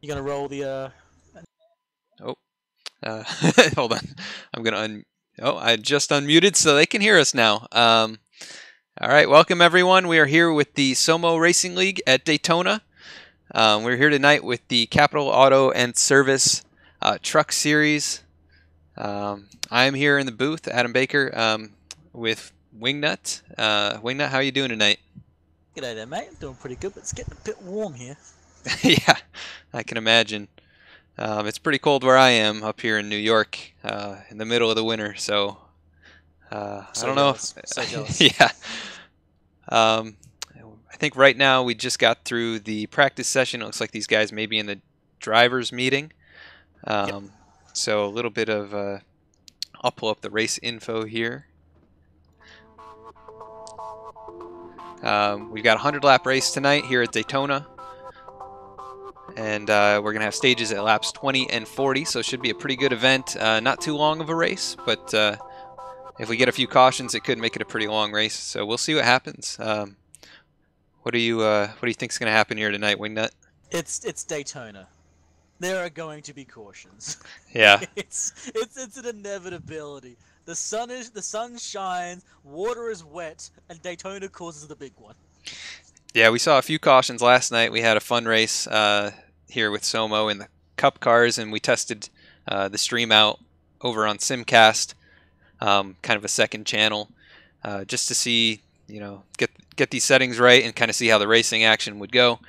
You gonna roll the? Oh, hold on. I'm gonna Oh, I just unmuted so they can hear us now. All right, welcome everyone. We are here with the SOMO Racing League at Daytona. We're here tonight with the Capital Auto and Service Truck Series. I'm here in the booth, Adam Baker, with Wingnut. Wingnut, how are you doing tonight? G'day there, mate. I'm doing pretty good, but it's getting a bit warm here. Yeah, I can imagine. It's pretty cold where I am up here in New York in the middle of the winter, so I don't know. So jealous. Yeah. I think right now we just got through the practice session. It looks like these guys may be in the drivers meeting. Yep. So a little bit of I'll pull up the race info here. We've got a 100-lap race tonight here at Daytona. And we're going to have stages at laps 20 and 40, so it should be a pretty good event. Not too long of a race, but if we get a few cautions, it could make it a pretty long race. So we'll see what happens. What do you think is going to happen here tonight, Wingnut? It's Daytona. There are going to be cautions. Yeah. it's an inevitability. The sun shines, water is wet, and Daytona causes the big one. Yeah, we saw a few cautions last night. We had a fun race here with SOMO in the Cup cars, and we tested the stream out over on Simcast, kind of a second channel, just to see, get these settings right and kind of see how the racing action would go.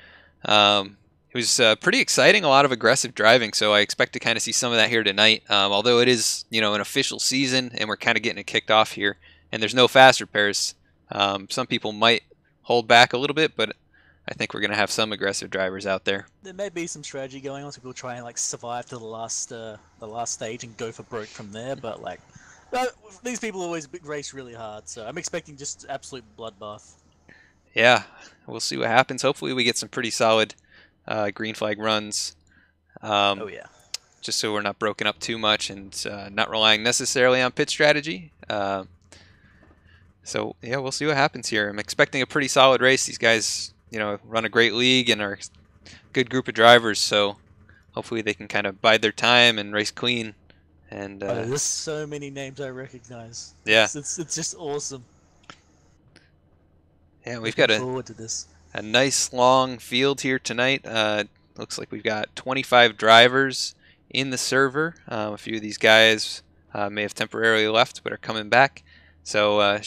It was pretty exciting, a lot of aggressive driving, so I expect to kind of see some of that here tonight. Although it is, an official season, and we're kind of getting it kicked off here, and there's no fast repairs. Some people might hold back a little bit, but I think we're going to have some aggressive drivers out there. There may be some strategy going on, so we'll try and survive to the last stage and go for broke from there. But these people always race really hard, so I'm expecting just absolute bloodbath. Yeah, we'll see what happens. Hopefully we get some pretty solid green flag runs. Oh yeah. Just so we're not broken up too much and not relying necessarily on pit strategy. So yeah, we'll see what happens here. I'm expecting a pretty solid race. These guys, run a great league and are a good group of drivers. So hopefully they can kind of bide their time and race clean. And there's so many names I recognize. Yeah, it's just awesome. Yeah, we've got forward to this. A nice long field here tonight. Looks like we've got 25 drivers in the server. A few of these guys may have temporarily left but are coming back. So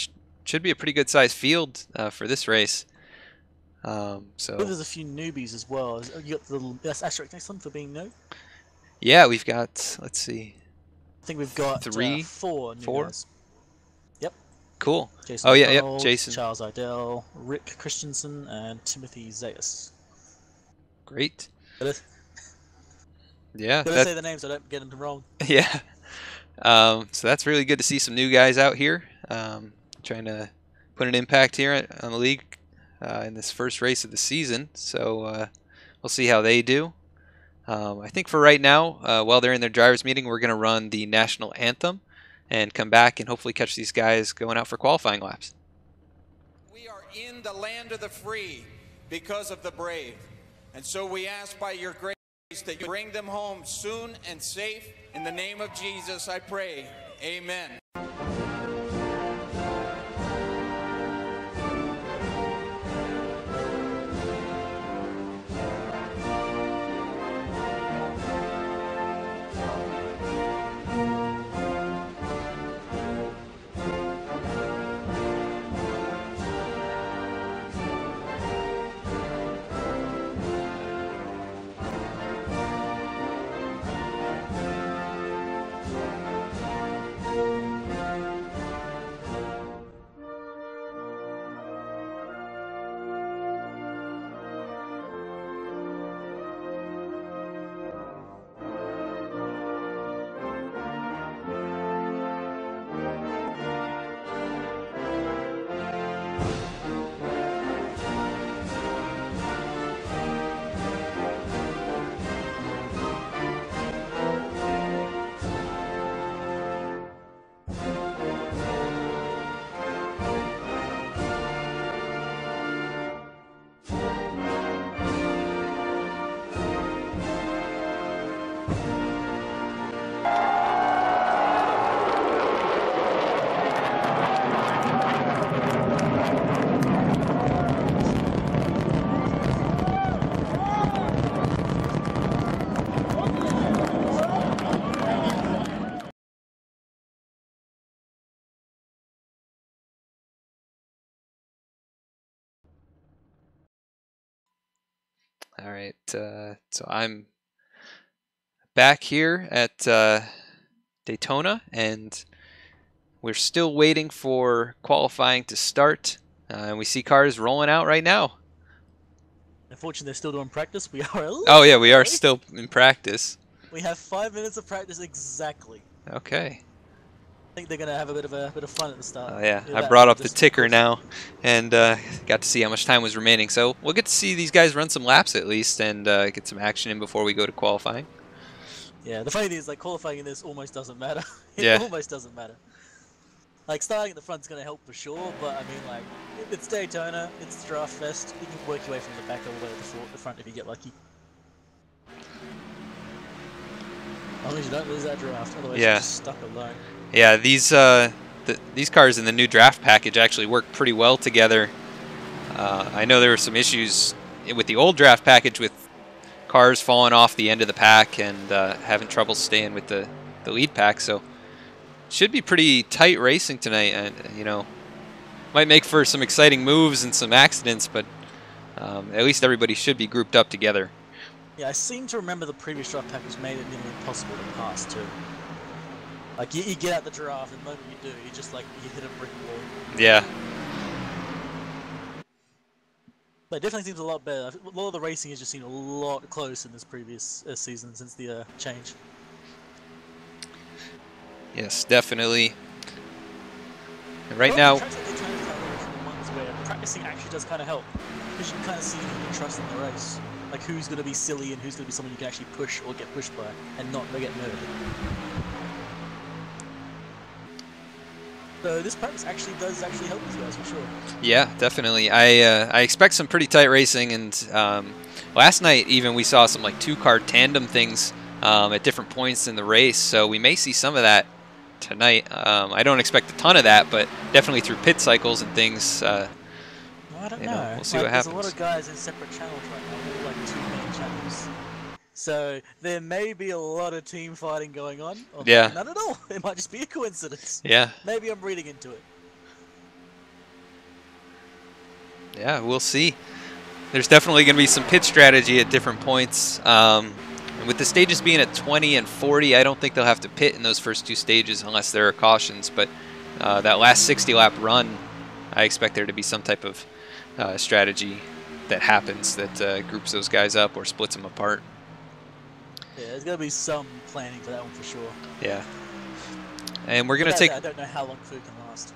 should be a pretty good sized field for this race. There's a few newbies as well. You got the little asterisk next one for being new? Yeah, we've got, let's see. I think we've got four new guys. Yep. Cool. Jason Yep, Jason. Charles Idell, Rick Christensen, and Timothy Zayas. Great. Yeah. Gotta say the names so I don't get them wrong. Yeah. So that's really good to see some new guys out here. Trying to put an impact here on the league in this first race of the season. So we'll see how they do. I think for right now, while they're in their drivers meeting, we're going to run the national anthem and come back and hopefully catch these guys going out for qualifying laps. We are in the land of the free because of the brave. And so we ask by your grace that you bring them home soon and safe. In the name of Jesus, I pray. Amen. All right, so I'm back here at Daytona, and we're still waiting for qualifying to start. And we see cars rolling out right now. Unfortunately, they're still doing practice. We are a little Oh yeah, we are late. still in practice. We have 5 minutes of practice exactly. Okay. I think they're gonna have a bit of fun at the start. Oh yeah, I That brought or up the just ticker push. now, and got to see how much time was remaining. So we'll get to see these guys run some laps at least, and get some action in before we go to qualifying. Yeah, the funny thing is, like, qualifying in this almost doesn't matter. It Yeah. almost doesn't matter. Like, starting at the front's gonna help for sure, but I mean, like, it's Daytona, it's Draft Fest. You can work your way from the back all the way to the front if you get lucky. As long as you don't lose that draft, otherwise Yeah. you're just stuck alone. Yeah, these cars in the new draft package actually work pretty well together. I know there were some issues with the old draft package with cars falling off the end of the pack and having trouble staying with the lead pack, so should be pretty tight racing tonight, and you know, might make for some exciting moves and some accidents, but at least everybody should be grouped up together. Yeah, I seem to remember the previous draft package made it nearly impossible to pass too. Like, you get out the draft, and the moment you do, you just like, you hit a brick wall. Yeah. But it definitely seems a lot better. A lot of the racing has just seemed a lot close in this previous season since the change. Yes, definitely. And right Well, now, tracks like Daytona are the ones where practicing actually does kind of help, because you can kind of see who you can trust in the race. Like, who's going to be silly and who's going to be someone you can actually push or get pushed by and not get murdered. So this practice actually does help these guys for sure. yeah, definitely. I expect some pretty tight racing, and last night even we saw some like two-car tandem things at different points in the race, so we may see some of that tonight. I don't expect a ton of that, but definitely through pit cycles and things. Well, I don't know. We'll see what happens. There's a lot of guys in separate channels right now, like 2 main channels. So there may be a lot of team fighting going on. Or Yeah. none at all. It might just be a coincidence. Yeah. Maybe I'm reading into it. Yeah, we'll see. There's definitely going to be some pit strategy at different points. And with the stages being at 20 and 40, I don't think they'll have to pit in those first 2 stages unless there are cautions. But that last 60-lap run, I expect there to be some type of strategy that happens that groups those guys up or splits them apart. Yeah, there's going to be some planning for that one for sure. Yeah. And we're going to take... I don't know how long food can last.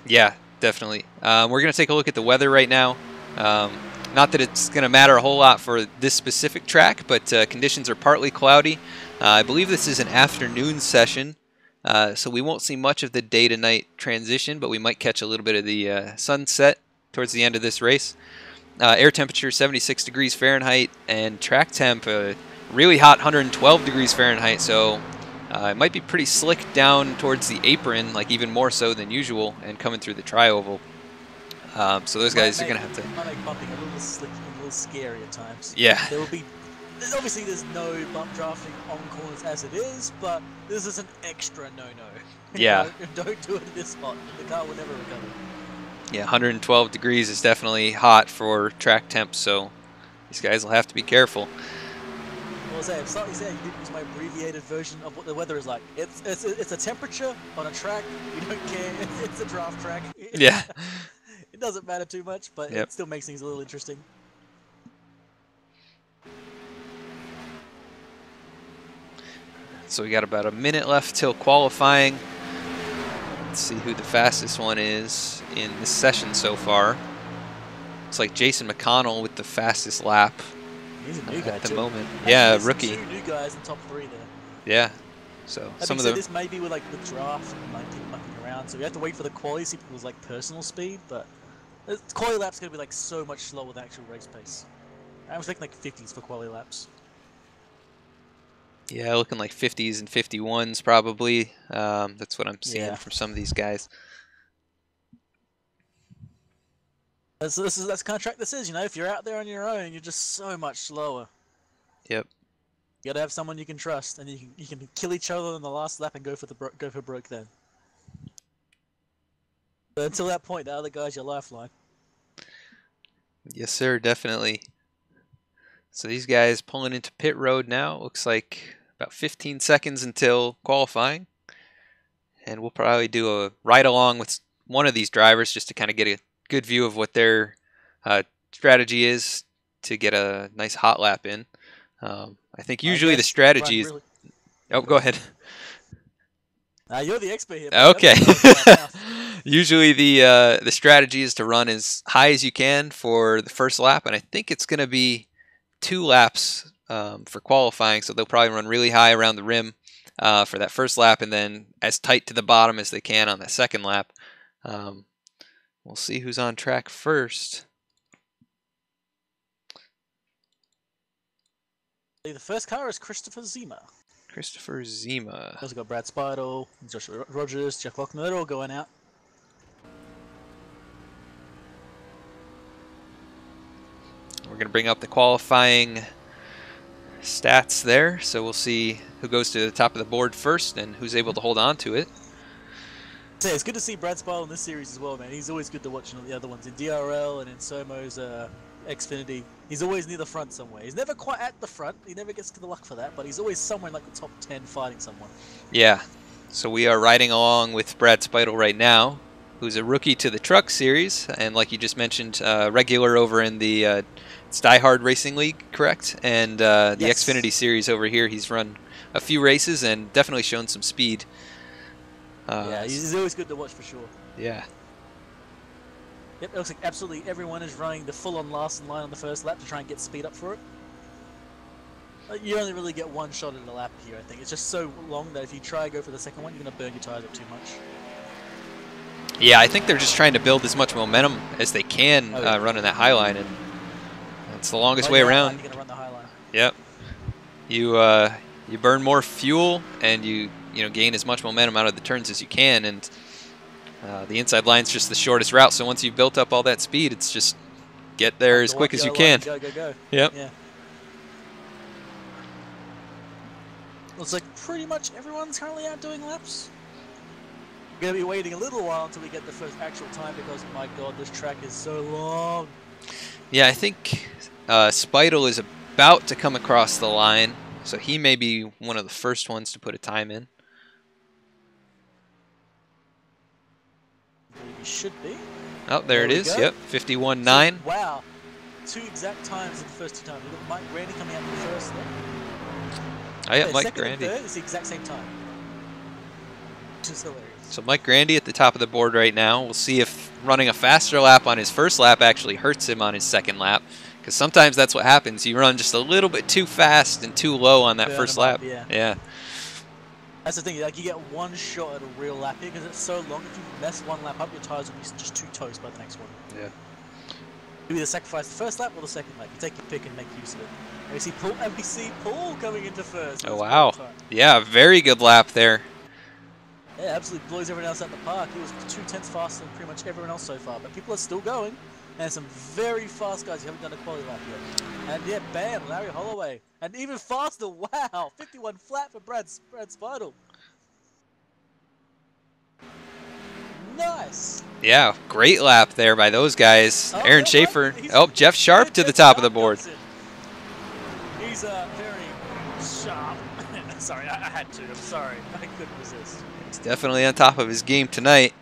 Yeah, definitely. We're going to take a look at the weather right now. Not that it's going to matter a whole lot for this specific track, but conditions are partly cloudy. I believe this is an afternoon session, so we won't see much of the day-to-night transition, but we might catch a little bit of the sunset towards the end of this race. Air temperature 76 degrees Fahrenheit, and track temp really hot 112 degrees Fahrenheit, so it might be pretty slick down towards the apron, like even more so than usual, and coming through the tri-oval. So those guys are going to have to... Might make bumping a little slick and a little scary at times. Yeah. There will be... Obviously, there's no bump drafting on corners as it is, but this is an extra no-no. Yeah. Don't do it in this spot. The car will never recover. Yeah, 112 degrees is definitely hot for track temp, so these guys will have to be careful. Well, as I slightly said, you did use my abbreviated version of what the weather is like. It's a temperature on a track. You don't care. It's a draft track. Yeah. It doesn't matter too much, but Yep. it still makes things a little interesting. So we got about a minute left till qualifying. Let's see who the fastest one is in this session so far. It's like Jason McConnell with the fastest lap He's a new guy at the too. moment. Actually, Yeah, there's rookie. 2 new guys in top 3 there. Yeah. So That some being of said, the this may be with like the draft and like people mucking around, so we have to wait for the quali to see people's like personal speed. But the quali lap's gonna be like so much slower than actual race pace. I'm expecting like 50s for quali laps. yeah, looking like 50s and 51s probably. That's what I'm seeing Yeah. from some of these guys. So that's the kind of track this is, you know. If you're out there on your own, you're just so much slower. Yep. You gotta have someone you can trust, and you can kill each other in the last lap and go for broke then. But until that point, the other guy's your lifeline. Yes, sir, definitely. So these guys pulling into pit road now. Looks like about 15 seconds until qualifying. And we'll probably do a ride along with one of these drivers just to kind of get a good view of what their strategy is to get a nice hot lap in. I think usually the strategy is... Oh, go ahead. You're the expert here. Okay. Usually the strategy is to run as high as you can for the first lap, and I think it's going to be 2 laps for qualifying, so they'll probably run really high around the rim for that first lap, and then as tight to the bottom as they can on that second lap. We'll see who's on track first. The first car is Christopher Zima. Christopher Zima. Also got Brad Speidel, Joshua Rogers, Jeff Lochner. They're all going out. We're going to bring up the qualifying stats there, so we'll see who goes to the top of the board first and who's able to hold on to it. So it's good to see Brad Speidel in this series as well, man. He's always good to watch in the other ones, in DRL and in SOMO's Xfinity. He's always near the front somewhere. He's never quite at the front. He never gets to the luck for that, but he's always somewhere in like the top 10 fighting someone. Yeah. So we are riding along with Brad Speidel right now, who's a rookie to the Truck Series, and like you just mentioned, regular over in the it's Die Hard Racing League, correct? And the Yes. Xfinity Series over here, he's run a few races and definitely shown some speed. Yeah, he's always good to watch for sure. Yeah. Yep, it looks like absolutely everyone is running the full-on last line on the first lap to try and get speed up for it. You only really get one shot at a lap here, I think. It's just so long that if you try to go for the second one, you're going to burn your tires up too much. Yeah, I think they're just trying to build as much momentum as they can running that high line, and it's the longest way around. You're going to run the high line. Yep. You burn more fuel, and you gain as much momentum out of the turns as you can, and the inside line's just the shortest route. So once you've built up all that speed, it's just get there as quick as you can. Go, go, go. Yep. Yeah. Looks like pretty much everyone's currently out doing laps. We're going to be waiting a little while until we get the first actual time because, my god, this track is so long. Yeah, I think Speidel is about to come across the line, so he may be one of the first ones to put a time in. He should be. Oh, there it is. Yep, 51.9. Wow. 2 exact times in the first 2 times. We've got Mike Grandy coming out in the first there. Oh, yeah, Mike second Grandy. And third, it's the exact same time. Which is hilarious. So Mike Grandy at the top of the board right now. We'll see if running a faster lap on his first lap actually hurts him on his second lap. Because sometimes that's what happens. You run just a little bit too fast and too low on that first lap. Yeah. That's the thing, like you get one shot at a real lap here because it's so long. If you mess one lap up, your tires will be just too toast by the next one. Yeah. You either sacrifice the first lap or the second lap. You take your pick and make use of it. And we see Paul coming into first. Oh, wow. Yeah, very good lap there. Yeah, absolutely blows everyone else out the park. He was 2/10 faster than pretty much everyone else so far. But people are still going. And some very fast guys who haven't done a quality lap yet. And yeah, bam, Larry Holloway. And even faster, wow, 51 flat for Brad Speidel. Nice. Yeah, great lap there by those guys. Oh, Aaron Schaefer. Oh, Jeff Sharp to the top of the board. He's very sharp. Sorry, I had to. I'm sorry. I couldn't resist. He's definitely on top of his game tonight.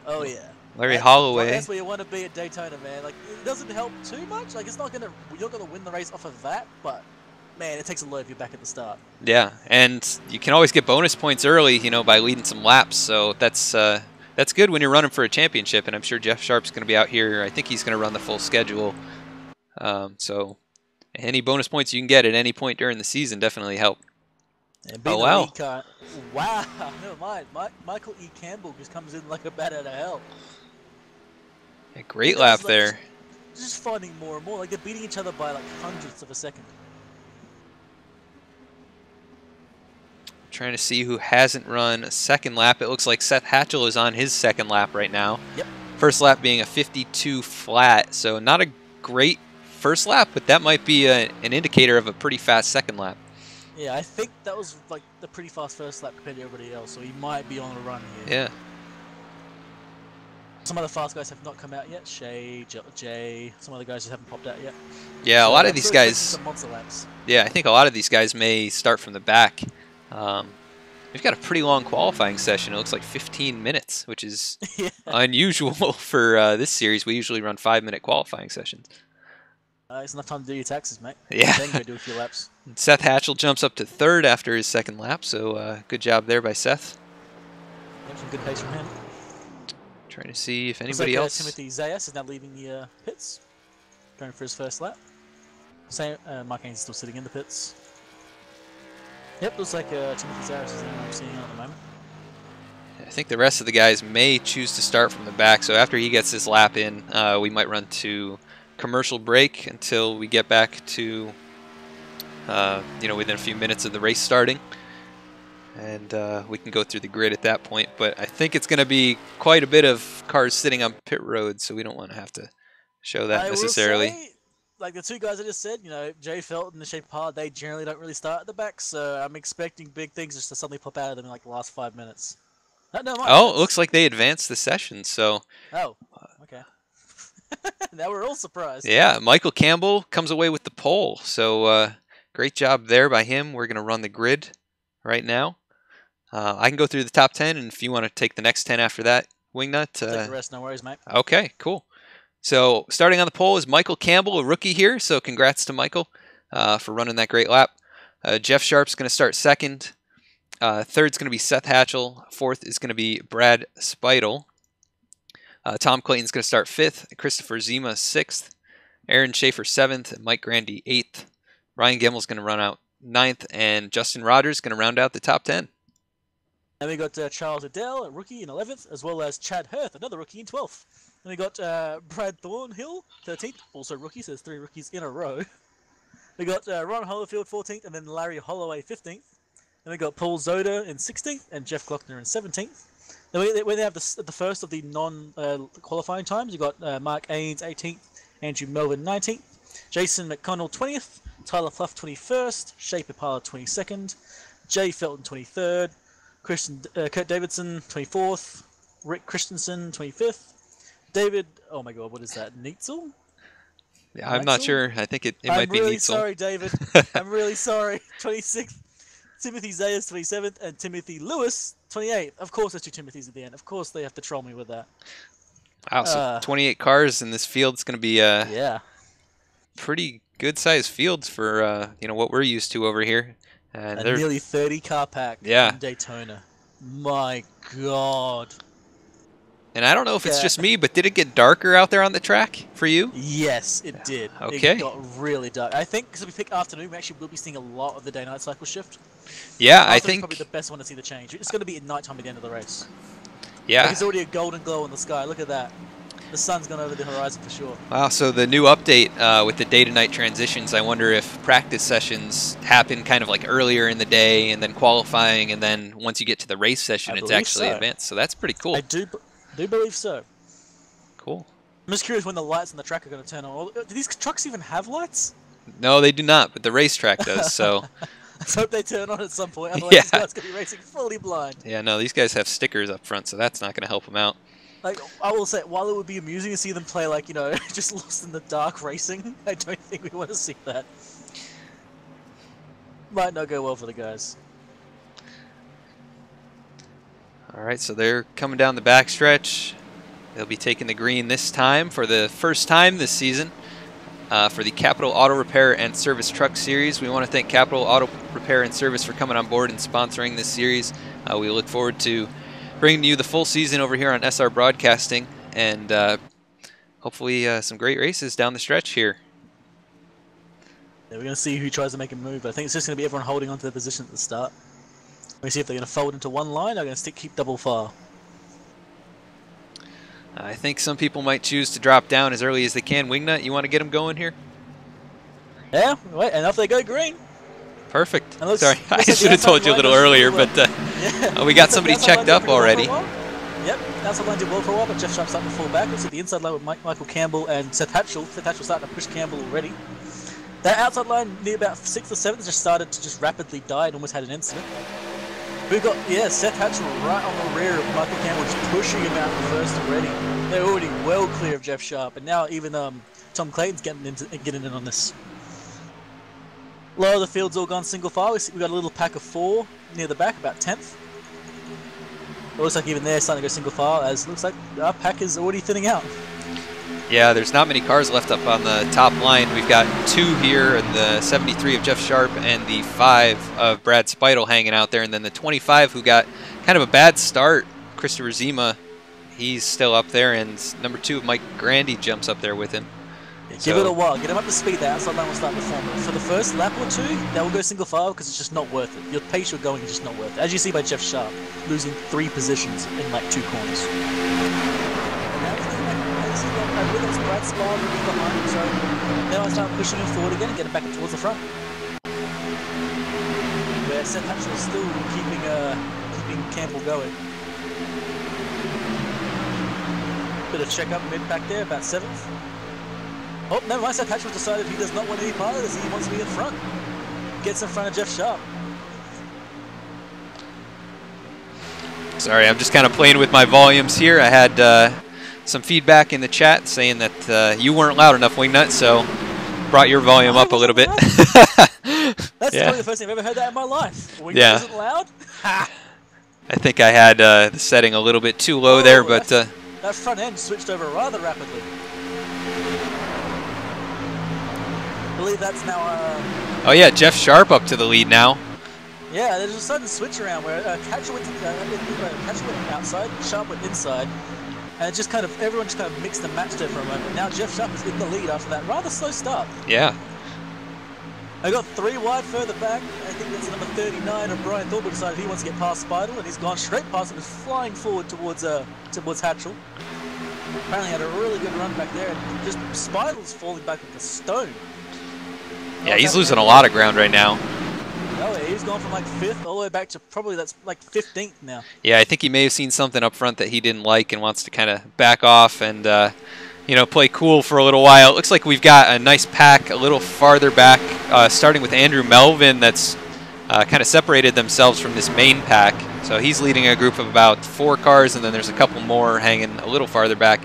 Oh, yeah. Larry Holloway. That's where you want to be at Daytona, man. Like, it doesn't help too much. Like, you're not gonna win the race off of that, but man, it takes a lot if you're back at the start. Yeah, and you can always get bonus points early, by leading some laps. So that's good when you're running for a championship. And I'm sure Jeff Sharp's going to be out here. I think he's going to run the full schedule. So any bonus points you can get at any point during the season definitely help. Oh, wow. Wow, never mind. Michael E. Campbell just comes in like a bat out of hell. A great lap there. Just finding more and more. Like, they're beating each other by like hundredths of a second. Trying to see who hasn't run a second lap. It looks like Seth Hatchell is on his second lap right now. Yep. First lap being a 52 flat, so not a great first lap, but that might be an indicator of a pretty fast second lap. Yeah, I think that was like the pretty fast first lap compared to everybody else, so he might be on a run here. Yeah. Some other fast guys have not come out yet. Shay, Jay, some other guys just haven't popped out yet. Yeah, So a lot of I'm these still expecting guys. some monster laps. Yeah, I think a lot of these guys may start from the back. We've got a pretty long qualifying session. It looks like 15 minutes, which is Yeah. unusual for this series. We usually run 5-minute qualifying sessions. It's enough time to do your taxes, mate. Yeah. Then go do a few laps. Seth Hatchell jumps up to 3rd after his 2nd lap, so good job there by Seth. Yep, some good pace from him. Trying to see if Looks anybody like, else. Timothy Zayas is now leaving the pits, going for his first lap. Same, Mark Haynes is still sitting in the pits. Yep, looks like Timothy Zayas is the only one I'm seeing at the moment. I think the rest of the guys may choose to start from the back, so after he gets his lap in, we might run to commercial break until we get back to, within a few minutes of the race starting. And we can go through the grid at that point, but I think it's going to be quite a bit of cars sitting on pit road, so we don't want to have to show that necessarily. Will say, like the two guys I just said, Jay Felton and Shea Parr, they generally don't really start at the back, so I'm expecting big things just to suddenly pop out of them in like the last 5 minutes. Oh, it looks like they advanced the session, so... Oh, okay. Now we're all surprised. Yeah, Michael Campbell comes away with the pole, so great job there by him. We're going to run the grid right now. I can go through the top 10, and if you want to take the next 10 after that, Wingnut. Take the rest, no worries, mate. Okay, cool. So starting on the pole is Michael Campbell, a rookie here, so congrats to Michael for running that great lap. Jeff Sharp's going to start 2nd. 3rd's going to be Seth Hatchell. 4th is going to be Brad Speidel. Tom Clayton's going to start 5th. Christopher Zima 6th. Aaron Schaefer 7th. And Mike Grandy 8th. Ryan Gemmel's going to run out 9th. And Justin Rogers going to round out the top 10. And we got Charles Adele, a rookie, in 11th, as well as Chad Hirth, another rookie, in 12th. And we got Brad Thornhill, 13th, also rookie, so there's 3 rookies in a row. We got Ron Hollerfield, 14th, and then Larry Holloway, 15th. Then we got Paul Zoda in 16th, and Jeff Glockner in 17th. Then when they have the first of the non-qualifying times, you got Mark Ains, 18th, Andrew Melvin, 19th, Jason McConnell, 20th, Tyler Fluff, 21st, Shea Papala, 22nd, Jay Felton, 23rd, Kurt Davidson, 24th, Rick Christensen, 25th, David, oh my god, what is that, Neitzel? Yeah, I'm not sure. I think it might be Neitzel. I'm really sorry, David. I'm really sorry. 26th, Timothy Zayas, 27th, and Timothy Lewis, 28th. Of course there's 2 Timothys at the end. Of course they have to troll me with that. Wow, so 28 cars in this field. It's going to be yeah, pretty good-sized fields for what we're used to over here. And a nearly 30 car pack in Daytona. My god. And I don't know if it's just me, but did it get darker out there on the track for you? Yes, it did. Okay. It got really dark. I think because we pick afternoon, we actually will be seeing a lot of the day-night cycle shift. Yeah, I think probably the best one to see the change. It's going to be at nighttime at the end of the race. Yeah. Like, there's already a golden glow in the sky. Look at that. The sun's gone over the horizon for sure. Wow, so the new update with the day-to-night transitions, I wonder if practice sessions happen kind of like earlier in the day and then qualifying, and then once you get to the race session, it's actually advanced. So that's pretty cool. I do believe so. Cool. I'm just curious when the lights on the track are going to turn on. Do these trucks even have lights? No, they do not, but the racetrack does, so... Let's hope they turn on at some point, otherwise these guys going to be racing fully blind. Yeah, no, these guys have stickers up front, so that's not going to help them out. Like, I will say, while it would be amusing to see them play, like, just lost in the dark racing, I don't think we want to see that. Might not go well for the guys. Alright, so they're coming down the backstretch. They'll be taking the green this time for the first time this season for the Capital Auto Repair and Service Truck Series. We want to thank Capital Auto Repair and Service for coming on board and sponsoring this series. We look forward to bringing you the full season over here on SR Broadcasting, and hopefully some great races down the stretch here. Yeah, we're going to see who tries to make a move. I think it's just going to be everyone holding on to their position at the start. We're going to see if they're going to fold into one line or going to keep double file. I think some people might choose to drop down as early as they can. Wingnut, you want to get them going here? Yeah, wait, and off they go green. Perfect. Looks, sorry, I like should have told you a little earlier, but we got somebody checked up already. Yep, outside line did well for a while, but Jeff Sharp starting to fall back. Looks like the inside line with Michael Campbell and Seth Hatchell. Seth Hatchell starting to push Campbell already. That outside line near about 6th or 7th just started to just rapidly die and almost had an incident. We got, yeah, Seth Hatchell right on the rear of Michael Campbell, just pushing him out the first already. They're already well clear of Jeff Sharp, and now even Tom Clayton's getting in on this. A lot of the field's all gone single file. We got a little pack of 4 near the back, about 10th. It looks like even they're starting to go single file, as it looks like our pack is already thinning out. Yeah, there's not many cars left up on the top line. We've got 2 here, and the 73 of Jeff Sharp and the 5 of Brad Speidel hanging out there, and then the 25 who got kind of a bad start, Christopher Zima, he's still up there, and number 2 Mike Grandy jumps up there with him. Yeah, give it a while, get him up to speed. The outside line will start performing. For the first lap or 2, they will go single file because it's just not worth it. Your pace you're going is just not worth it. As you see by Jeff Sharp, losing 3 positions in like 2 corners. I really was Brad Speidel behind him, so then I start pushing him forward again and getting back towards the front. Where Seth Hatchell is still keeping Campbell going. Bit of check up mid back there, about 7th. Oh, never mind, Seth Hatchell decided he does not want any part of this, he wants to be in front. Gets in front of Jeff Sharp. Sorry, I'm just kind of playing with my volumes here. I had some feedback in the chat saying that you weren't loud enough, Wingnut, so brought your volume up a little bit. That's probably the first time I've ever heard that in my life. Yeah. Wasn't loud? I think I had the setting a little bit too low there, but that front end switched over rather rapidly. I believe that's now. Oh yeah, Jeff Sharp up to the lead now. Yeah, there's a sudden switch around where Hatchell went outside, Sharp went inside. And it just kind of, everyone just kind of mixed and matched there for a moment. Now Jeff Sharp is in the lead after that rather slow start. Yeah. I got 3 wide further back. I think that's number 39 of Brian Thorpe decided he wants to get past Speidel, and he's gone straight past him, is flying forward towards Hatchell. Apparently had a really good run back there, and just Speidel's falling back like a stone. Yeah, he's losing a lot of ground right now. Oh, yeah, he's gone from like 5th all the way back to probably that's like 15th now. Yeah, I think he may have seen something up front that he didn't like and wants to kind of back off and, you know, play cool for a little while. It looks like we've got a nice pack a little farther back, starting with Andrew Melvin that's kind of separated themselves from this main pack. So he's leading a group of about 4 cars, and then there's a couple more hanging a little farther back.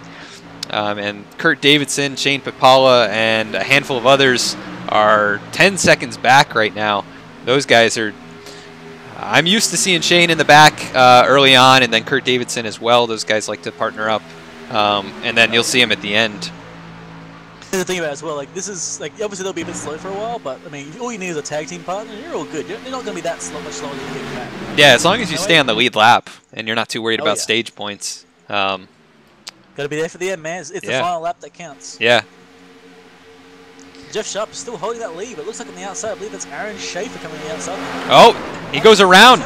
And Kurt Davidson, Shane Papala, and a handful of others are 10 seconds back right now. Those guys are, I'm used to seeing Shane in the back early on, and then Kurt Davidson as well. Those guys like to partner up, and then you'll see him at the end. The thing about it as well, like this is like obviously they'll be a bit slow for a while, but I mean all you need is a tag team partner. You're all good. You're not going to be that much slower than you back. Yeah, as long as you stay on the lead lap and you're not too worried about stage points. Got to be there for the end, man. It's the final lap that counts. Yeah. Jeff Sharp is still holding that lead, but it looks like on the outside, I believe that's Aaron Schaefer coming on the outside. Oh, he goes around.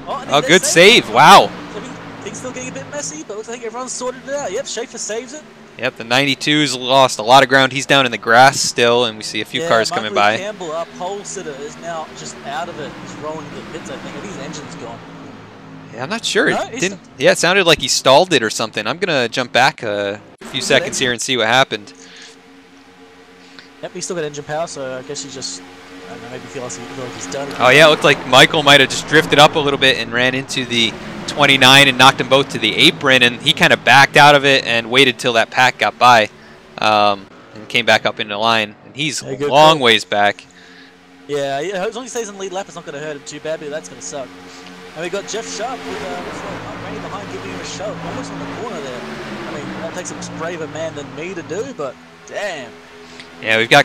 Oh, good save. Wow. So things still getting a bit messy, but it looks like everyone's sorted it out. Yep, Schaefer saves it. Yep, the 92's lost a lot of ground. He's down in the grass still, and we see a few cars coming by. Campbell, our pole sitter, is now just out of it. He's rolling to the pits, I think. I think his engine's gone. Yeah, I'm not sure. No, It didn't. Yeah, it sounded like he stalled it or something. I'm going to jump back a few seconds here and see what happened. Yep, he's still got engine power, so I guess he just, I don't know, maybe feel like he's done. Oh yeah, it looked like Michael might have just drifted up a little bit and ran into the 29 and knocked them both to the apron, and he kind of backed out of it and waited till that pack got by, and came back up into line. And he's a long ways back. Yeah, as long as he stays in the lead lap, it's not going to hurt him too bad, but that's going to suck. And we got Jeff Sharp with Randy behind, giving him a shove, almost on the corner there. I mean, that takes a braver man than me to do, but damn. Yeah, we've got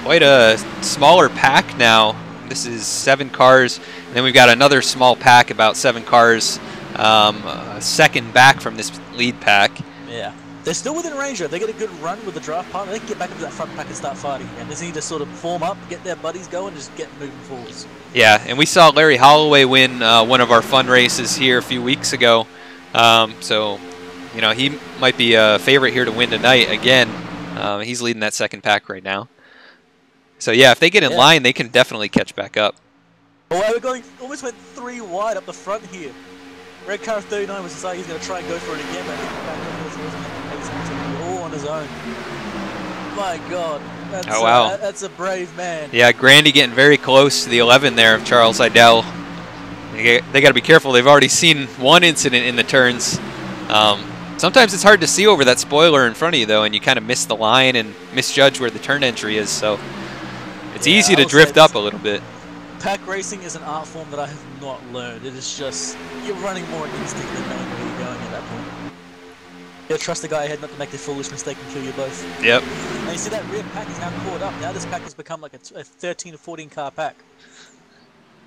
quite a smaller pack now. This is 7 cars, and then we've got another small pack, about 7 cars, a second back from this lead pack. Yeah, they're still within range. If they get a good run with the draft partner, they can get back into that front pack and start fighting again. They just need to sort of form up, get their buddies going, and just get moving forwards. Yeah, and we saw Larry Holloway win one of our fun races here a few weeks ago. So, you know, he might be a favorite here to win tonight again. He's leading that second pack right now. So yeah, if they get in line, they can definitely catch back up. Oh, we're going, almost went 3 wide up the front here. Red car 39 was deciding he's going to try and go for it again, but I think the back up all on his own. My God, that's, that's a brave man. Yeah, Grandy getting very close to the 11 there of Charles Idell. They got to be careful. They've already seen one incident in the turns. Sometimes it's hard to see over that spoiler in front of you, though, and you kind of miss the line and misjudge where the turn entry is. So it's easy to drift up a little bit. Pack racing is an art form that I have not learned. It is just, you're running more on instinct than knowing where you're going at that point. You gotta trust the guy ahead not to make the foolish mistake and kill you both. Yep. And you see that rear pack is now caught up. Now this pack has become like a 13 or 14 car pack.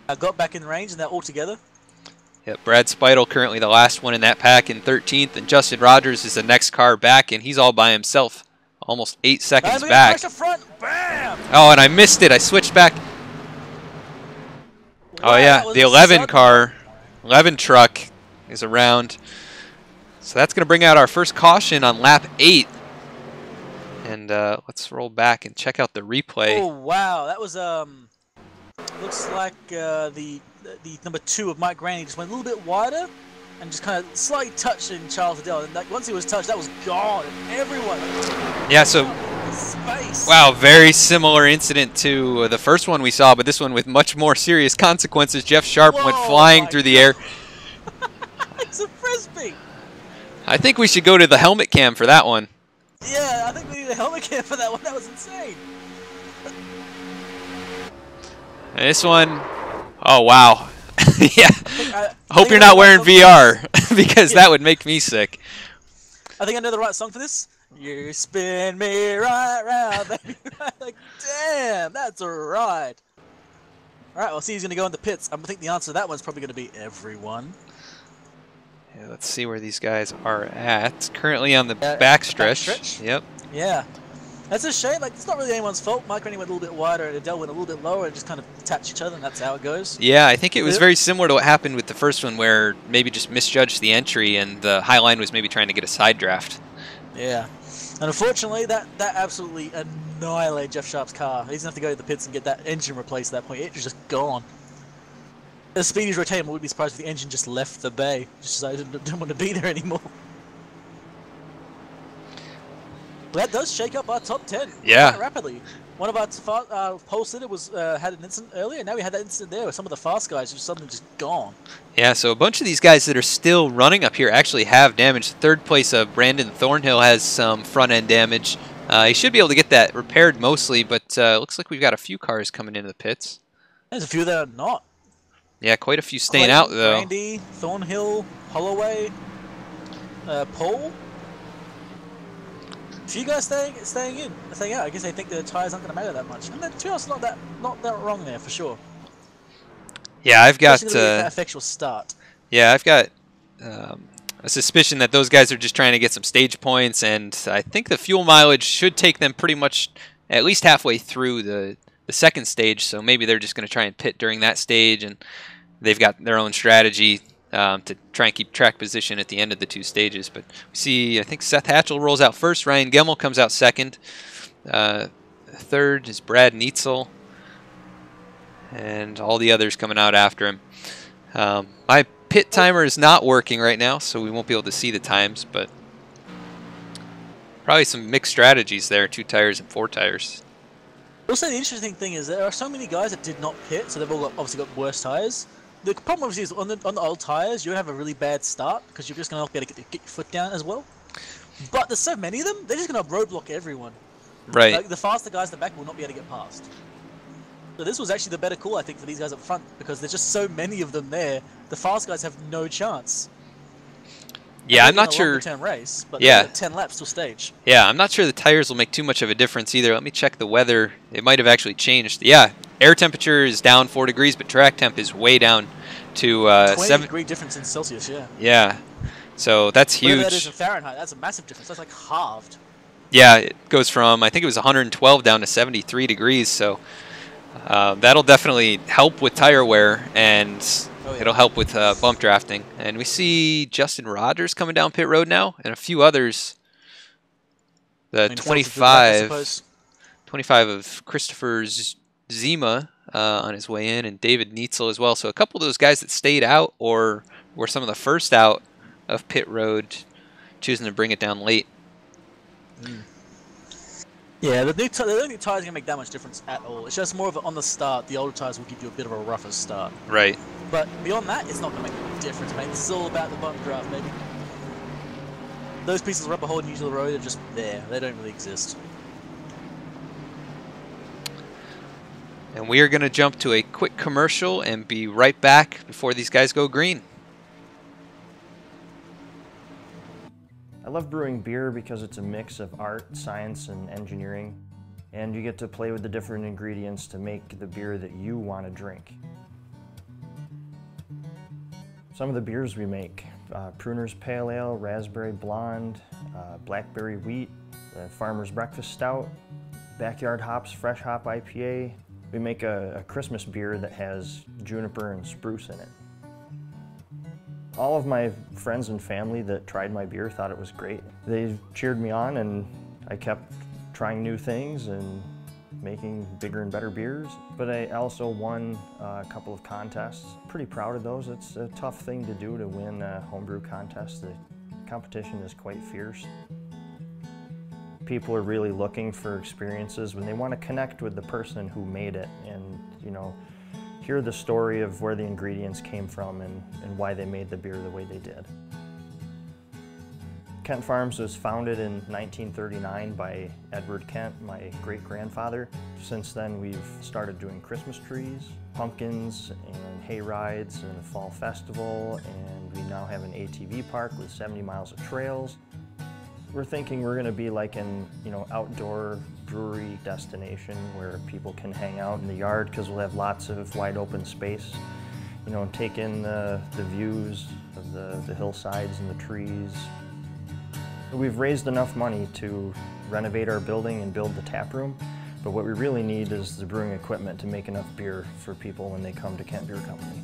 I got back in range and they're all together. Yep, Brad Speidel currently the last one in that pack in 13th, and Justin Rogers is the next car back, and he's all by himself, almost 8 seconds back. Front. Bam! Oh, and I missed it. I switched back. Wow, oh yeah, the 11 car, 11 truck is around. So that's going to bring out our first caution on lap 8. And let's roll back and check out the replay. Oh wow, that was looks like the number 2 of Mike Graney just went a little bit wider and just kind of slightly touched in Charles Liddell. And once he was touched, that was gone. And everyone. Yeah, so space. Wow, very similar incident to the first one we saw, but this one with much more serious consequences. Jeff Sharp went flying through the air. It's a frisbee. I think we should go to the helmet cam for that one. Yeah, I think we need a helmet cam for that one. That was insane. And this one, oh wow. Yeah. I Hope you're not wearing VR because that would make me sick. I think I know the right song for this. You spin me right round, baby. Like, damn, that's a ride. All right, well, see who's going to go in the pits. I think the answer to that one's probably going to be everyone. Yeah, let's see where these guys are at. Currently on the backstretch. Yep. Yeah. That's a shame. Like, it's not really anyone's fault. Mike Rennie went a little bit wider and Adele went a little bit lower and just kind of attached each other, and that's how it goes. Yeah, I think it was very similar to what happened with the first one, where maybe just misjudged the entry and the high line was maybe trying to get a side draft. Yeah. And unfortunately, that absolutely annihilated Jeff Sharp's car. He's going to have to go to the pits and get that engine replaced at that point. It's just gone. As speed is rotating, I wouldn't be surprised if the engine just left the bay. Just decided it didn't want to be there anymore. But that does shake up our top 10 quite rapidly. One of our pole sitter was had an incident earlier, and now we had that incident there where some of the fast guys are suddenly just gone. Yeah, so a bunch of these guys that are still running up here actually have damage. Third place, Brandon Thornhill has some front-end damage. He should be able to get that repaired mostly, but looks like we've got a few cars coming into the pits. There's a few that are not. Yeah, quite a few staying out, though. Randy, Thornhill, Holloway, Paul. A few guys staying out. I guess they think the tires aren't going to matter that much. And to be honest, not that wrong there for sure. Yeah, I've got an effectual start. Yeah, I've got a suspicion that those guys are just trying to get some stage points, and I think the fuel mileage should take them pretty much at least halfway through the second stage. So maybe they're just going to try and pit during that stage, and they've got their own strategy to try and keep track position at the end of the 2 stages. But we see, I think Seth Hatchell rolls out first. Ryan Gemmel comes out second. Third is Brad Neitzel. And all the others coming out after him. My pit timer is not working right now, so we won't be able to see the times. But probably some mixed strategies there, 2 tires and 4 tires. Also, the interesting thing is there are so many guys that did not pit, so they've all obviously got worse tires. The problem obviously is on the old tires, you're going to have a really bad start because you're just going to be able to get your foot down as well. But there's so many of them, they're just going to roadblock everyone. Right. Like, the faster guys at the back will not be able to get past. So this was actually the better call, I think, for these guys up front because there's just so many of them there. The fast guys have no chance. Yeah, I'm not sure. Race, but 10 laps to stage. Yeah, I'm not sure the tires will make too much of a difference either. Let me check the weather. It might have actually changed. Yeah, air temperature is down 4 degrees, but track temp is way down to 20-degree difference in Celsius. Yeah. Yeah, so that's huge. Whatever that is in Fahrenheit, that's a massive difference. That's like halved. Yeah, it goes from I think it was 112 down to 73 degrees. So that'll definitely help with tire wear and. It'll help with bump drafting. And we see Justin Rogers coming down pit road now, and a few others. The 25 of Christopher Zima on his way in, and David Neitzel as well. So a couple of those guys that stayed out or were some of the first out of pit road, choosing to bring it down late. Yeah, the new tires gonna make that much difference at all. It's just more of on the start. The older tires will give you a bit of a rougher start. Right. But beyond that, it's not gonna make a difference, mate. This is all about the bump draft, baby. Those pieces of rubber holding you to the road are just there. They don't really exist. And we are going to jump to a quick commercial and be right back before these guys go green. I love brewing beer because it's a mix of art, science, and engineering. And you get to play with the different ingredients to make the beer that you want to drink. Some of the beers we make, Pruner's Pale Ale, Raspberry Blonde, Blackberry Wheat, the Farmer's Breakfast Stout, Backyard Hops Fresh Hop IPA. We make a Christmas beer that has juniper and spruce in it. All of my friends and family that tried my beer thought it was great. They cheered me on, and I kept trying new things and making bigger and better beers. But I also won a couple of contests. Pretty proud of those. It's a tough thing to do, to win a homebrew contest. The competition is quite fierce. People are really looking for experiences when they want to connect with the person who made it, and hear the story of where the ingredients came from and why they made the beer the way they did. Kent Farms was founded in 1939 by Edward Kent, my great-grandfather. Since then, we've started doing Christmas trees, pumpkins, and hay rides, and a fall festival, and we now have an ATV park with 70 miles of trails. We're thinking we're going to be like an outdoor brewery destination where people can hang out in the yard, because we'll have lots of wide open space, and take in the views of the hillsides and the trees. We've raised enough money to renovate our building and build the tap room, but what we really need is the brewing equipment to make enough beer for people when they come to Kent Beer Company.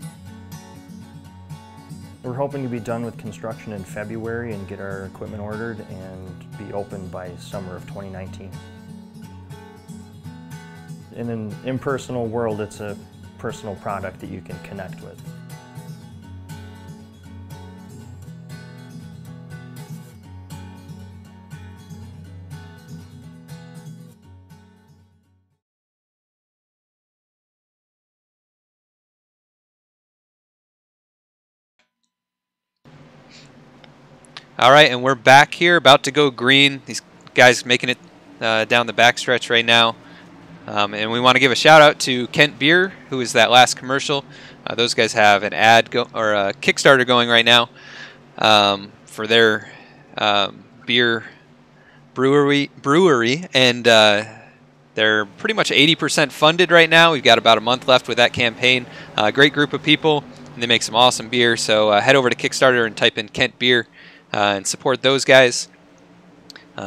We're hoping to be done with construction in February and get our equipment ordered and be open by summer of 2019. In an impersonal world, it's a personal product that you can connect with. All right, and we're back here, about to go green. These guys making it down the backstretch right now. And we want to give a shout out to Kent Beer, who is that last commercial. Those guys have an ad or a Kickstarter going right now for their beer brewery, and they're pretty much 80% funded right now. We've got about a month left with that campaign. Great group of people, and they make some awesome beer. So head over to Kickstarter and type in Kent Beer and support those guys.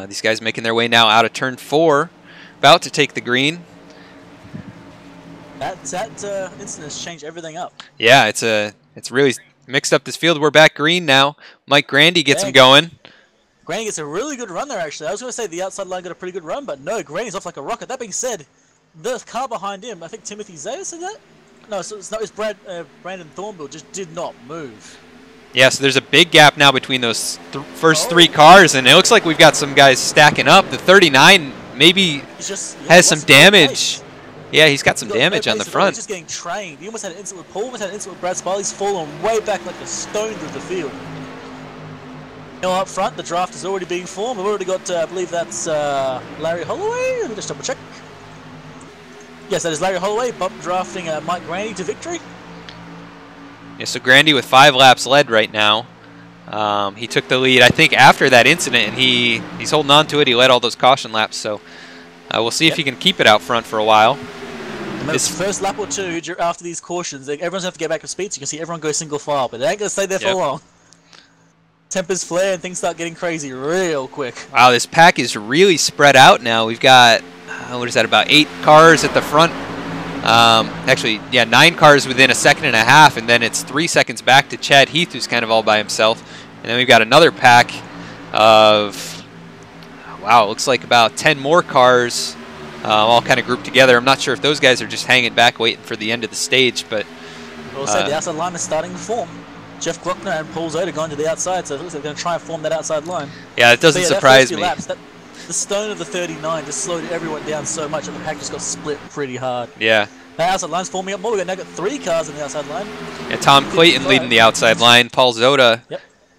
These guys making their way now out of turn 4, about to take the green. That incident has changed everything up. Yeah, it's really mixed up this field. We're back green now. Mike Grandy gets him going. Grandy gets a really good run there, actually. I was going to say the outside line got a pretty good run, but no, Grandy's off like a rocket. That being said, the car behind him, I think Timothy Zaya said that? No, so it's not. It's Brandon Thornbill just did not move. Yeah, so there's a big gap now between those first 3 cars, and it looks like we've got some guys stacking up. The 39 maybe has some damage. Yeah, he's got some damage on the front. He's just getting trained. He almost had an incident with Paul, almost had an incident with Brad Spall. He's fallen way back like a stone through the field. Up front, the draft is already being formed. We've already got, I believe that's Larry Holloway. Let me just double check. Yes, that is Larry Holloway, bump drafting Mike Grandy to victory. Yeah, so Grandy with 5 laps led right now. He took the lead, I think, after that incident, and he's holding on to it. He led all those caution laps, so we'll see if he can keep it out front for a while. This first lap or two after these cautions, everyone's have to get back to speed, so you can see everyone go single file, but they ain't going to stay there for long. Tempers flare and things start getting crazy real quick. Wow, this pack is really spread out now. We've got, what is that, about 8 cars at the front. Actually, yeah, 9 cars within a second and a half, and then it's 3 seconds back to Chad Heath, who's kind of all by himself. And then we've got another pack of, wow, it looks like about 10 more cars all kind of grouped together. I'm not sure if those guys are just hanging back waiting for the end of the stage, but... We'll say the outside line is starting to form. Jeff Gluckner and Paul Zoda going to the outside, so it looks like they're going to try and form that outside line. Yeah, it doesn't surprise me. the stone of the 39 just slowed everyone down so much that the pack just got split pretty hard. Yeah. The outside line's forming up more. We've now got 3 cars on the outside line. Yeah, Tom Clayton leading the outside line. Paul Zota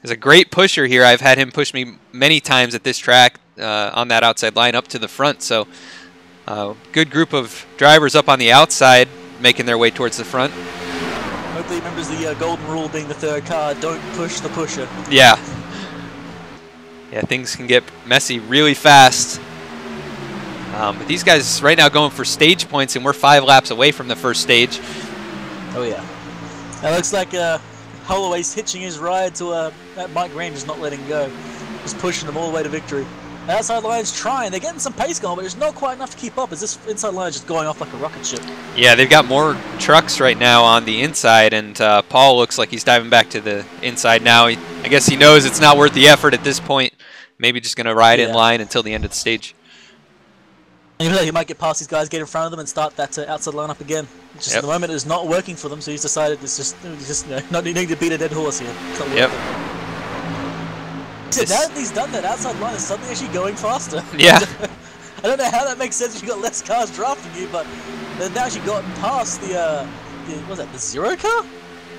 is a great pusher here. I've had him push me many times at this track on that outside line up to the front. So good group of drivers up on the outside making their way towards the front. Hopefully he remembers the golden rule being the 3rd car, don't push the pusher. Yeah. Yeah, things can get messy really fast. But these guys right now going for stage points, and we're 5 laps away from the first stage. Oh, yeah. It looks like Holloway's hitching his ride to Mike Green, just not letting go. Just pushing them all the way to victory. The outside line's trying. They're getting some pace going, but it's not quite enough to keep up as this inside line is just going off like a rocket ship. Yeah, they've got more trucks right now on the inside, and Paul looks like he's diving back to the inside now. I guess he knows it's not worth the effort at this point. Maybe just going to ride in line until the end of the stage. And you know, he might get past these guys, get in front of them, and start that outside line up again. Just at the moment, it's not working for them, so he's decided it's just you know, not needing to beat a dead horse here. Yep. So now that he's done that, outside line is suddenly actually going faster. Yeah. I don't know how that makes sense if you've got less cars drafting you, but they've now actually gotten past the what was that, the 0 car?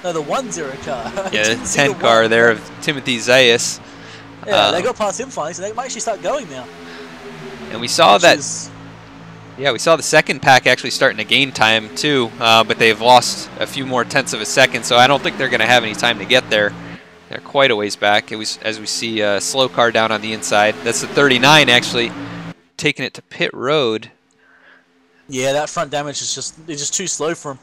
No, the 1-0 car. Yeah, the 10 car there of Timothy Zayas. Yeah, they got past him finally, so they might actually start going now. And we saw we saw the second pack actually starting to gain time too, but they've lost a few more tenths of a second, so I don't think they're going to have any time to get there. They're quite a ways back. It was, as we see, a slow car down on the inside. That's the 39 actually taking it to pit road. Yeah, that front damage is just too slow for him.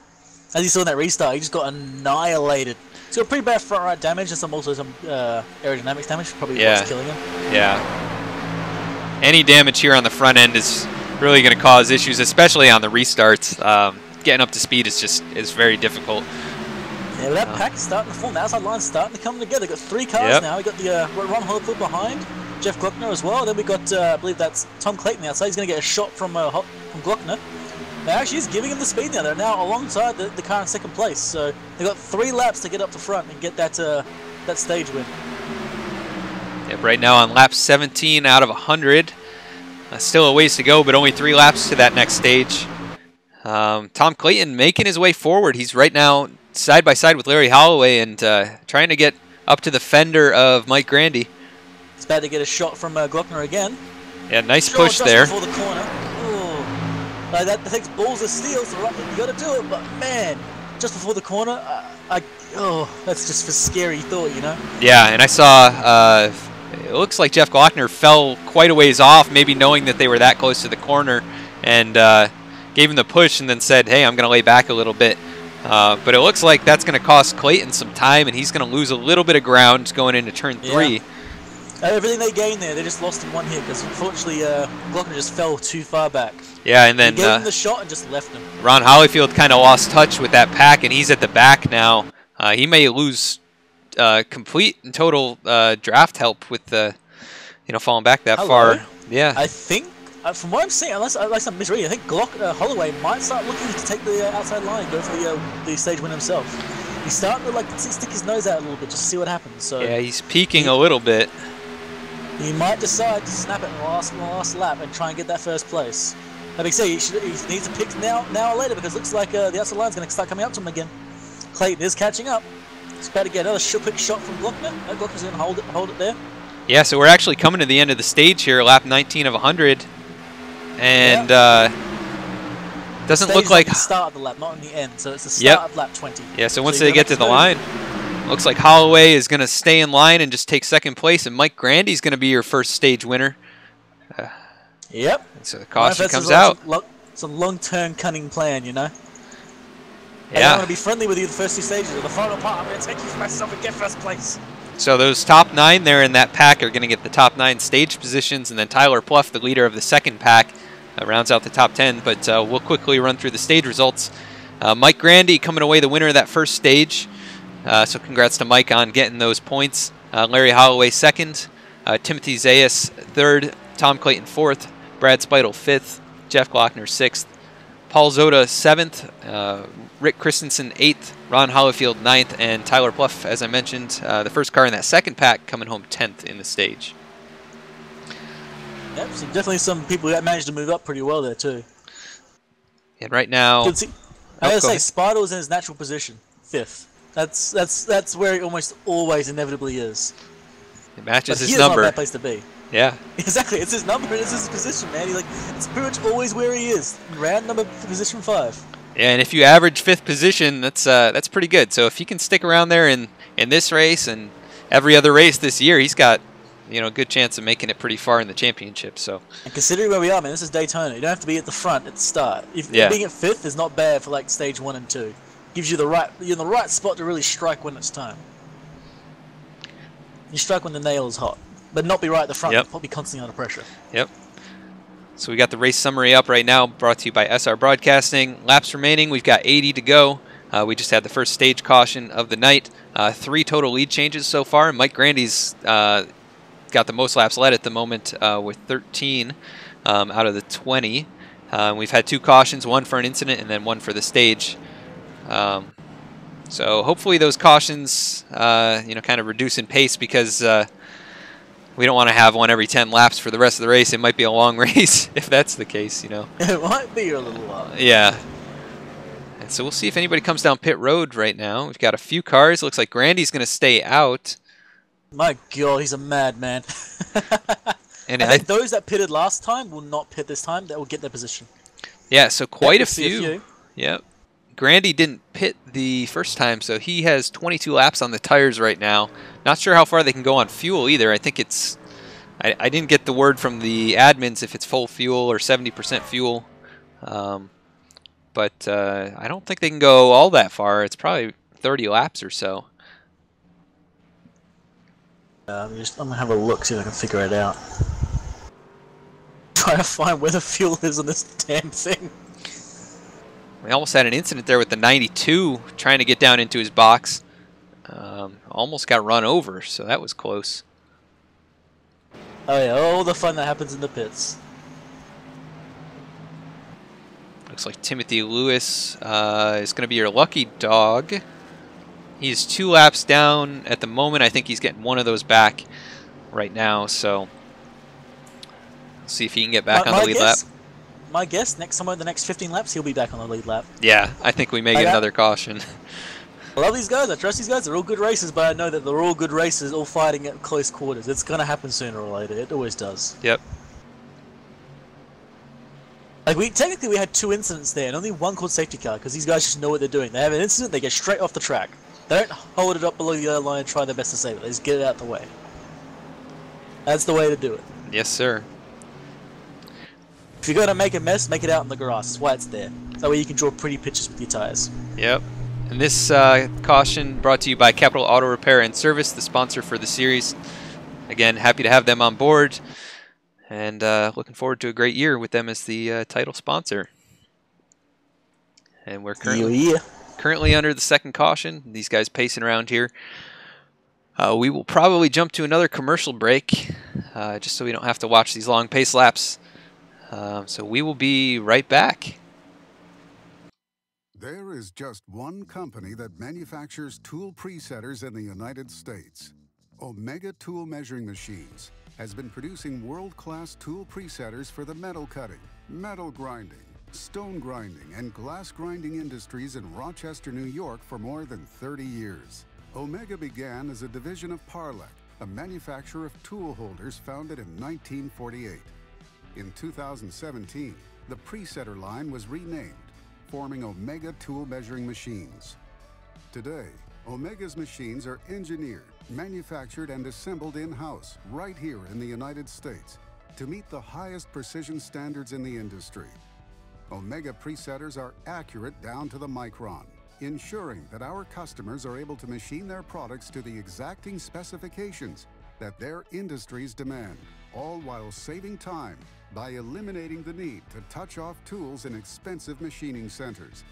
As you saw in that restart, he just got annihilated. He's got pretty bad front right damage and also some aerodynamics damage, probably what's killing him. Yeah. Any damage here on the front end is really going to cause issues, especially on the restarts. Getting up to speed is very difficult. Yeah, but that pack is starting to form. The outside line's starting to come together. They've got 3 cars now. We've got the Ron Holloway behind, Jeff Glockner as well. Then we've got, I believe that's Tom Clayton outside. He's going to get a shot from Glockner. They actually is giving him the speed now. They're now alongside the car in 2nd place. So they've got 3 laps to get up to front and get that stage win. Yep, right now on lap 17 out of 100. Still a ways to go, but only 3 laps to that next stage. Tom Clayton making his way forward. He's right now side by side with Larry Holloway and trying to get up to the fender of Mike Grandy. He's about to get a shot from Glockner again. Yeah, nice push there. Before the corner. Like that takes balls of steel, so you got to do it. But man, just before the corner, that's just a scary thought, you know. Yeah, and I saw. It looks like Jeff Glockner fell quite a ways off, maybe knowing that they were that close to the corner, and gave him the push, and then said, "Hey, I'm going to lay back a little bit." But it looks like that's going to cost Clayton some time, and he's going to lose a little bit of ground going into turn 3. Everything they gained there, they just lost in one hit because unfortunately Glockner just fell too far back. Yeah, and then he gave him the shot and just left him. Ron Hollowfield kind of lost touch with that pack, and he's at the back now. He may lose complete and total draft help with falling back that far. Yeah, I think from what I'm seeing, unless I'm misreading, I think Holloway might start looking to take the outside line and go for the stage win himself. He's starting to stick his nose out a little bit just to see what happens. So yeah, he's peeking a little bit. He might decide to snap it in the last lap and try and get that first place. Like I say, he needs to pick now or later because it looks like the outside line's going to start coming up to him again. Clayton is catching up. He's about to get another quick shot from Glockner. Glockner's going to hold it there. Yeah, so we're actually coming to the end of the stage here, lap 19 of 100. And doesn't look like the start of the lap, not in the end. So it's the start of lap 20. Yeah, so once they get to the line, looks like Holloway is going to stay in line and just take 2nd place, and Mike Grandy's going to be your first stage winner. Yep. So the caution comes out. It's a long-term cunning plan, you know. Yeah. I'm going to be friendly with you the first 2 stages. Or the final part, I'm going to take you for myself and get first place. So those top 9 there in that pack are going to get the top 9 stage positions, and then Tyler Pluff, the leader of the 2nd pack, rounds out the top 10. But we'll quickly run through the stage results. Mike Grandy coming away the winner of that first stage. So congrats to Mike on getting those points. Larry Holloway 2nd, Timothy Zayas 3rd, Tom Clayton 4th, Brad Speitel 5th, Jeff Glockner 6th, Paul Zota 7th, Rick Christensen 8th, Ron Hollowfield 9th, and Tyler Pluff, as I mentioned, the first car in that 2nd pack coming home 10th in the stage. Yep, so definitely some people that managed to move up pretty well there too. And right now, I gotta say, Sparta was in his natural position, 5th. That's where he almost always inevitably is. it matches But his here's not a number. bad place to be. Yeah. Exactly, it's his number and it's his position, man. It's pretty much always where he is. Round number position 5. Yeah, and if you average 5th position, that's pretty good. So if he can stick around there in this race and every other race this year, he's got a good chance of making it pretty far in the championship. So. And considering where we are, man, this is Daytona. You don't have to be at the front at the start. Yeah. Being at 5th is not bad for like stage 1 and 2. Gives you you're in the right spot to really strike when it's time. You strike when the nail is hot, but not be right at the front. Yep. Be constantly under pressure. Yep. So we got the race summary up right now, brought to you by SR Broadcasting. Laps remaining, we've got 80 to go. We just had the first stage caution of the night. 3 total lead changes so far. Mike Grandy's got the most laps led at the moment with 13 out of the 20. We've had 2 cautions, one for an incident and then one for the stage. So hopefully those cautions, kind of reduce in pace because we don't want to have one every 10 laps for the rest of the race. It might be a long race if that's the case, It might be a little while. Yeah. And so we'll see if anybody comes down pit road right now. We've got a few cars. Looks like Grandy's going to stay out. My God, he's a madman. And I think those that pitted last time will not pit this time. They will get their position. Yeah, so quite a See few. Yep. Grandy didn't pit the first time, so he has 22 laps on the tires right now. Not sure how far they can go on fuel either. I think it's... I didn't get the word from the admins if it's full fuel or 70% fuel. But I don't think they can go all that far. It's probably 30 laps or so. I'm going to have a look, see if I can figure it out. Trying to find where the fuel is on this damn thing. We almost had an incident there with the 92 trying to get down into his box. Almost got run over, so that was close. Oh yeah, all the fun that happens in the pits. Looks like Timothy Lewis is going to be your lucky dog. He's 2 laps down at the moment. I think he's getting one of those back right now, so let's see if he can get back on the lead lap. My guess, somewhere in the next 15 laps, he'll be back on the lead lap. Yeah, I think we may get another caution. I love these guys. I trust these guys. They're all good racers, but I know that they're all good racers, all fighting at close quarters. It's going to happen sooner or later. It always does. Yep. Like technically we had 2 incidents there, and only one called safety car, because these guys just know what they're doing. They have an incident, they get straight off the track. They don't hold it up below the other line and try their best to save it. They just get it out the way. That's the way to do it. Yes, sir. If you're going to make a mess, make it out in the grass. That's why it's there. That way you can draw pretty pictures with your tires. Yep. And this caution brought to you by Capital Auto Repair and Service, the sponsor for the series. Again, happy to have them on board. And looking forward to a great year with them as the title sponsor. And we're currently under the second caution. These guys pacing around here. We will probably jump to another commercial break, just so we don't have to watch these long pace laps. So we will be right back. There is just one company that manufactures tool presetters in the United States. Omega Tool Measuring Machines has been producing world-class tool presetters for the metal cutting, metal grinding, stone grinding, and glass grinding industries in Rochester, New York for more than 30 years. Omega began as a division of Parlec, a manufacturer of tool holders founded in 1948. In 2017, the presetter line was renamed, forming Omega Tool Measuring Machines. Today, Omega's machines are engineered, manufactured, and assembled in-house right here in the United States to meet the highest precision standards in the industry. Omega presetters are accurate down to the micron, ensuring that our customers are able to machine their products to the exacting specifications that their industries demand, all while saving time by eliminating the need to touch off tools in expensive machining centers.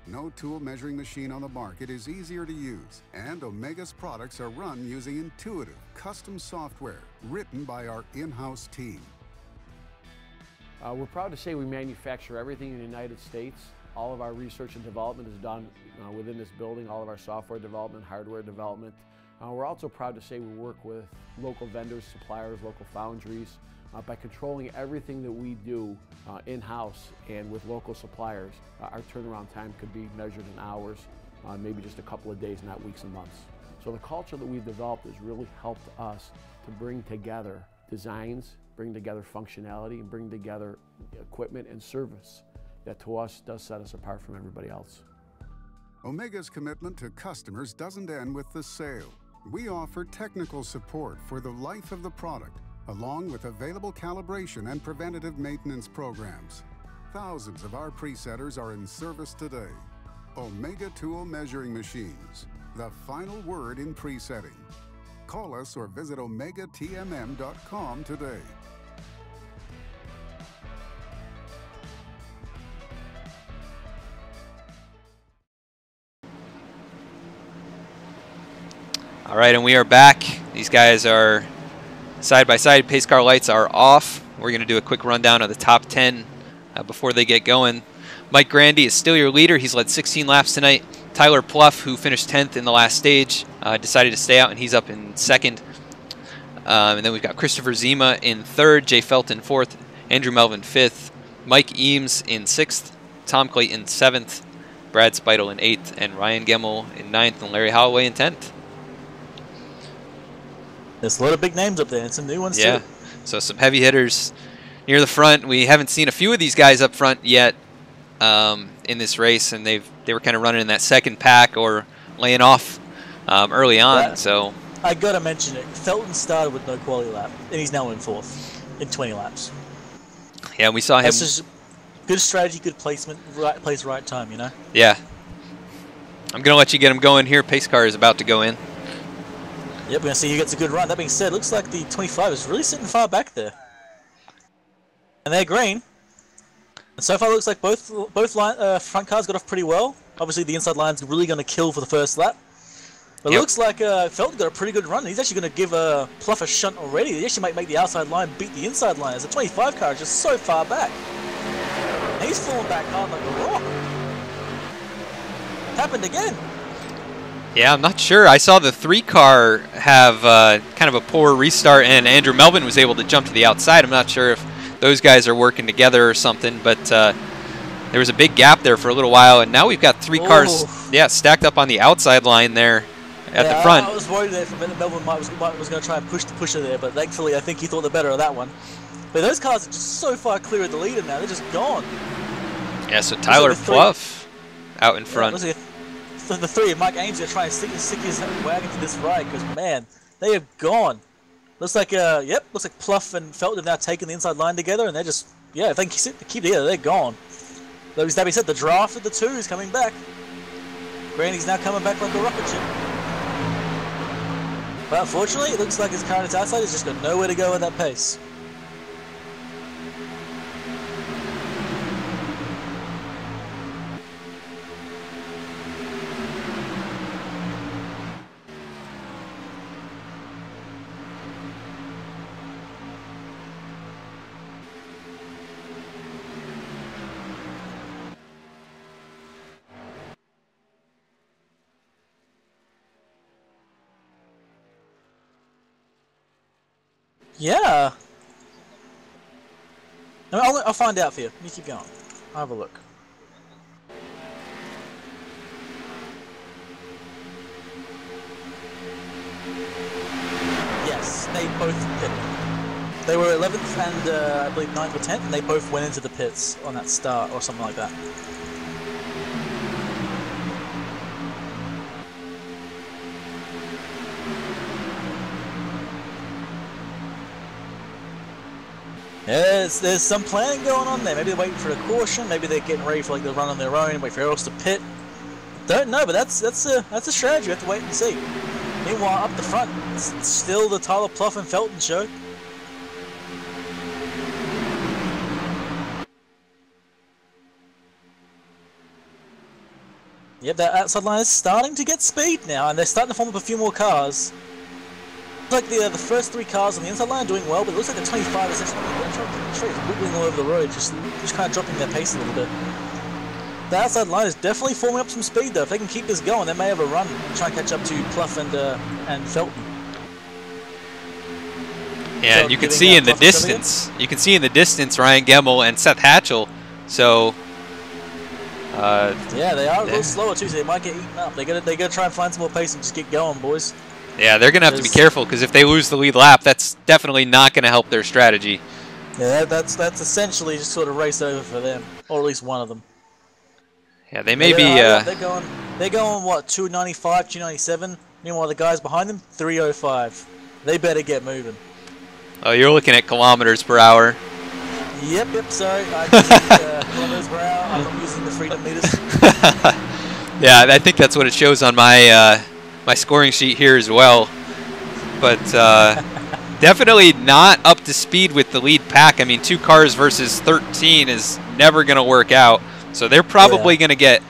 No tool measuring machine on the market is easier to use, and Omega's products are run using intuitive, custom software written by our in-house team. We're proud to say we manufacture everything in the United States. All of our research and development is done within this building. All of our software development, hardware development, We're also proud to say we work with local vendors, suppliers, local foundries. By controlling everything that we do in-house and with local suppliers, our turnaround time could be measured in hours, maybe just a couple of days, not weeks and months. So the culture that we've developed has really helped us to bring together designs, bring together functionality, and bring together equipment and service that to us does set us apart from everybody else. Omega's commitment to customers doesn't end with the sale. We offer technical support for the life of the product, along with available calibration and preventative maintenance programs. Thousands of our presetters are in service today. Omega Tool Measuring Machines, the final word in presetting. Call us or visit omegatmm.com today. All right, and we are back. These guys are side by side. Pace car lights are off. We're going to do a quick rundown of the top 10 before they get going. Mike Grandy is still your leader. He's led 16 laps tonight. Tyler Pluff, who finished 10th in the last stage, decided to stay out, and he's up in 2nd. And then we've got Christopher Zima in 3rd, Jay Felton 4th, Andrew Melvin 5th, Mike Eames in 6th, Tom Clayton 7th, Brad Speitel in 8th, and Ryan Gemmel in 9th, and Larry Holloway in 10th. There's a lot of big names up there, and some new ones too. So some heavy hitters near the front. We haven't seen a few of these guys up front yet in this race, and they were kind of running in that second pack or laying off early on. So I gotta mention it. Felton started with no quality lap, and he's now in 4th in 20 laps. Yeah, we saw him. That's just good strategy, good placement, right place, right time. You know. Yeah. I'm gonna let you get him going here. Pace car is about to go in. Yep, we're going to see who gets a good run. That being said, looks like the 25 is really sitting far back there. And they're green. And so far, looks like both front cars got off pretty well. Obviously, the inside line's really going to kill for the first lap. But it looks like Felton got a pretty good run. He's actually going to give Pluff a shunt already. He actually might make the outside line beat the inside line, as the 25 car is just so far back. And he's falling back hard like a rock. Happened again. Yeah, I'm not sure. I saw the 3 car have kind of a poor restart, and Andrew Melvin was able to jump to the outside. I'm not sure if those guys are working together or something, but there was a big gap there for a little while, and now we've got 3 cars stacked up on the outside line there at the front. I was worried there for a minute Melvin was going to try and push the pusher there, but thankfully I think he thought the better of that one. But those cars are just so far clear of the leader now, they're just gone. Yeah, so Tyler Pluff out in front. The 3 of Mike Ames are trying to stick his wagon to this ride, because man, they have gone. Looks like looks like Pluff and Felton have now taken the inside line together, and they're just if they can keep together, they're gone. Though that being said, the draft of the 2 is coming back. Grandy's now coming back like a rocket ship. But unfortunately, it looks like his car on its outside has just got nowhere to go at that pace. Yeah. I'll find out for you. You keep going. I'll have a look. Yes, they both pitted. They were 11th and I believe 9th or 10th, and they both went into the pits on that start or something like that. Yeah, there's some planning going on there. Maybe they're waiting for a caution. Maybe they're getting ready for like the run on their own. Wait for everyone else to pit. Don't know, but that's a strategy. You have to wait and see. Meanwhile, up the front, it's still the Tyler Pluff and Felton show. Yep, that outside line is starting to get speed now, and they're starting to form up a few more cars. Looks like the first 3 cars on the inside line are doing well, but it looks like the 25 is actually wiggling all over the road, just kind of dropping their pace a little bit. The outside line is definitely forming up some speed, though. If they can keep this going, they may have a run and try and catch up to Pluff and Felton. Yeah, So and you can giving, see in the Pluff a shove again? distance. You can see in the distance Ryan Gemmel and Seth Hatchell. So. Yeah, they are a little slower too, so they might get eaten up. They gotta try and find some more pace and just get going, boys. Yeah, they're gonna have to be careful because if they lose the lead lap, that's definitely not gonna help their strategy. Yeah, that's essentially just sort of race over for them, or at least one of them. Yeah, they may be. They're going what, 295, 297. Meanwhile, the guys behind them 305. They better get moving. Oh, you're looking at kilometers per hour. Yep. Sorry, I'm using kilometers per hour. I'm not using the freedom meters. Yeah, I think that's what it shows on my my scoring sheet here as well. But definitely not up to speed with the lead pack. I mean, 2 cars versus 13 is never going to work out. So they're probably going to get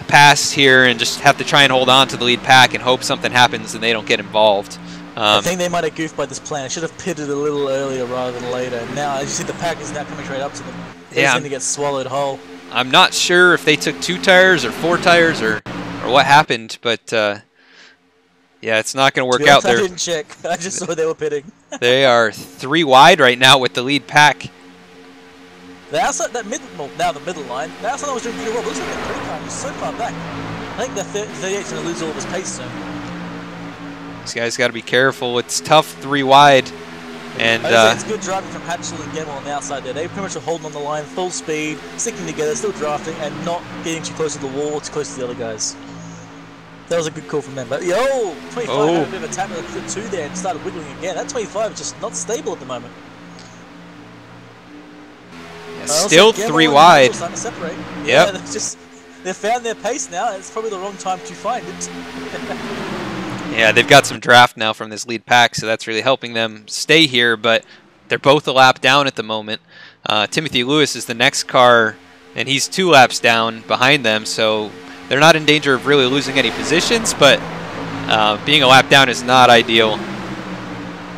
past here and just have to try and hold on to the lead pack and hope something happens and they don't get involved. I think they might have goofed by this plan. I should have pitted a little earlier rather than later. Now, as you see, the pack is now coming straight up to them. They're going to get swallowed whole. I'm not sure if they took 2 tires or 4 tires or what happened, but yeah, it's not going to work out there. I didn't check. I just saw they were pitting. They are 3 wide right now with the lead pack. The outside, the middle line, the outside line was doing pretty well. It looks like the 3 car is so far back. I think the 38's going to lose all of his pace soon. These guys got to be careful. It's tough 3 wide. And it's good driving from Hatchell and Gemmel on the outside there. They pretty much are holding on the line, full speed, sticking together, still drafting, and not getting too close to the wall, too close to the other guys. That was a good call from them. But 25 had a bit of a tap with the 2 there and started wiggling again. That 25 is just not stable at the moment. Yeah, still 3 wide. Starting to separate. Yep. Yeah, they found their pace now. It's probably the wrong time to find it. Yeah, they've got some draft now from this lead pack, so that's really helping them stay here, but they're both a lap down at the moment. Timothy Lewis is the next car, and he's 2 laps down behind them, so they're not in danger of really losing any positions, but being a lap down is not ideal.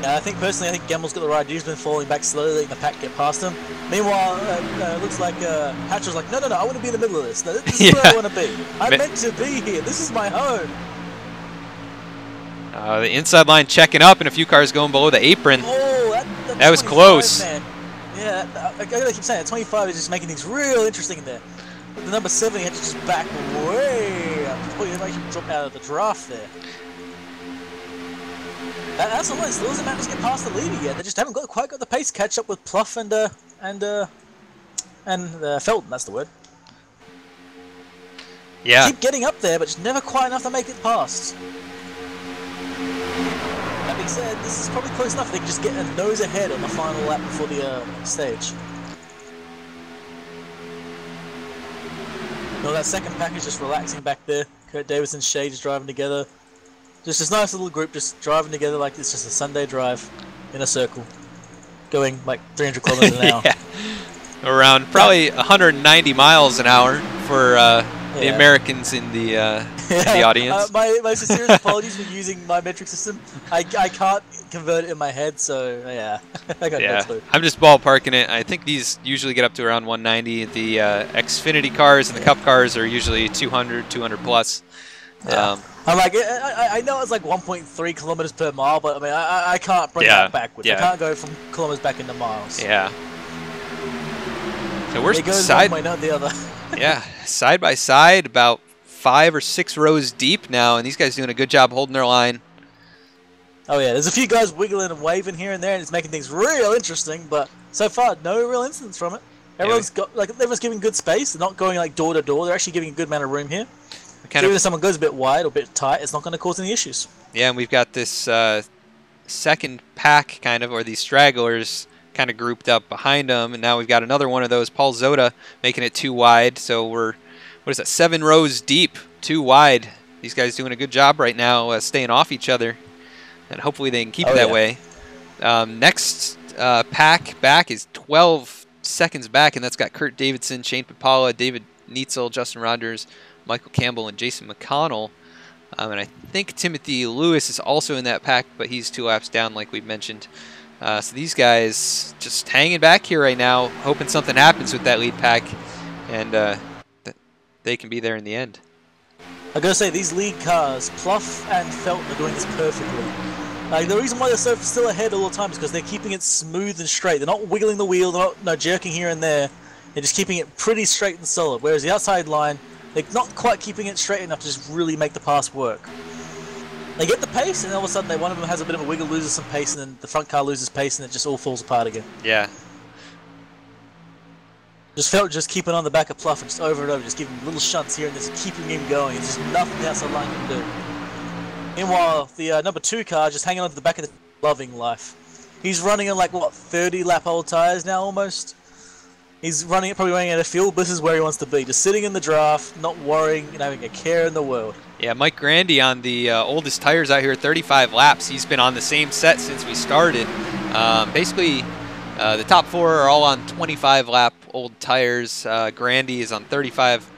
Yeah, I think Gemmel's got the right idea. He's been falling back slowly, letting the pack get past him. Meanwhile, it looks like Hatcher's like, no, I want to be in the middle of this. This is where I want to be. I'm meant to be here. This is my home. The inside line checking up and a few cars going below the apron. Oh, that was close. Man. Yeah, I gotta keep saying it. 25 is just making things real interesting in there. But the number 7 had to just back way up. He might drop out of the draft there. That's the line. Still doesn't manage to get past the leader yet. They just haven't quite got the pace to catch up with Pluff and Felton. That's the word. Yeah. Keep getting up there, but just never quite enough to make it past. That being said, this is probably close enough. They can just get a nose ahead on the final lap before the stage. No, that second pack is just relaxing back there. Kurt Davidson, Shea just driving together. Just this nice little group just driving together like it's just a Sunday drive in a circle. Going like 300 kilometers an hour. Yeah. Around probably 190 miles an hour for the Americans in the audience. My sincerest apologies for using my metric system. I can't convert it in my head, so yeah. I got no clue. I'm just ballparking it. I think these usually get up to around 190. The Xfinity cars and the Cup cars are usually 200 plus. Yeah. I'm like, I know it's like 1.3 kilometers per mile, but I mean, I can't bring that backwards. Yeah. I can't go from kilometers back into miles. Yeah. So we're it goes one way, not the other. Yeah, side by side, about 5 or 6 rows deep now, and these guys doing a good job holding their line. Oh yeah, there's a few guys wiggling and waving here and there, and it's making things real interesting. But so far, no real incidents from it. Everyone's giving good space. They're not going like door to door. They're actually giving a good amount of room here. So even if someone goes a bit wide or a bit tight, it's not going to cause any issues. Yeah, and we've got this second pack or these stragglers kind of grouped up behind them, and now we've got another one of those, Paul Zota, making it 2 wide. So we're 7 rows deep, 2 wide. These guys doing a good job right now, staying off each other, and hopefully they can keep it that way. Next pack back is 12 seconds back, and that's got Kurt Davidson, Shane Papala, David Neitzel, Justin Rogers, Michael Campbell, and Jason McConnell. And I think Timothy Lewis is also in that pack, but he's 2 laps down like we've mentioned. So these guys just hanging back here right now, hoping something happens with that lead pack. And they can be there in the end. I gotta say, these lead cars, Pluff and Felton, are doing this perfectly. Like, the reason why they're still ahead all the time is because they're keeping it smooth and straight. They're not wiggling the wheel, they're not jerking here and there. They're just keeping it pretty straight and solid. Whereas the outside line, they're not quite keeping it straight enough to just really make the pass work. They get the pace, and all of a sudden, one of them has a bit of a wiggle, loses some pace, and then the front car loses pace, and it just all falls apart again. Yeah. Just keeping on the back of Pluff and just over and over, just giving him little shunts here and just keeping him going. It's just nothing the outside line can do. Meanwhile, the number 2 car just hanging on to the back of the loving life. He's running on like, what, 30 lap old tyres now almost? He's probably running out of fuel, but this is where he wants to be. Just sitting in the draft, not worrying and having a care in the world. Yeah, Mike Grandy on the oldest tires out here, 35 laps. He's been on the same set since we started. Basically, the top 4 are all on 25 lap old tires. Grandy is on 35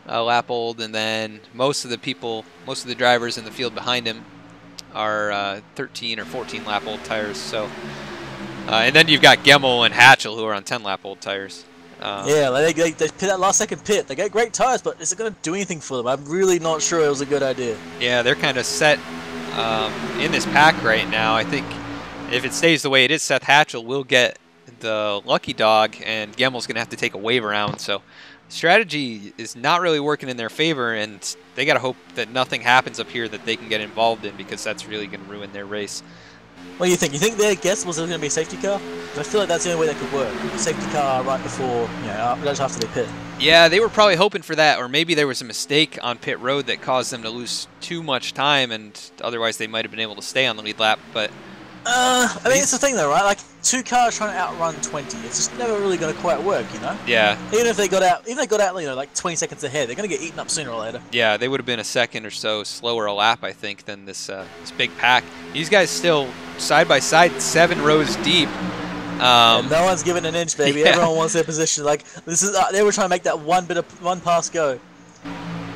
lap old, and then most of the drivers in the field behind him are 13 or 14 lap old tires. So, and then you've got Gemmel and Hatchell who are on 10 lap old tires. Yeah, they pit that last second pit. They get great tires, but is it going to do anything for them? I'm really not sure it was a good idea. Yeah, they're kind of set in this pack right now. I think if it stays the way it is, Seth Hatchell will get the lucky dog, and Gemmel's going to have to take a wave around. So strategy is not really working in their favor, and they got to hope that nothing happens up here that they can get involved in, because that's really going to ruin their race. What do you think? You think their guess was going to be a safety car? I feel like that's the only way that could work. A safety car right before, just after they pit. Yeah, they were probably hoping for that, or maybe there was a mistake on pit road that caused them to lose too much time, and otherwise they might have been able to stay on the lead lap. But I mean, it's the thing though, right? Like 2 cars trying to outrun 20, it's just never really going to quite work, you know? Yeah. Even if they got out, like 20 seconds ahead, they're going to get eaten up sooner or later. Yeah, they would have been a second or so slower a lap, I think, than this big pack. These guys still side by side, 7 rows deep. No one's giving an inch, baby. Yeah. Everyone wants their position. Like this is, they were trying to make that one pass go.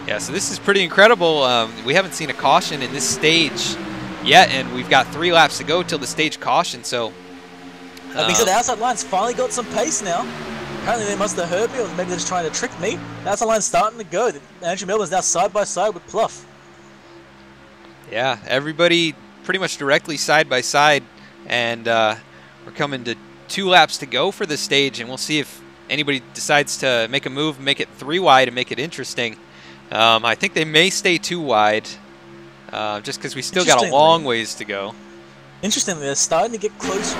Yeah, so this is pretty incredible. We haven't seen a caution in this stage yet, and we've got 3 laps to go till the stage caution. So, like we said, the outside line's finally got some pace now. Apparently they must have heard me, or maybe they're just trying to trick me. The outside line's starting to go. Andrew Melvin's now side by side with Pluff. Yeah, everybody pretty much directly side by side, and we're coming to 2 laps to go for this stage, and we'll see if anybody decides to make a move, make it 3 wide, and make it interesting. I think they may stay 2 wide, just because we still got a long ways to go. Interestingly, they're starting to get closer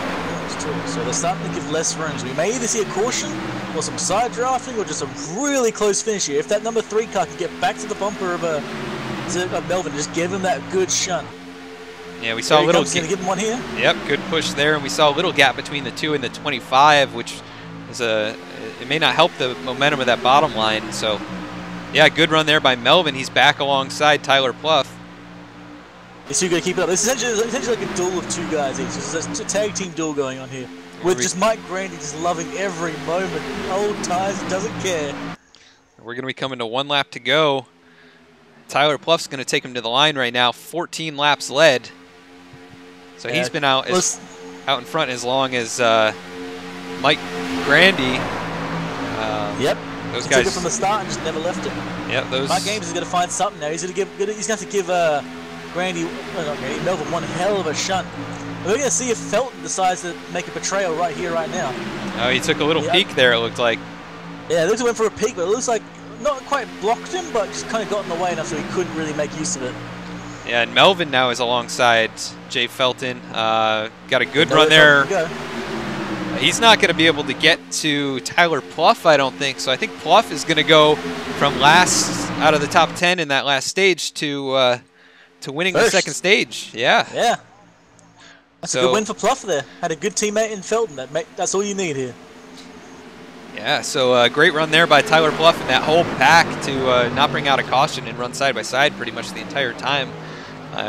too, so they're starting to give less rooms. We may either see a caution, or some side drafting, or just a really close finish here. If that number 3 car can get back to the bumper of Melvin, just give him that good shunt. Yeah, we saw a little. Gonna give him one here. Yep, good push there, and we saw a little gap between the 2 and the 25, which is it may not help the momentum of that bottom line. So, yeah, good run there by Melvin. He's back alongside Tyler Pluff. Is he going to keep it up? This is essentially like a duel of 2 guys each. This is a tag team duel going on here, with just Mike Grandy just loving every moment. Old ties, doesn't care. We're going to be coming to 1 lap to go. Tyler Pluff's going to take him to the line right now. 14 laps led. So he's been out in front as long as Mike Grandy. Yep. Those he guys took it from the start and just never left it. Yep. Those. Mike Games is going to find something now. He's going to have to give Melvin one hell of a shunt. We're going to see if Felton decides to make a betrayal right here, right now. Oh, he took a little peek there. It looked like. Yeah, it looks like he went for a peek, but it looks like not quite blocked him, but just kind of got in the way enough so he couldn't really make use of it. Yeah, and Melvin now is alongside Jay Felton. Got a good run there. He's not going to be able to get to Tyler Pluff, I don't think. So I think Pluff is going to go from last out of the top 10 in that last stage to winning the second stage. Yeah. Yeah. That's a good win for Pluff there. Had a good teammate in Felton. That's all you need here. Yeah, so great run there by Tyler Pluff and that whole pack to not bring out a caution and run side by side pretty much the entire time.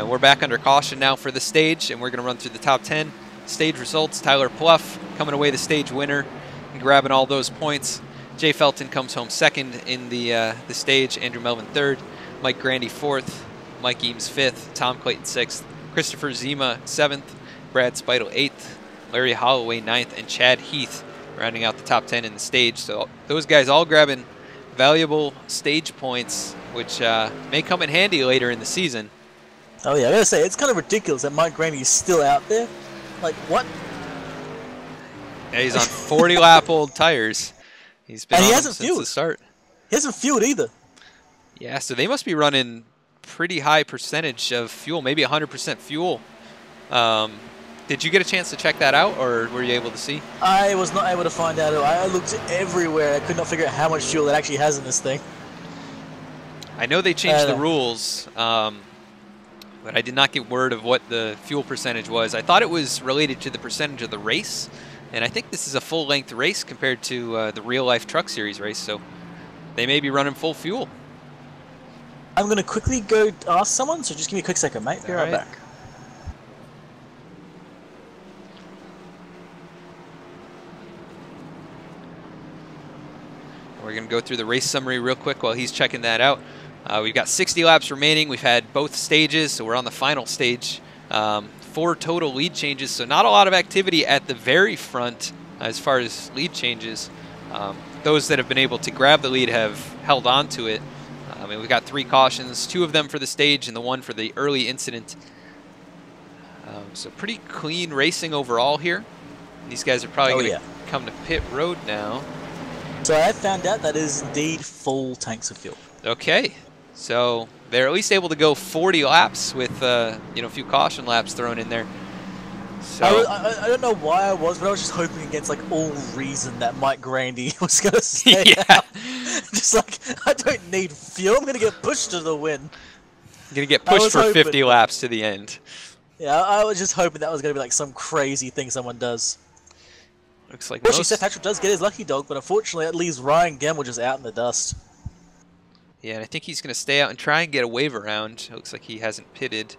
We're back under caution now for the stage, and we're going to run through the top 10 stage results. Tyler Pluff coming away the stage winner and grabbing all those points. Jay Felton comes home second in the stage. Andrew Melvin third. Mike Grandy fourth. Mike Eames fifth. Tom Clayton sixth. Christopher Zima seventh. Brad Speidel eighth. Larry Holloway ninth. And Chad Heath rounding out the top 10 in the stage. So those guys all grabbing valuable stage points, which may come in handy later in the season. Oh yeah, I gotta say, it's kind of ridiculous that Mike Grandy is still out there. Like, what? Yeah, he's on 40-lap old tires. He's been on them since the start. He hasn't fueled either. Yeah, so they must be running pretty high percentage of fuel, maybe 100% fuel. Did you get a chance to check that out, or were you able to see? I was not able to find out. I looked everywhere. I could not figure out how much fuel it actually has in this thing. I know they changed the rules, but I did not get word of what the fuel percentage was. I thought it was related to the percentage of the race, and I think this is a full-length race compared to the real-life Truck Series race, so they may be running full fuel. I'm going to quickly go ask someone, so just give me a quick second, mate. Be right back. We're going to go through the race summary real quick while he's checking that out. We've got 60 laps remaining. We've had both stages, so we're on the final stage. 4 total lead changes, so not a lot of activity at the very front as far as lead changes. Those that have been able to grab the lead have held on to it. We've got 3 cautions, 2 of them for the stage and the 1 for the early incident. So pretty clean racing overall here. These guys are probably going to come to pit road now. So I found out that is indeed full tanks of fuel. Okay, so they're at least able to go 40 laps with a few caution laps thrown in there. So I don't know why I was, but I was just hoping against like all reason that Mike Grandy was going to stay out. Just like, I don't need fuel. I'm going to get pushed to the win. I'm going to get pushed for 50 laps to the end. Yeah, I was just hoping that was going to be like some crazy thing someone does. Looks like Actually, Seth Hatchell does get his lucky dog, but unfortunately that leaves Ryan Gemmell just out in the dust. Yeah, and I think he's going to stay out and try and get a wave around. It looks like he hasn't pitted.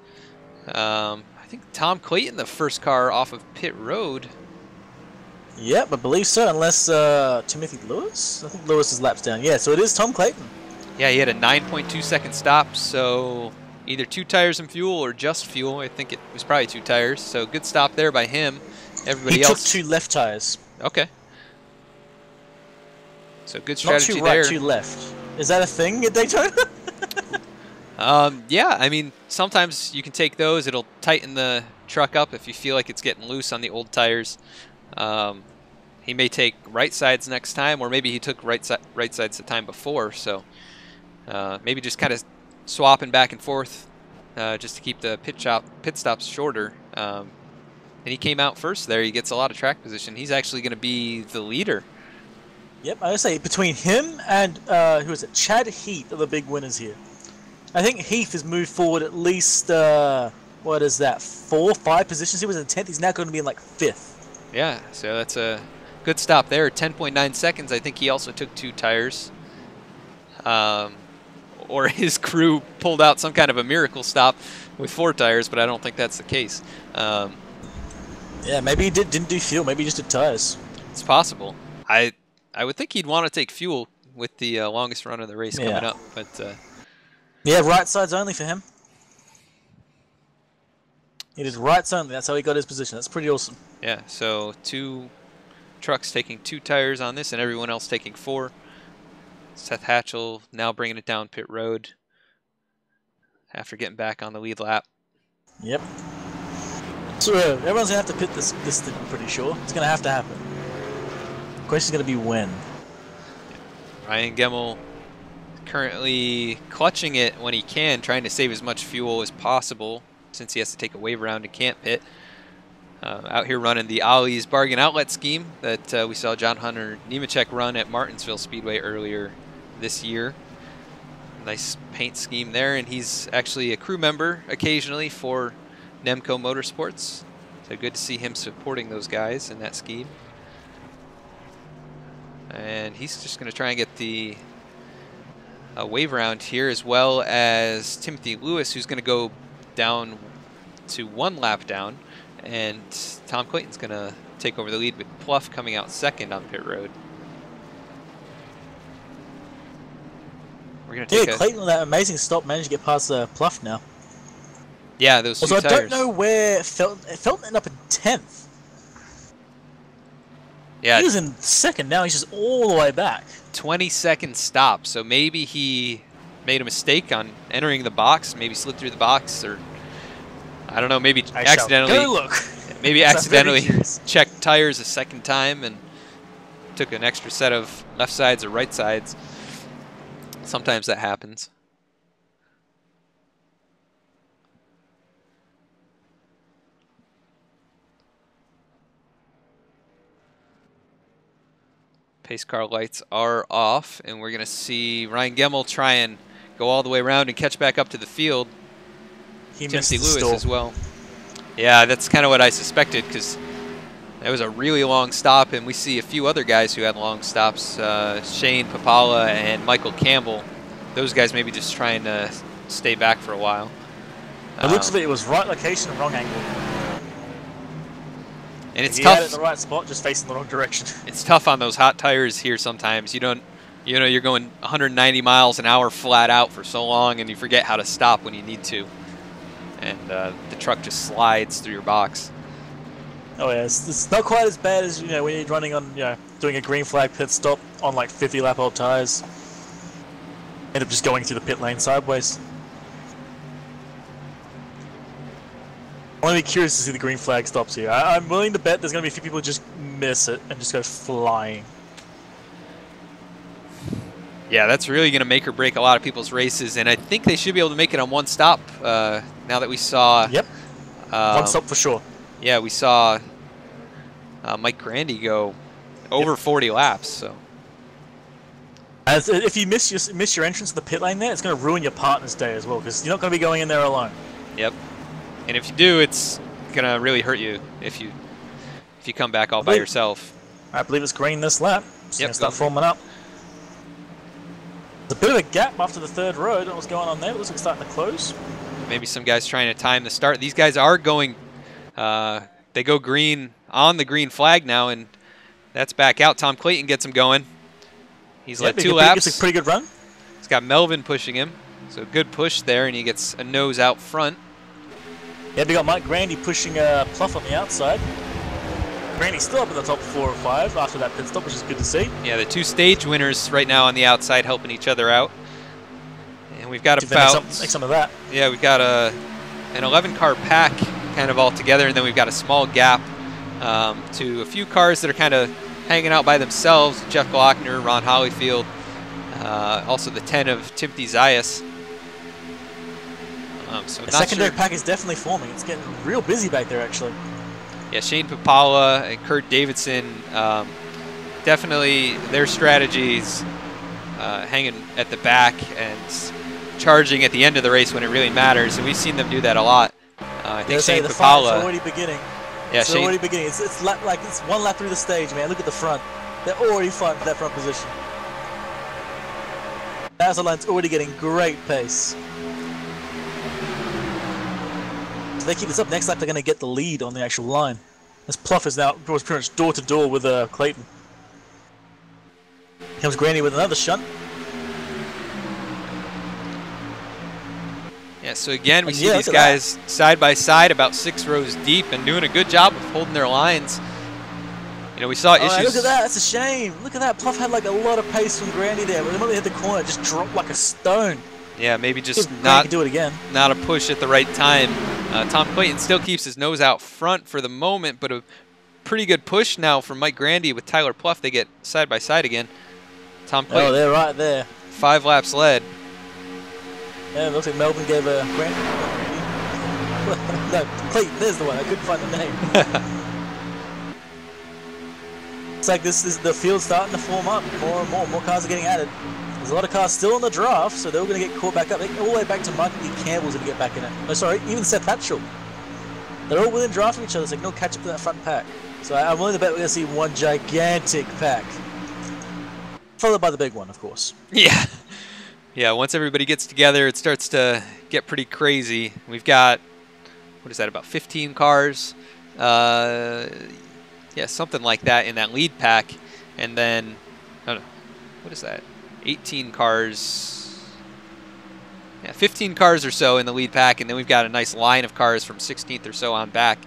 I think Tom Clayton, the first car off of pit road. Yep, I believe so, unless Timothy Lewis? I think Lewis is laps down. Yeah, so it is Tom Clayton. Yeah, he had a 9.2-second stop, so either 2 tires and fuel or just fuel. I think it was probably 2 tires, so good stop there by him. Everybody else took 2 left tires. Okay. So good strategy there. Not 2 right, 2 left. Is that a thing at Daytona? Yeah, I mean, sometimes you can take those. It'll tighten the truck up if you feel like it's getting loose on the old tires. He may take right sides next time, or maybe he took right sides the time before. So maybe just kind of swapping back and forth just to keep the pit stops shorter. And he came out first there. He gets a lot of track position. He's actually going to be the leader. Yep, I would say between him and, who is it, Chad Heath are the big winners here. I think Heath has moved forward at least, what is that, 4 or 5 positions. He was in 10th. He's now going to be in like 5th. Yeah, so that's a good stop there. 10.9 seconds. I think he also took 2 tires. Or his crew pulled out some kind of a miracle stop with 4 tires, but I don't think that's the case. Yeah, maybe he didn't do fuel. Maybe he just did tires. It's possible. I would think he'd want to take fuel with the longest run of the race coming up. But yeah, right sides only for him. He did rights only. That's how he got his position. That's pretty awesome. Yeah, so 2 trucks taking 2 tires on this and everyone else taking 4. Seth Hatchell now bringing it down pit road after getting back on the lead lap. Yep. So everyone's going to have to pit this thing, I'm pretty sure. It's going to have to happen. The question's going to be when. Ryan Gemmell currently clutching it when he can, trying to save as much fuel as possible since he has to take a wave around and can't pit. Out here running the Ollie's Bargain Outlet scheme that we saw John Hunter Nemechek run at Martinsville Speedway earlier this year. Nice paint scheme there, and he's actually a crew member occasionally for Nemco Motorsports. So good to see him supporting those guys in that scheme. And he's just going to try and get the wave round here, as well as Timothy Lewis, who's going to go down to 1 lap down. And Tom Clayton's going to take over the lead with Pluff coming out second on pit road. We're going to take Clayton with that amazing stop managed to get past Pluff now. Yeah, those 2 tires. I don't know where Felton ended up in 10th. Yeah, He was in second. Now he's just all the way back. 20-second stop. So maybe he made a mistake on entering the box. Maybe slid through the box, or I don't know. Maybe accidentally. Go look. Maybe I'm very accidentally curious. checked tires a second time and took an extra set of left sides or right sides. Sometimes that happens. Pace car lights are off, and we're going to see Ryan Gemmel try and go all the way around and catch back up to the field. He missed Timothy the Lewis stall. as well. Yeah, that's kind of what I suspected, because that was a really long stop, and we see a few other guys who had long stops. Shane Papala and Michael Campbell. Those guys maybe just trying to stay back for a while. It looks like it was right location and wrong angle. And it's He tough. had it in the right spot, just facing the wrong direction. It's tough on those hot tires here sometimes. You don't, you know, you're going 190 miles an hour flat out for so long, and you forget how to stop when you need to. And the truck just slides through your box. Oh yeah, it's not quite as bad as when you're running on doing a green flag pit stop on like 50 lap old tires. End up just going through the pit lane sideways. I'm going to be curious to see the green flag stops here. I'm willing to bet there's going to be a few people who just miss it and just go flying. Yeah, that's really going to make or break a lot of people's races, and I think they should be able to make it on one stop. Now that we saw, Yep, one stop for sure. Yeah, we saw Mike Grandy go over 40 laps. So, If you miss your entrance to the pit lane there, it's going to ruin your partner's day as well, because you're not going to be going in there alone. yep. And if you do, it's going to really hurt you if you come back all by yourself. I believe it's green this lap. It's going Yep, to start forming up. There's a bit of a gap after the third row. I don't know what's going on there. It looks like it's starting to close. Maybe some guys trying to time the start. These guys are going, they go green on the green flag now, and that's back out. Tom Clayton gets him going. He's led 2 laps. It's a pretty good run. He's got Melvin pushing him. So good push there, and he gets a nose out front. Yeah, we got Mike Grandy pushing Pluff on the outside. Grandy's still up in the top 4 or 5 after that pit stop, which is good to see. Yeah, the 2 stage winners right now on the outside helping each other out. And we've got Make about... some of that. Yeah, we've got an 11-car pack kind of all together, and then we've got a small gap to a few cars that are kind of hanging out by themselves. Jeff Glockner, Ron Hollyfield, also the 10 of Timothy Zayas. So The secondary pack is definitely forming. It's getting real busy back there, actually. Yeah, Shane Papala and Kurt Davidson, definitely their strategies hanging at the back and charging at the end of the race when it really matters, and we've seen them do that a lot. I think Shane the Papala... fight's already beginning. Yeah, it's already beginning. It's like it's one lap through the stage, man. Look at the front. They're already fighting for that front position. Line's already getting great pace. If they keep this up, next lap they're going to get the lead on the actual line. This Pluff is now pretty much door to door with Clayton. Here comes Grandy with another shunt. Yeah, so again, we see these guys side by side about 6 rows deep and doing a good job of holding their lines. You know, we saw issues. Look at that, that's a shame. Look at that, Pluff had like a lot of pace from Grandy there, but the moment they hit the corner, it just dropped like a stone. Yeah, maybe just not do it again. Not a push at the right time. Tom Clayton still keeps his nose out front for the moment, but a pretty good push now from Mike Grandy with Tyler Pluff. They get side by side again. Tom Clayton. Oh, they're right there. 5 laps led. Yeah, it looks like Melvin gave a Grandy. No, Clayton, there's the one. I couldn't find the name. It's like this is the field starting to form up. More cars are getting added. There's a lot of cars still in the draft, so they're all going to get caught back up. All the way back to Michael E. Campbell's going to get back in it. No, sorry, even Seth Hatchell. They're all within draft of each other, so they can all catch up to that front pack. So I'm willing to bet we're going to see one gigantic pack. Followed by the big one, of course. Yeah. Yeah, once everybody gets together, it starts to get pretty crazy. We've got, what is that, about 15 cars? Yeah, something like that in that lead pack. And then, I don't know, what is that? 18 cars. Yeah, 15 cars or so in the lead pack. And then we've got a nice line of cars from 16th or so on back.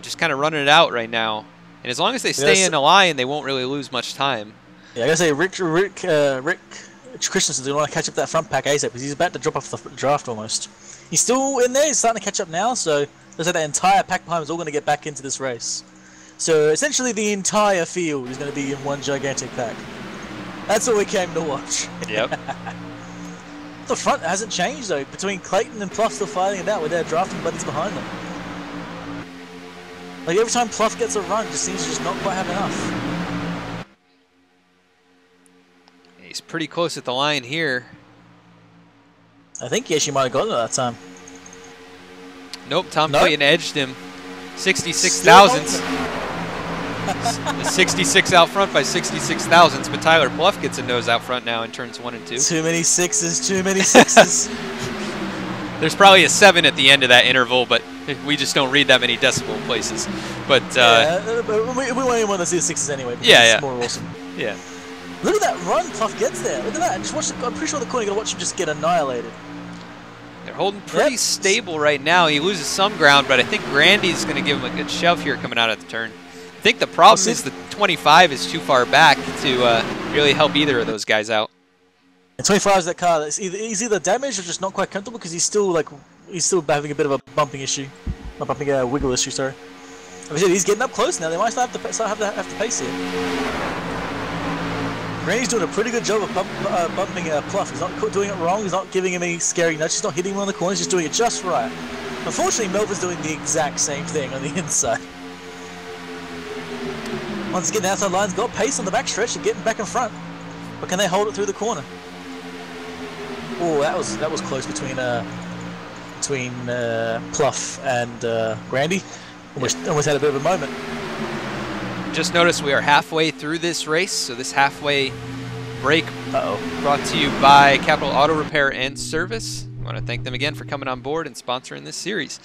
Just kind of running it out right now. And as long as they stay in a line, they won't really lose much time. Yeah, I gotta say, Rick Christensen's going to want to catch up that front pack ASAP because he's about to drop off the draft almost. He's still in there. He's starting to catch up now, so looks like that entire pack behind is all going to get back into this race. So essentially, the entire field is going to be in one gigantic pack. That's what we came to watch. Yep. The front hasn't changed though. Between Clayton and Pluff still fighting it out with their drafting buddies behind them. Like every time Pluff gets a run, it just seems to just not quite have enough. He's pretty close at the line here. I think he actually might have gotten it that time. Nope, Tom Clayton edged him. 66 thousandths. 66 out front by 66 thousandths, but Tyler Pluff gets a nose out front now in turns 1 and 2. Too many sixes, too many sixes. There's probably a 7 at the end of that interval, but we just don't read that many decimal places. But we won't even want to see the sixes anyway. Yeah, it's more awesome. Yeah. Look at that run Pluff gets there. Look at that. Just watch. I'm pretty sure the corner you're gonna watch him just get annihilated. They're holding pretty stable right now. He loses some ground, but I think Grandy's going to give him a good shove here coming out of the turn. I think the problem is the 25 is too far back to really help either of those guys out. And 25 is that car that's he's either damaged or just not quite comfortable because he's still having a bit of a bumping issue, not bumping a wiggle issue. Sorry. Like I said, he's getting up close now. They might start have to pace here. Granny's doing a pretty good job of bumping Pluff. He's not doing it wrong. He's not giving him any scary nudges. He's not hitting him on the corners. He's just doing it just right. Unfortunately, Melvin's doing the exact same thing on the inside. Once again, the outside line's got pace on the backstretch and getting back in front. But can they hold it through the corner? Oh, that was close between Pluff and Grandy. Almost had a bit of a moment. Just noticed we are halfway through this race, so this halfway break brought to you by Capital Auto Repair and Service. I want to thank them again for coming on board and sponsoring this series.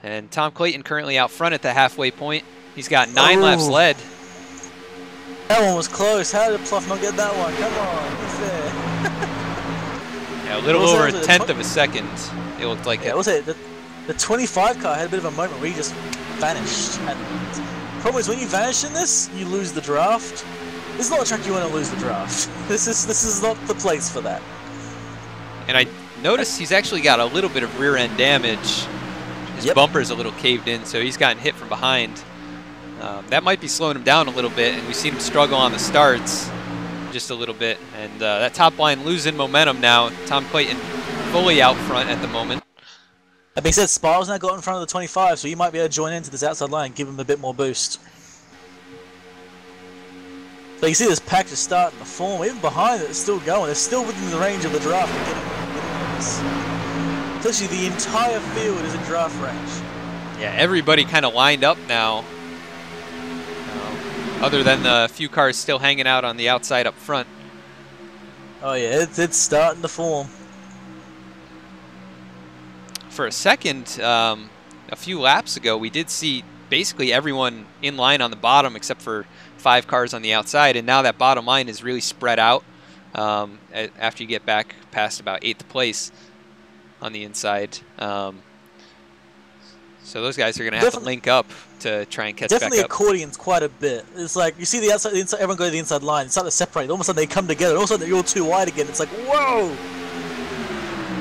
And Tom Clayton currently out front at the halfway point. He's got 9 laps led. That one was close. How did Pluff not get that one? Come on, Yeah, a little over a tenth of a second. It looked like it. Was it the 25 car had a bit of a moment where he just vanished. And the problem is when you vanish in this, you lose the draft. This is not a track you want to lose the draft. This is not the place for that. And I noticed he's actually got a little bit of rear end damage. His bumper's a little caved in, so he's gotten hit from behind. That might be slowing him down a little bit, and we've seen him struggle on the starts just a little bit. And that top line losing momentum now. Tom Clayton fully out front at the moment. That being said, Sparrow's now got in front of the 25, so you might be able to join into this outside line and give him a bit more boost. So you see this pack just starting to form. Even behind it, it's still going. It's still within the range of the draft of getting this. Essentially, the entire field is in draft range. Yeah, everybody kind of lined up now. Other than the few cars still hanging out on the outside up front. Oh yeah, it's starting to form. For a second, a few laps ago, we did see basically everyone in line on the bottom except for 5 cars on the outside, and now that bottom line is really spread out after you get back past about 8th place on the inside. So those guys are going to have to link up to try and catch back up. Definitely accordions quite a bit. It's like you see the outside, everyone go to the inside line, start to separate. All of a sudden they come together. All of a sudden you're all too wide again. It's like, whoa!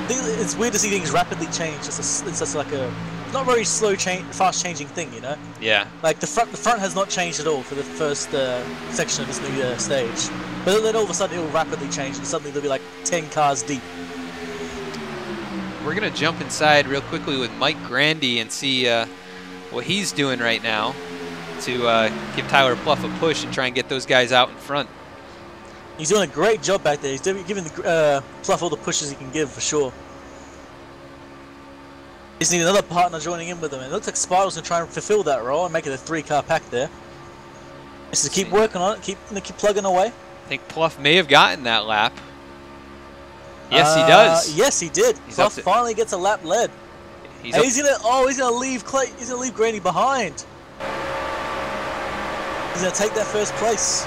It's weird to see things rapidly change. It's just like a not very slow, fast changing thing, you know? Yeah. Like the front has not changed at all for the first section of this new stage. But then all of a sudden it will rapidly change, and suddenly there'll be like 10 cars deep. We're going to jump inside real quickly with Mike Grandy and see what he's doing right now to give Tyler Pluff a push and try and get those guys out in front. He's doing a great job back there. He's giving Pluff all the pushes he can give, for sure. He just need another partner joining in with him. And it looks like Spiral's going to try and fulfill that role and make it a 3-car pack there. Just to keep working on it, keep plugging away. I think Pluff may have gotten that lap. Yes, he does. Yes, he did. Pluff finally gets a lap led. He's gonna leave He's gonna leave Granny behind. He's gonna take that first place.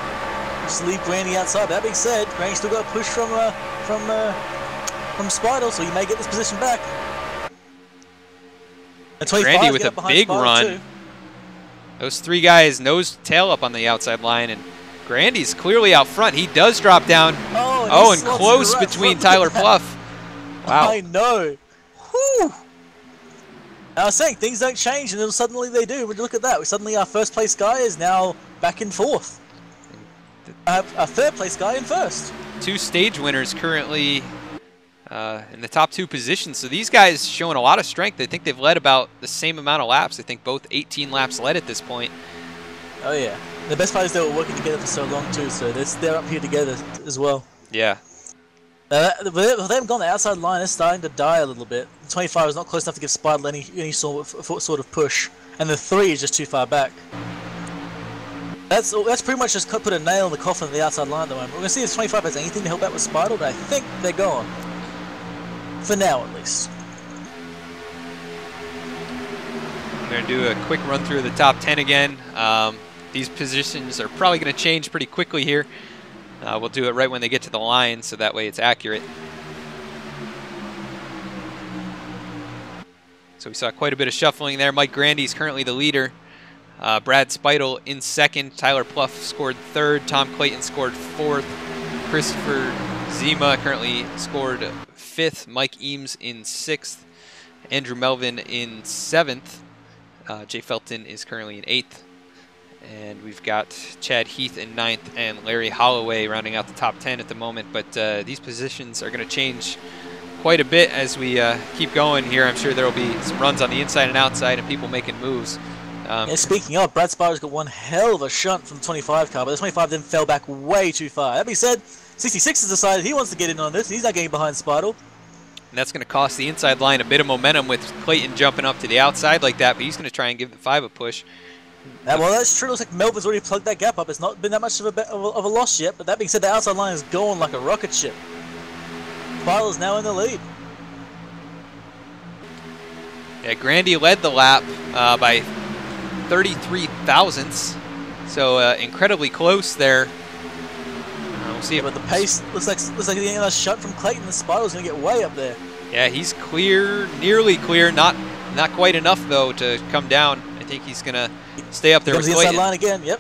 Just leave Granny outside. That being said, Granny still got a push from Spider, so he may get this position back. And Grandy with a big run. Those three guys nose tail up on the outside line, and Grandy's clearly out front. He does drop down. Oh, and close between Tyler Pluff. Wow. I know. Whew. I was saying, things don't change, and then suddenly they do. But look at that. Suddenly our first place guy is now back in fourth. Our third place guy in first. 2 stage winners currently in the top 2 positions. So these guys showing a lot of strength. I think they've led about the same amount of laps. I think both 18 laps led at this point. Oh, yeah. The best part is they were working together for so long, too, so they're up here together as well. Yeah. They haven't gone the outside line. They're starting to die a little bit. The 25 is not close enough to give Spider any sort of push, and the 3 is just too far back. That's pretty much just put a nail in the coffin of the outside line at the moment. We're going to see if 25 has anything to help out with Spider, but I think they're gone. For now, at least. I'm going to do a quick run through of the top 10 again. These positions are probably going to change pretty quickly here. We'll do it right when they get to the line, so that way it's accurate. So we saw quite a bit of shuffling there. Mike Grandy's currently the leader. Brad Speidel in second. Tyler Pluff scored third. Tom Clayton scored fourth. Christopher Zima currently scored fifth. Mike Eames in sixth. Andrew Melvin in seventh. Jay Felton is currently in eighth. And we've got Chad Heath in ninth and Larry Holloway rounding out the top 10 at the moment. But these positions are going to change quite a bit as we keep going here. I'm sure there will be some runs on the inside and outside and people making moves. Yeah, speaking of, Brad Spider's got one hell of a shunt from the 25 car, but the 25 then fell back way too far. That being said, 66 has decided he wants to get in on this. He's not getting behind Spider. And that's going to cost the inside line a bit of momentum with Clayton jumping up to the outside like that, but he's going to try and give the 5 a push. Well, that's true. Looks like Melvin's already plugged that gap up. It's not been that much of a loss yet, but that being said, the outside line is going like a rocket ship. Spider's now in the lead. Yeah, Grandy led the lap by 33 thousandths, so incredibly close there. We'll see. But the pace looks like a shot from Clayton. The Spider's going to get way up there. Yeah, he's clear, nearly clear. Not quite enough though to come down. I think he's going to stay up there with Clayton. The inside line again. Yep.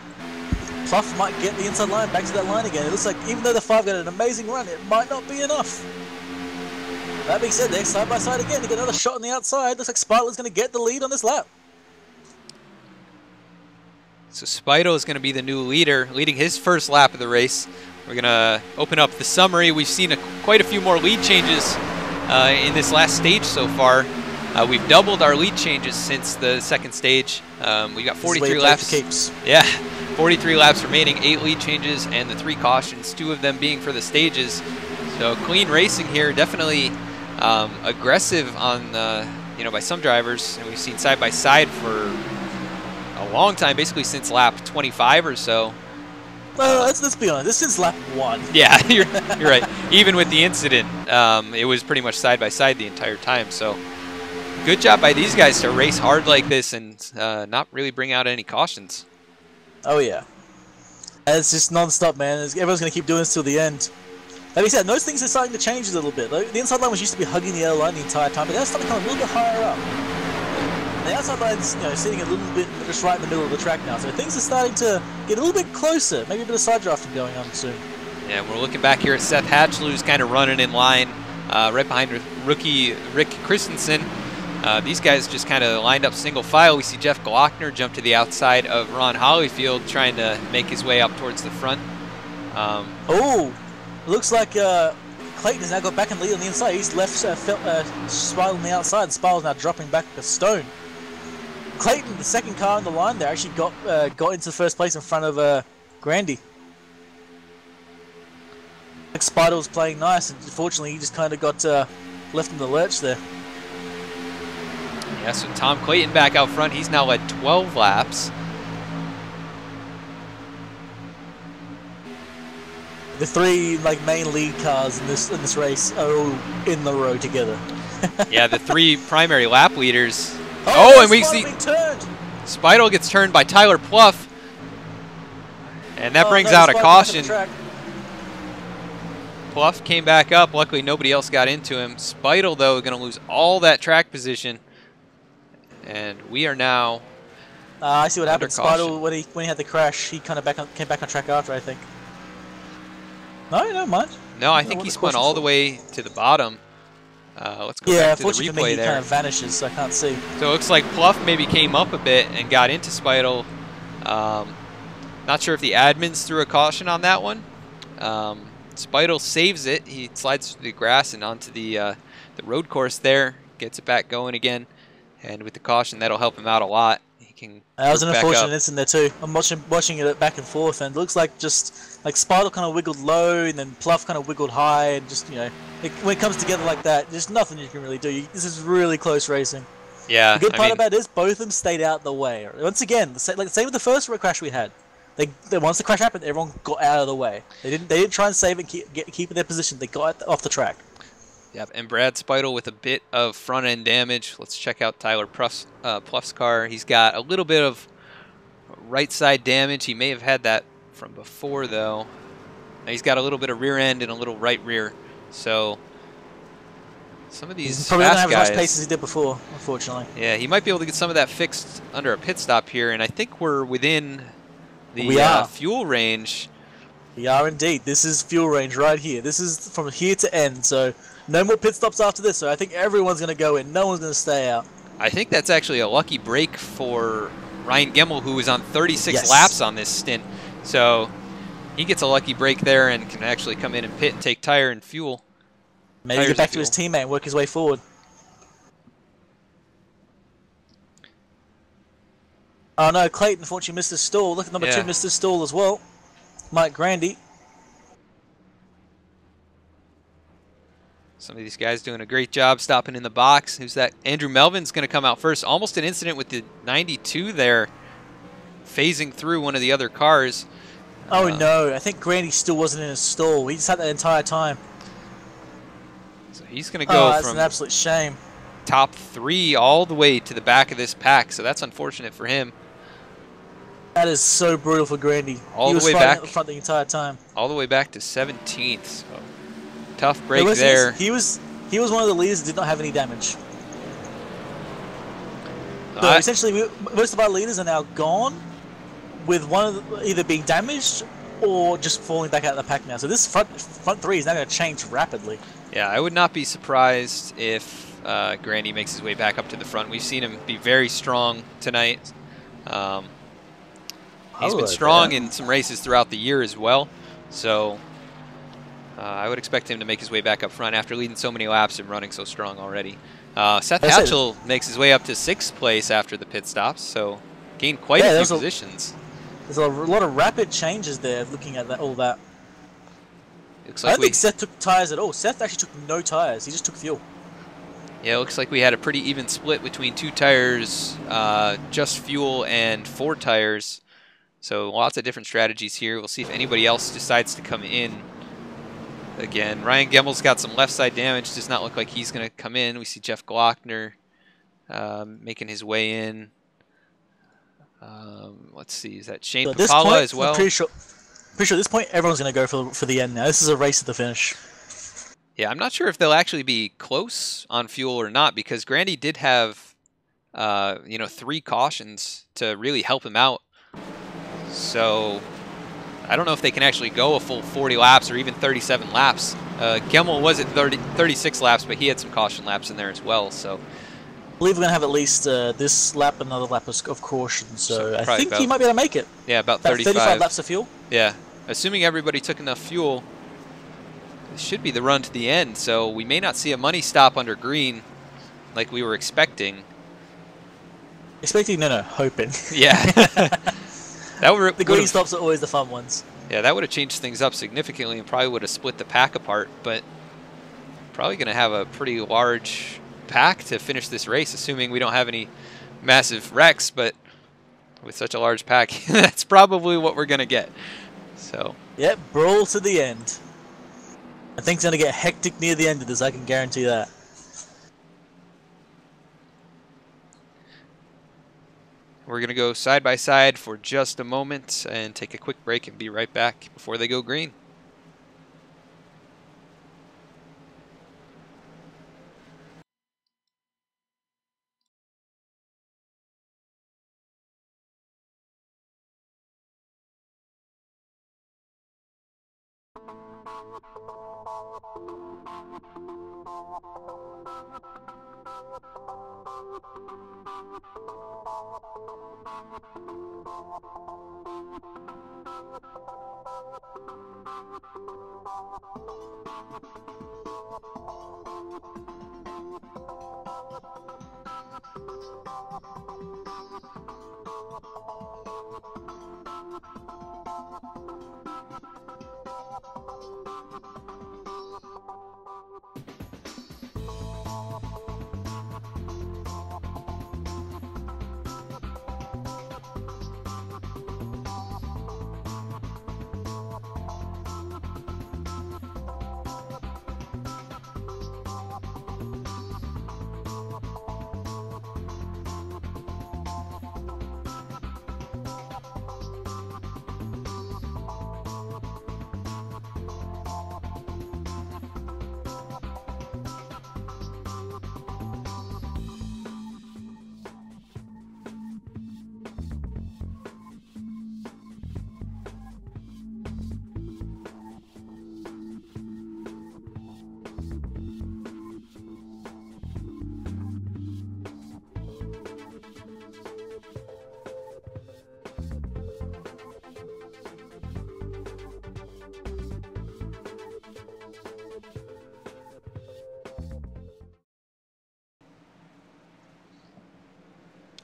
Pluff might get the inside line back to that line again. It looks like even though the 5 got an amazing run, it might not be enough. That being said, they're side by side again to get another shot on the outside. Looks like Spider's going to get the lead on this lap. So Spido is going to be the new leader, leading his first lap of the race. We're going to open up the summary. We've seen quite a few more lead changes in this last stage so far. We've doubled our lead changes since the second stage. We've got 43 laps. Yeah, 43 laps remaining, 8 lead changes, and the 3 cautions, 2 of them being for the stages. So clean racing here, definitely aggressive on by some drivers, and we've seen side by side for a long time, basically since lap 25 or so. Well, let's be honest, this is since lap 1. Yeah, you're right. Even with the incident, it was pretty much side by side the entire time. So good job by these guys to race hard like this and not really bring out any cautions. Oh yeah, and it's just non-stop, man. Everyone's going to keep doing this till the end. Like we said, those things are starting to change a little bit. Like, the inside line was used to be hugging the yellow line the entire time, but now it's starting to come a little bit higher up. The outside line's sitting a little bit just right in the middle of the track now, so things are starting to get a little bit closer. Maybe a bit of side drafting going on soon. Yeah, we're looking back here at Seth Hatchler, who's kind of running in line right behind rookie Rick Christensen. These guys just kind of lined up single file. We see Jeff Glockner jump to the outside of Ron Hollyfield, trying to make his way up towards the front. Looks like Clayton has now got back in the lead on the inside. He's left Spiral on the outside, and Spiral's now dropping back like a stone. Clayton, the second car on the line there, actually got into first place in front of Grandy. Like Spider was playing nice, and unfortunately he just kind of got left in the lurch there. Yeah, so Tom Clayton back out front. He's now led 12 laps. The 3 main lead cars in this race are all in the row together. Yeah, the 3 primary lap leaders. And we see Spider gets turned by Tyler Pluff, and that brings out a caution. Pluff came back up. Luckily, nobody else got into him. Spider, though, going to lose all that track position, and we are now I see what Under happened. Spider, caution. when he had the crash, he kind of came back on track after, I think. No, no mind. No, I think he spun all the way to the bottom. Let's go Yeah, back to the unfortunately for me, replay he there. kind of vanishes, so I can't see. So it looks like Pluff maybe came up a bit and got into Spital. Not sure if the admins threw a caution on that one. Spital saves it. He slides through the grass and onto the road course there. Gets it back going again. And with the caution, that'll help him out a lot. He can That was an back unfortunate up. incident there too. I'm watching it back and forth, and it looks like just like Spider kind of wiggled low, and then Pluff kind of wiggled high, and just when it comes together like that, there's nothing you can really do. This is really close racing. Yeah, The good part about it is both of them stayed out the way. Once again, same with the first crash we had. They once the crash happened, everyone got out of the way. They didn't try and save and keep in their position. They got off the track. Yep, and Brad Spital with a bit of front-end damage. Let's check out Tyler Pluff's car. He's got a little bit of right-side damage. He may have had that from before, though. And he's got a little bit of rear end and a little right rear. So some of these He's probably not fast have as guys, much pace as he did before, unfortunately. yeah, he might be able to get some of that fixed under a pit stop here. And I think we're within the We are. fuel range. We are indeed. This is fuel range right here. This is from here to end, so no more pit stops after this. So I think everyone's going to go in. No one's going to stay out. I think that's actually a lucky break for Ryan Gemmel, who was on 36 Yes. laps on this stint. So he gets a lucky break there and can actually come in and pit and take tire and fuel. Maybe Tires get back and to his fuel. teammate and work his way forward. Oh no, Clayton unfortunately missed his stall. Look at number 2 missed his stall as well. Mike Grandy. Some of these guys doing a great job stopping in the box. Who's that? Andrew Melvin's going to come out first. Almost an incident with the 92 there, phasing through one of the other cars. Oh no, I think Grandy still wasn't in his stall. He just had that entire time. So he's going to go that's from an absolute shame. top 3 all the way to the back of this pack. So that's unfortunate for him. That is so brutal for Grandy. All he the was way fighting back. at the front the entire time. All the way back to 17th. So tough break It was- there. He was one of the leaders that did not have any damage. So I- essentially, most of our leaders are now gone, with one of the, either being damaged or just falling back out of the pack now. So this front 3 is now going to change rapidly. Yeah, I would not be surprised if Grandy makes his way back up to the front. We've seen him be very strong tonight. He's been strong in some races throughout the year as well. So I would expect him to make his way back up front after leading so many laps and running so strong already. Seth Hatchell makes his way up to 6th place after the pit stops, so gained quite a few positions. There's a lot of rapid changes there, looking at all that. Looks I like don't think Seth took tires at all. Seth actually took no tires. He just took fuel. Yeah, it looks like we had a pretty even split between 2 tires, just fuel, and 4 tires. So lots of different strategies here. We'll see if anybody else decides to come in. Again, Ryan Gemmel's got some left side damage. Does not look like he's going to come in. We see Jeff Glockner making his way in. Let's see, is that Shane Papala as well? I'm pretty sure at this point everyone's going to go for the end now. This is a race to the finish. Yeah, I'm not sure if they'll actually be close on fuel or not, because Grandy did have 3 cautions to really help him out. So I don't know if they can actually go a full 40 laps or even 37 laps. Gemmel was at 36 laps, but he had some caution laps in there as well. So I believe we're going to have at least this lap, another lap of caution. So I think he might be able to make it. Yeah, about 35 laps of fuel. Yeah, assuming everybody took enough fuel, this should be the run to the end. So we may not see a money stop under green like we were expecting. Hoping. Yeah. The green stops are always the fun ones. Yeah, that would have changed things up significantly and probably would have split the pack apart, but probably going to have a pretty large pack to finish this race, assuming we don't have any massive wrecks, but with such a large pack, that's probably what we're going to get. So. Yep, brawl to the end. I think it's going to get hectic near the end of this, I can guarantee that. We're going to go side by side for just a moment and take a quick break and be right back before they go green.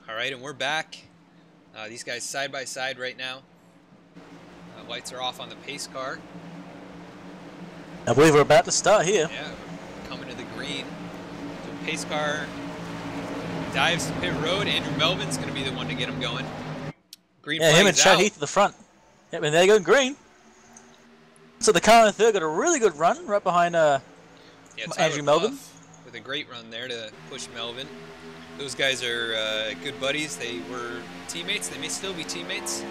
All right, and we're back. These guys side by side right now. Lights are off on the pace car. I believe we're about to start here. Yeah, coming to the green. So pace car dives to pit road. Andrew Melvin's going to be the one to get him going. Green Yeah, flag him and is Chad out. Heath at the front. Yep, and they go green. So the car in the third got a really good run right behind Yeah, Tyler Andrew Melvin. Puff with a great run there to push Melvin. Those guys are good buddies. They were teammates. They may still be teammates.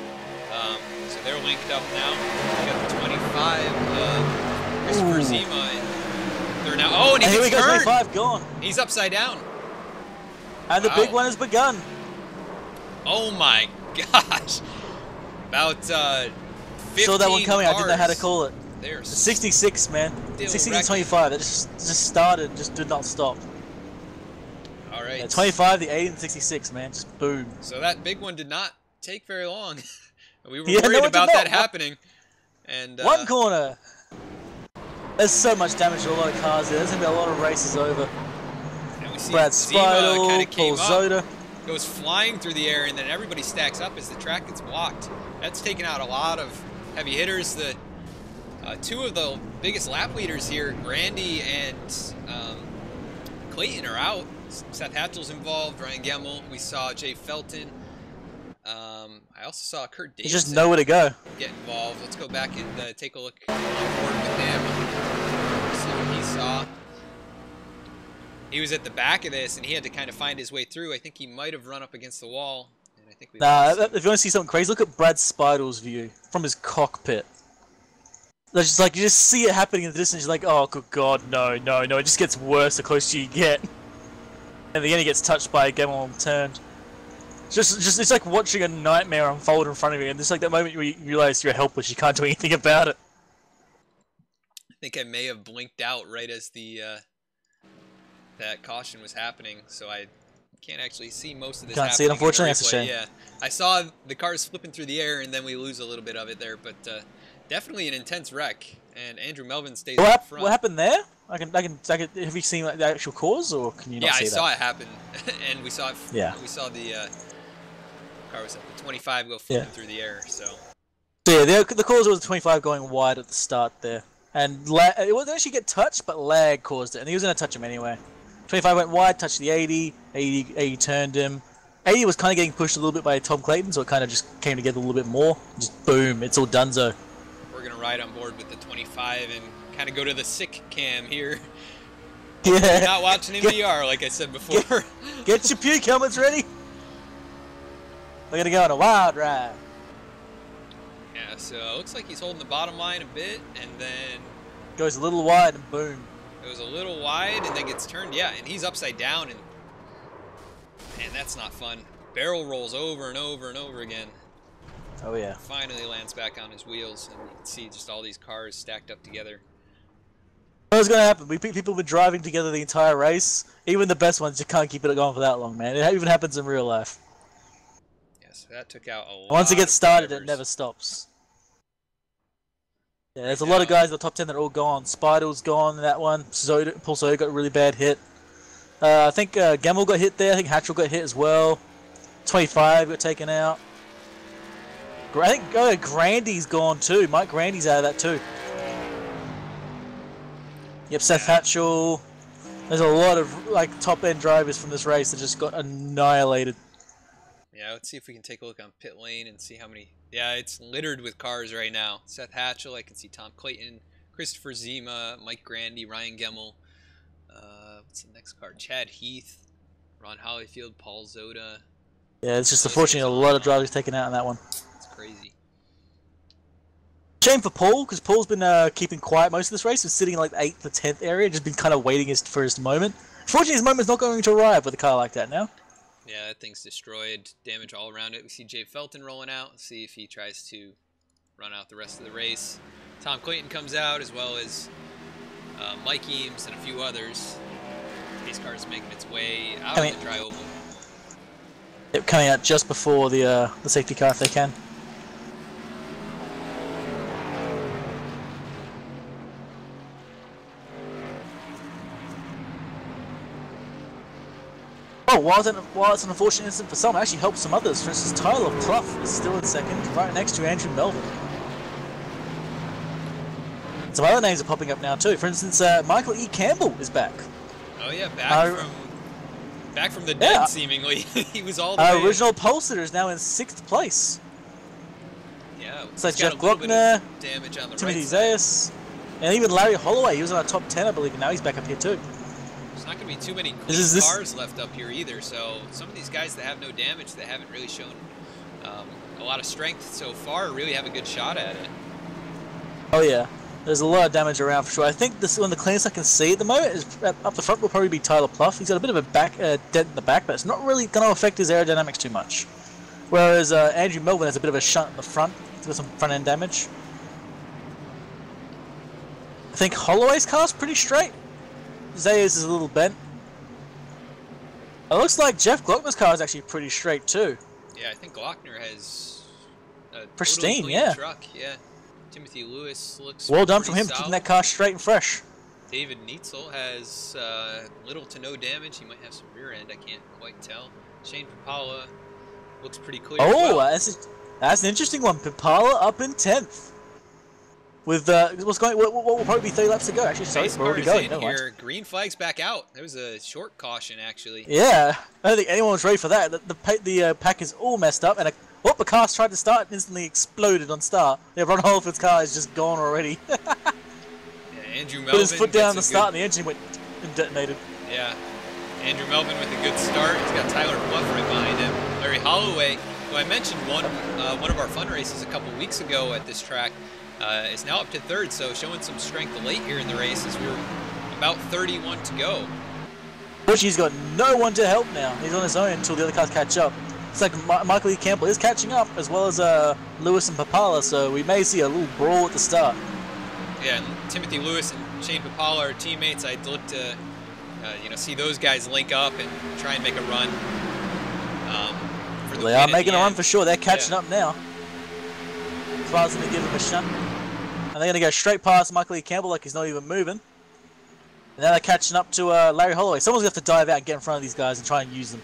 So they're linked up now. We got the 25, Christopher Zima. And they're now. Oh, and he here we gets go, turned. 25 gone. He's upside down. And the Wow. big one has begun. Oh my gosh! About 15 Saw that one coming. I didn't know how to cars. call it. They're 66, man. Still 60 to wrecking. 25. That just started and just did not stop. all right. Yeah, 25, the 80, and 66, man. Just boom. So that big one did not take very long. We were Yeah, no, worried it did about not. that happening. And One corner. There's so much damage to a lot of cars there. There's going to be a lot of races over. and we see Brad Zima kind Spidel, of came Paul up, Zoda. goes flying through the air, and then everybody stacks up as the track gets blocked. That's taken out a lot of heavy hitters. The two of the biggest lap leaders here, Grandy and Clayton, are out. Seth Hatchell's involved, Ryan Gemmel. We saw Jay Felton. I also saw Kurt There's Davidson just nowhere to go. get involved. Let's go back and take a look on board with him. See what he saw. He was at the back of this, and he had to kind of find his way through. I think he might have run up against the wall. And I think we Nah, lost him. if you want to see something crazy, look at Brad Spidle's view from his cockpit. It's just like, you just see it happening in the distance. You're like, oh, good God, no, no, no. It just gets worse the closer you get. And the end he gets touched by a Gemmel and turned. Just it's like watching a nightmare unfold in front of you, and just like that moment where you realize you're helpless, you can't do anything about it. I think I may have blinked out right as the that caution was happening, so I can't actually see most of this. Can't see it, happening in the unfortunately. That's a replay. shame. Yeah, I saw the cars flipping through the air, and then we lose a little bit of it there, but definitely an intense wreck. And Andrew Melvin stays up front. What happened there? I can. Have you seen like, the actual cause, or can you not Yeah, see I that? saw it happen, and we saw it. Yeah. We saw the car was at the 25 go flipping through the air. So So yeah, the cause was 25 going wide at the start there, and it wasn't actually get touched, but lag caused it, and he was gonna touch him anyway. 25 went wide, touched the 80. 80 turned him. 80 was kind of getting pushed a little bit by Tom Clayton, so it kind of just came together a little bit more. Just boom, it's all donezo. we're gonna ride on board with the 25 and kind of go to the sick cam here. Yeah. We're not watching NVR, like I said before. Get your puke helmets ready. We're gonna go on a wild ride. Yeah, so it looks like he's holding the bottom line a bit, and then Goes a little wide and boom. goes a little wide, and then gets turned. Yeah, and he's upside down, and man, that's not fun. Barrel rolls over and over and over again. Oh yeah. Finally lands back on his wheels, and you can see just all these cars stacked up together. What's going to happen? People have been driving together the entire race. Even the best ones, you can't keep it going for that long, man. It even happens in real life. Yes, that took out a lot. Once it gets started, drivers. it never stops. Yeah, there's a lot of guys in the top 10 that are all gone. Spider's gone in that one. Paul Soda got a really bad hit. I think Gemmell got hit there. I think Hatchell got hit as well. 25 got taken out. I think Grandy's gone too. Mike Grandy's out of that too. Yep, Seth Hatchell. There's a lot of like top-end drivers from this race that just got annihilated. Yeah, let's see if we can take a look on pit lane and see how many. Yeah, it's littered with cars right now. Seth Hatchell, I can see Tom Clayton, Christopher Zima, Mike Grandy, Ryan Gemmell. What's the next car? Chad Heath, Ron Hollyfield, Paul Zoda. Yeah, it's just unfortunately a lot of drivers taken out in that one. It's crazy. Shame for Paul, because Paul's been keeping quiet most of this race. He's sitting in like the 8th or 10th area, just been kind of waiting for his moment. Fortunately, his moment's not going to arrive with a car like that now. Yeah, that thing's destroyed. Damage all around it. We see Jay Felton rolling out. Let's see if he tries to run out the rest of the race. Tom Clayton comes out, as well as Mike Eames and a few others. Pace car is making its way out of the dry oval. Yep, coming out just before the safety car if they can. Oh, while it's an unfortunate incident for some, it actually helps some others. For instance, Tyler Pluff is still in second, right next to Andrew Melvin. Some other names are popping up now too. For instance, Michael E. Campbell is back. Oh yeah, back from the dead, seemingly. He was all the way. Original pole sitter is now in 6th place. Yeah, it's like Jeff Glockner, damage on the Timothy right side. Zayas, and even Larry Holloway. He was on our top 10, I believe, and now he's back up here too. There's not going to be too many clean cars left up here either, so some of these guys that have no damage, that haven't really shown a lot of strength so far, really have a good shot at it. Oh yeah, there's a lot of damage around for sure. I think this one of the cleanest I can see at the moment is up the front will probably be Tyler Pluff. He's got a bit of a dent in the back, but it's not really going to affect his aerodynamics too much. Whereas Andrew Melvin has a bit of a shunt in the front. He's got some front end damage. I think Holloway's car's pretty straight. Zayas is a little bent. It looks like Jeff Glockner's car is actually pretty straight too. Yeah, I think Glockner has a pristine, totally clean truck. Yeah. Timothy Lewis looks well done from him, solid. keeping that car straight and fresh. David Neitzel has little to no damage. He might have some rear end. I can't quite tell. Shane Papala looks pretty clear. Oh, as well. That's an interesting one. Papala up in 10th. With what will probably be 30 laps to go. Actually, sorry, we're already going. No here. Green flag's back out. There was a short caution, actually. Yeah, I don't think anyone was ready for that. The pack is all messed up, and the car's tried to start and instantly exploded on start. Yeah, Ron Holford's car is just gone already. Yeah, Andrew Melvin put his foot down to start, and the engine went and detonated. Yeah, Andrew Melvin with a good start. He's got Tyler Pluff right behind him. Larry Holloway, who I mentioned one of our fun races a couple weeks ago at this track. Is now up to 3rd, so showing some strength late here in the race as we're about 31 to go. Which he's got no one to help now. He's on his own until the other cars catch up. It's like Michael E. Campbell is catching up, as well as Lewis and Papala, so we may see a little brawl at the start. Yeah, and Timothy Lewis and Shane Papala are teammates. I'd look to see those guys link up and try and make a run. For the they are making a run for sure. They're catching up now. Car's going to give him a shunt. And they're going to go straight past Michael E. Campbell like he's not even moving. And now they're catching up to Larry Holloway. Someone's going to have to dive out and get in front of these guys and try and use them.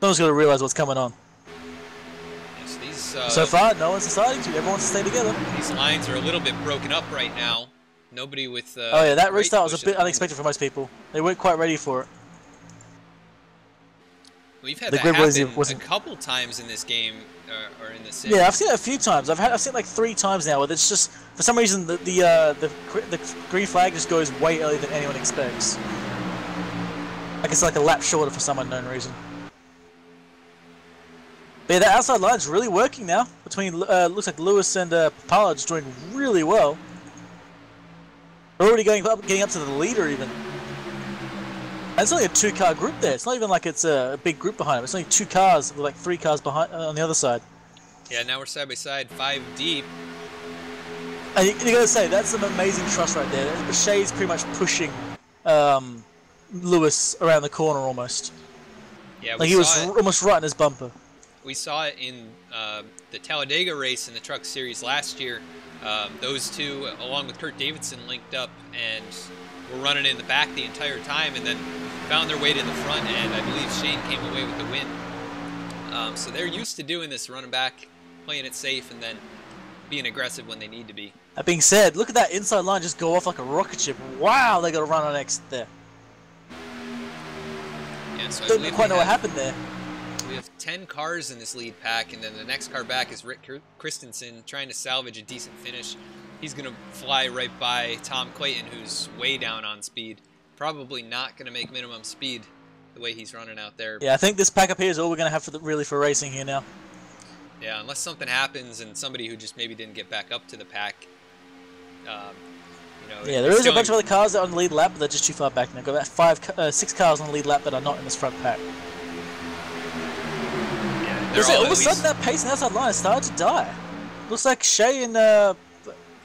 Someone's got to realize what's coming on. Yes, these, so far, no one's deciding to. Everyone wants to stay together. These lines are a little bit broken up right now. Nobody with... oh yeah, that restart was a bit unexpected for most people. They weren't quite ready for it. We've had that happen a couple times in this game, or in this series. Yeah, I've seen it a few times. I've seen it like 3 times now. Where it's just for some reason the green flag just goes way earlier than anyone expects. Like it's like a lap shorter for some unknown reason. But yeah, that outside line's really working now. Between looks like Lewis and Papala just doing really well. They're already getting up to the leader even. And it's only a 2-car group there. It's not even like it's a big group behind them. It's only 2 cars with like 3 cars behind on the other side. Yeah, now we're side by side, 5 deep. And you gotta say, that's some amazing trust right there. Shea's pretty much pushing Lewis around the corner almost. Yeah, like he was almost right in his bumper. We saw it in the Talladega race in the Truck Series last year. Those two, along with Kurt Davidson, linked up and were running in the back the entire time, and then found their way to the front, and I believe Shane came away with the win. So they're used to doing this, running back, playing it safe, and then being aggressive when they need to be. That being said, look at that inside line just go off like a rocket ship. Wow, they got a run on exit there. Yeah, so Don't quite know what happened there. We have 10 cars in this lead pack, and then the next car back is Rick Christensen trying to salvage a decent finish. He's going to fly right by Tom Clayton, who's way down on speed. Probably not going to make minimum speed the way he's running out there. Yeah, I think this pack up here is all we're going to have for really for racing here now. Yeah, unless something happens and somebody who just maybe didn't get back up to the pack. You know, yeah, there is a bunch of other cars that are on the lead lap, but they're just too far back now. Got about 6 cars on the lead lap that are not in this front pack. Yeah, all of a sudden that pace and outside line has started to die. Looks like Shea and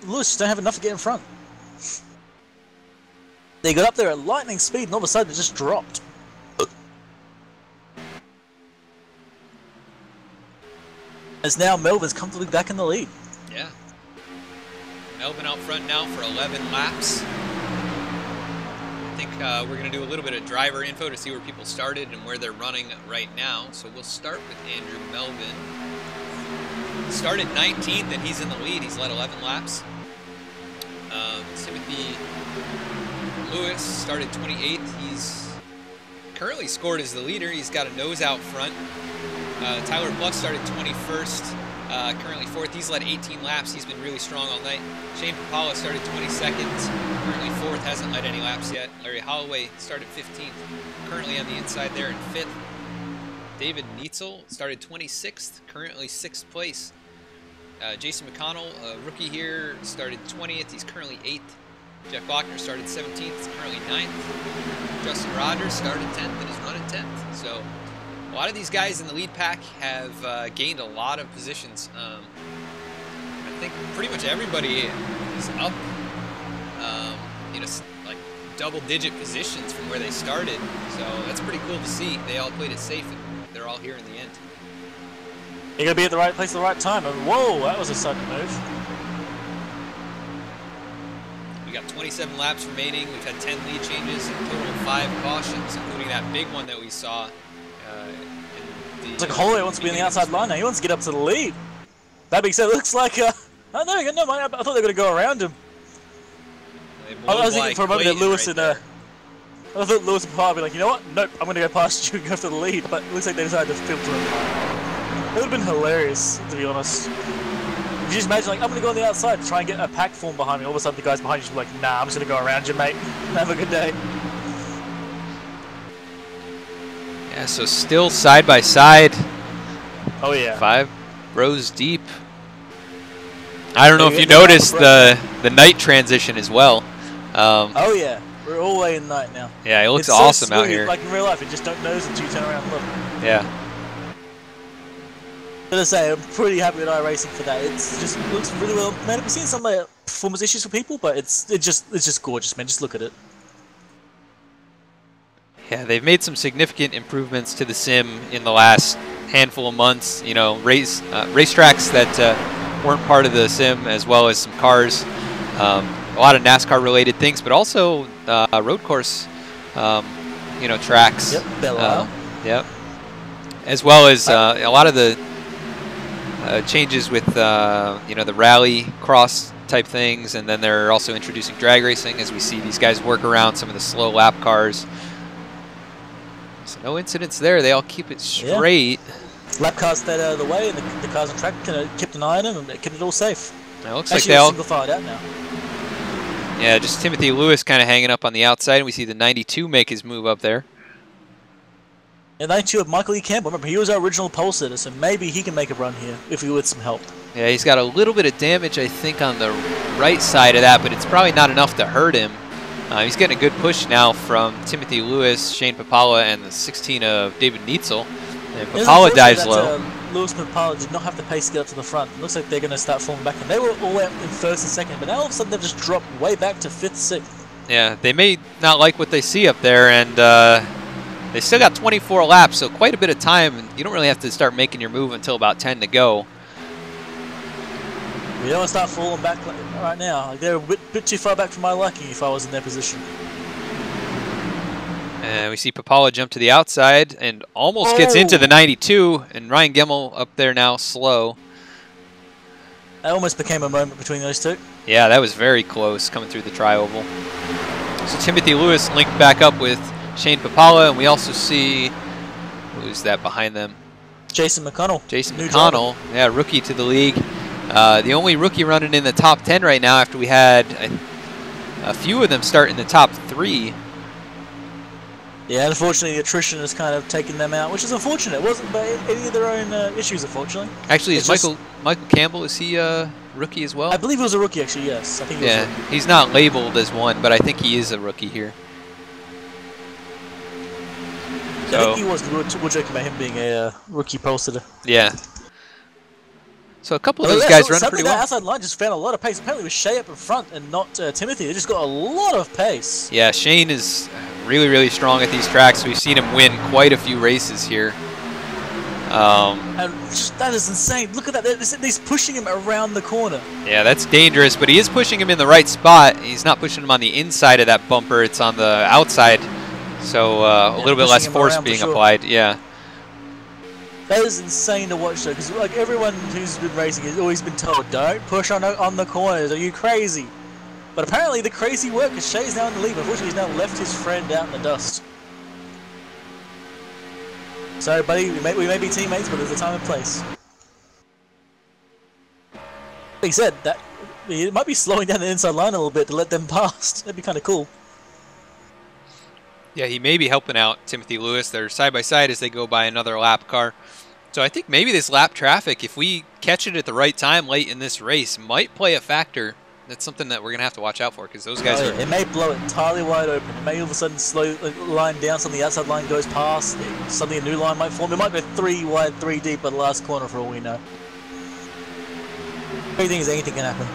Lewis just don't have enough to get in front. They got up there at lightning speed and all of a sudden it just dropped. As now Melvin's comfortably back in the lead. Yeah. Melvin out front now for 11 laps. I think we're going to do a little bit of driver info to see where people started and where they're running right now. So we'll start with Andrew Melvin. Started 19th and he's in the lead. He's led 11 laps. Timothy Lewis started 28th. He's currently scored as the leader. He's got a nose out front. Tyler Bluff started 21st, currently 4th. He's led 18 laps. He's been really strong all night. Shane Papala started 22nd, currently 4th, hasn't led any laps yet. Larry Holloway started 15th, currently on the inside there in 5th. David Neitzel started 26th, currently 6th place. Jason McConnell, a rookie here, started 20th. He's currently 8th. Jeff Bachner started 17th. He's currently 9th. Justin Rogers started 10th and is running 10th. So a lot of these guys in the lead pack have gained a lot of positions. I think pretty much everybody is up, you know, like double-digit positions from where they started. So that's pretty cool to see. They all played it safe, and they're all here in the end. You're going to be at the right place at the right time. And whoa, that was a sudden move. We got 27 laps remaining. We've had 10 lead changes, and a total of 5 cautions, including that big one that we saw. It's like Holloway wants to be on the outside line now. He wants to get up to the lead. That being said, it looks like oh no, no, I thought they were going to go around him. I was thinking for a moment that Lewis and I thought Lewis and Parr would be like, you know what? Nope, I'm going to go past you and go for the lead. But it looks like they decided to filter him. It would have been hilarious, to be honest. You just imagine, like, I'm going to go on the outside and try and get a pack form behind me. All of a sudden, the guys behind you are like, nah, I'm just going to go around you, mate. Have a good day. Yeah, so still side by side. Oh yeah. 5 rows deep. I don't know if you noticed the night transition as well. Oh yeah, we're all the way in night now. Yeah, it looks it's awesome so smooth, out here. Like in real life, you just don't notice until you turn around and look. Yeah. I'm gonna say I'm pretty happy with iRacing for that. It's just looks really well. Man, I've seen some performance issues for people, but it's just gorgeous, man. Just look at it. Yeah, they've made some significant improvements to the sim in the last handful of months. You know, racetracks that weren't part of the sim, as well as some cars. A lot of NASCAR-related things, but also road course, you know, tracks. Yep, Bella. Yep. As well as a lot of the changes with you know, the rally cross type things, and then they're also introducing drag racing as we see these guys work around some of the slow lap cars. So no incidents there. They all keep it straight. Yeah. Lap cars stayed out of the way, and the cars on track kept an eye on them and kept it all safe. It looks actually, like they all simplified out now. Yeah, just Timothy Lewis kind of hanging up on the outside, and we see the 92 make his move up there. Yeah, 92 of Michael E. Campbell. Remember, he was our original pole sitter, so maybe he can make a run here if he with some help. Yeah, he's got a little bit of damage, I think, on the right side of that, but it's probably not enough to hurt him. He's getting a good push now from Timothy Lewis, Shane Papala, and the 16 of David Neitzel. And Papala dives low. Lewis and Papala did not have the pace to get up to the front. It looks like they're going to start falling back. And they were all out in first and second, but now all of a sudden they've just dropped way back to 5th, 6th. Yeah, they may not like what they see up there, and they still got 24 laps, so quite a bit of time. And you don't really have to start making your move until about 10 to go. We don't want to start falling back right now. Like, they're a bit too far back for my liking if I was in their position. And we see Papala jump to the outside and almost gets into the 92, and Ryan Gemmel up there now slow. That almost became a moment between those two. Yeah, that was very close coming through the tri-oval. So Timothy Lewis linked back up with Shane Papala, and we also see, who's that behind them? Jason McConnell. Jason McConnell, yeah, rookie to the league. The only rookie running in the top 10 right now after we had a few of them start in the top 3. Yeah, unfortunately, the attrition has kind of taken them out, which is unfortunate. It wasn't by any of their own issues, unfortunately. Actually, is Michael Campbell, is he a rookie as well? I believe he was a rookie, actually, yes. I think he was a rookie. He's not labeled as one, but I think he is a rookie here. So, I think he was. We're joking about him being a rookie poster. Yeah. So a couple of those guys run pretty well. That outside line just found a lot of pace. Apparently it was Shea up in front and not Timothy. They just got a lot of pace. Yeah, Shane is really, really strong at these tracks. We've seen him win quite a few races here. And just, that is insane. Look at that. He's pushing him around the corner. Yeah, that's dangerous, but he is pushing him in the right spot. He's not pushing him on the inside of that bumper. It's on the outside. So a little bit less force being applied. Yeah. That is insane to watch, though, because like everyone who's been racing has always been told, don't push on the corners. Are you crazy? But apparently the crazy work, because Shea's now in the lead. Unfortunately, he's now left his friend out in the dust. Sorry, buddy. We may be teammates, but there's a time and place. He said that he might be slowing down the inside line a little bit to let them past. That'd be kind of cool. Yeah, he may be helping out Timothy Lewis. They're side by side as they go by another lap car. So I think maybe this lap traffic, if we catch it at the right time late in this race, might play a factor. That's something that we're going to have to watch out for, because those guys are... It may blow it entirely wide open. It may all of a sudden slow the line down, so the outside line goes past. Suddenly a new line might form. It might go 3 wide, 3 deep at the last corner for all we know. Anything is anything can happen.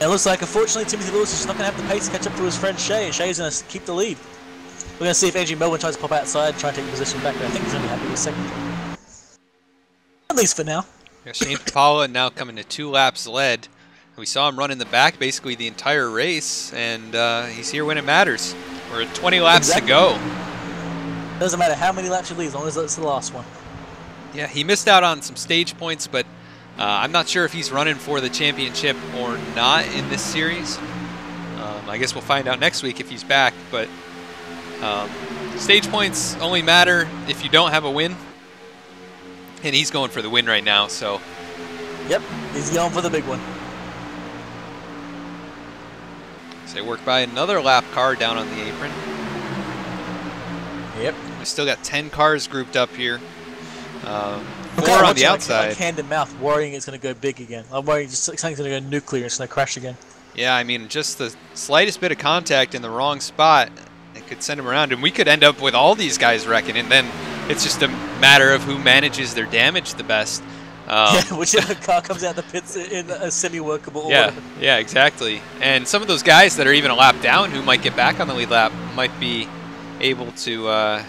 It looks like, unfortunately, Timothy Lewis is just not going to have the pace to catch up to his friend Shea, and Shea's going to keep the lead. We're going to see if Andrew Melbourne tries to pop outside and try and take position back, but I think he's going to be happy with second. At least for now. Yeah, Shane Papala now coming to 2 laps led. We saw him run in the back basically the entire race, and he's here when it matters. We're at 20 laps to go. Doesn't matter how many laps you lead, as long as that's the last one. Yeah, he missed out on some stage points, but I'm not sure if he's running for the championship or not in this series. I guess we'll find out next week if he's back, but stage points only matter if you don't have a win, and he's going for the win right now, so... Yep, he's going for the big one. So they work by another lap car down on the apron. Yep. We still got 10 cars grouped up here. 4 on the outside. Like hand in mouth, worrying it's going to go big again. I'm worrying just something's going to go nuclear. It's going to crash again. Yeah, I mean, just the slightest bit of contact in the wrong spot, it could send them around, and we could end up with all these guys wrecking, and then it's just a matter of who manages their damage the best. Yeah, whichever car comes out the pits in a semi-workable order. Yeah, exactly. And some of those guys that are even a lap down who might get back on the lead lap might be able to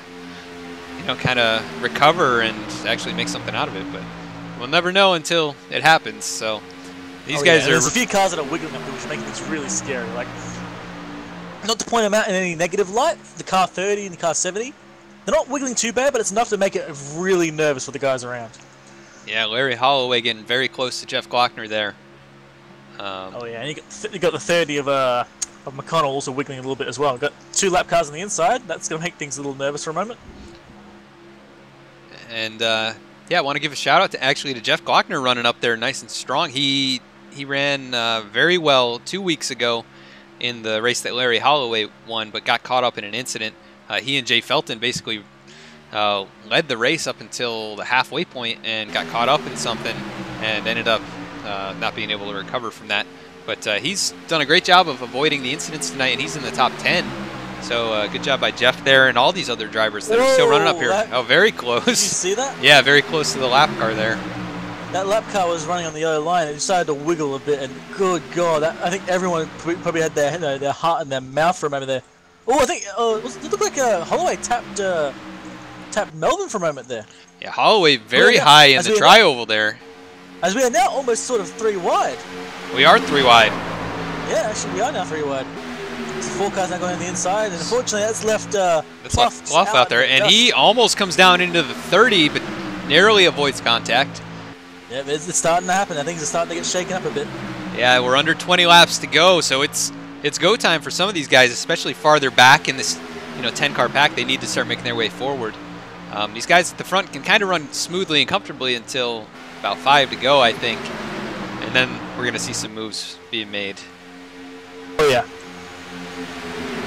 kind of recover and actually make something out of it, but we'll never know until it happens. So these guys are... There's a few cars that are wiggling up, which make things really scary. Like, not to point them out in any negative light, the car 30 and the car 70, they're not wiggling too bad, but it's enough to make it really nervous for the guys around. Yeah, Larry Holloway getting very close to Jeff Glockner there. Oh yeah, and you got the 30 of McConnell also wiggling a little bit as well. Got 2 lap cars on the inside. That's going to make things a little nervous for a moment. And yeah, I want to give a shout out to Jeff Glockner running up there nice and strong. He ran very well 2 weeks ago in the race that Larry Holloway won, but got caught up in an incident. He and Jay Felton basically led the race up until the halfway point and got caught up in something and ended up not being able to recover from that. But he's done a great job of avoiding the incidents tonight, and he's in the top 10 So good job by Jeff there and all these other drivers that are still running up here. Oh, very close. Did you see that? Yeah, very close to the lap car there. That lap car was running on the yellow line. It decided to wiggle a bit, and good God, I think everyone probably had their heart in their mouth for a moment there. Oh, I think it looked like Holloway tapped Melvin for a moment there. Yeah, Holloway very high in the tri-oval there. As we are now almost sort of 3 wide. We are 3 wide. Yeah, actually we are now 3 wide. So 4 cars now going on the inside, and unfortunately that's left Pluff out there, and he almost comes down into the 30, but narrowly avoids contact. Yeah, it's starting to happen. I think it's starting to get shaken up a bit. Yeah, we're under 20 laps to go, so it's go time for some of these guys, especially farther back in this 10-car pack. They need to start making their way forward. These guys at the front can kind of run smoothly and comfortably until about 5 to go, I think, and then we're going to see some moves being made. Oh yeah.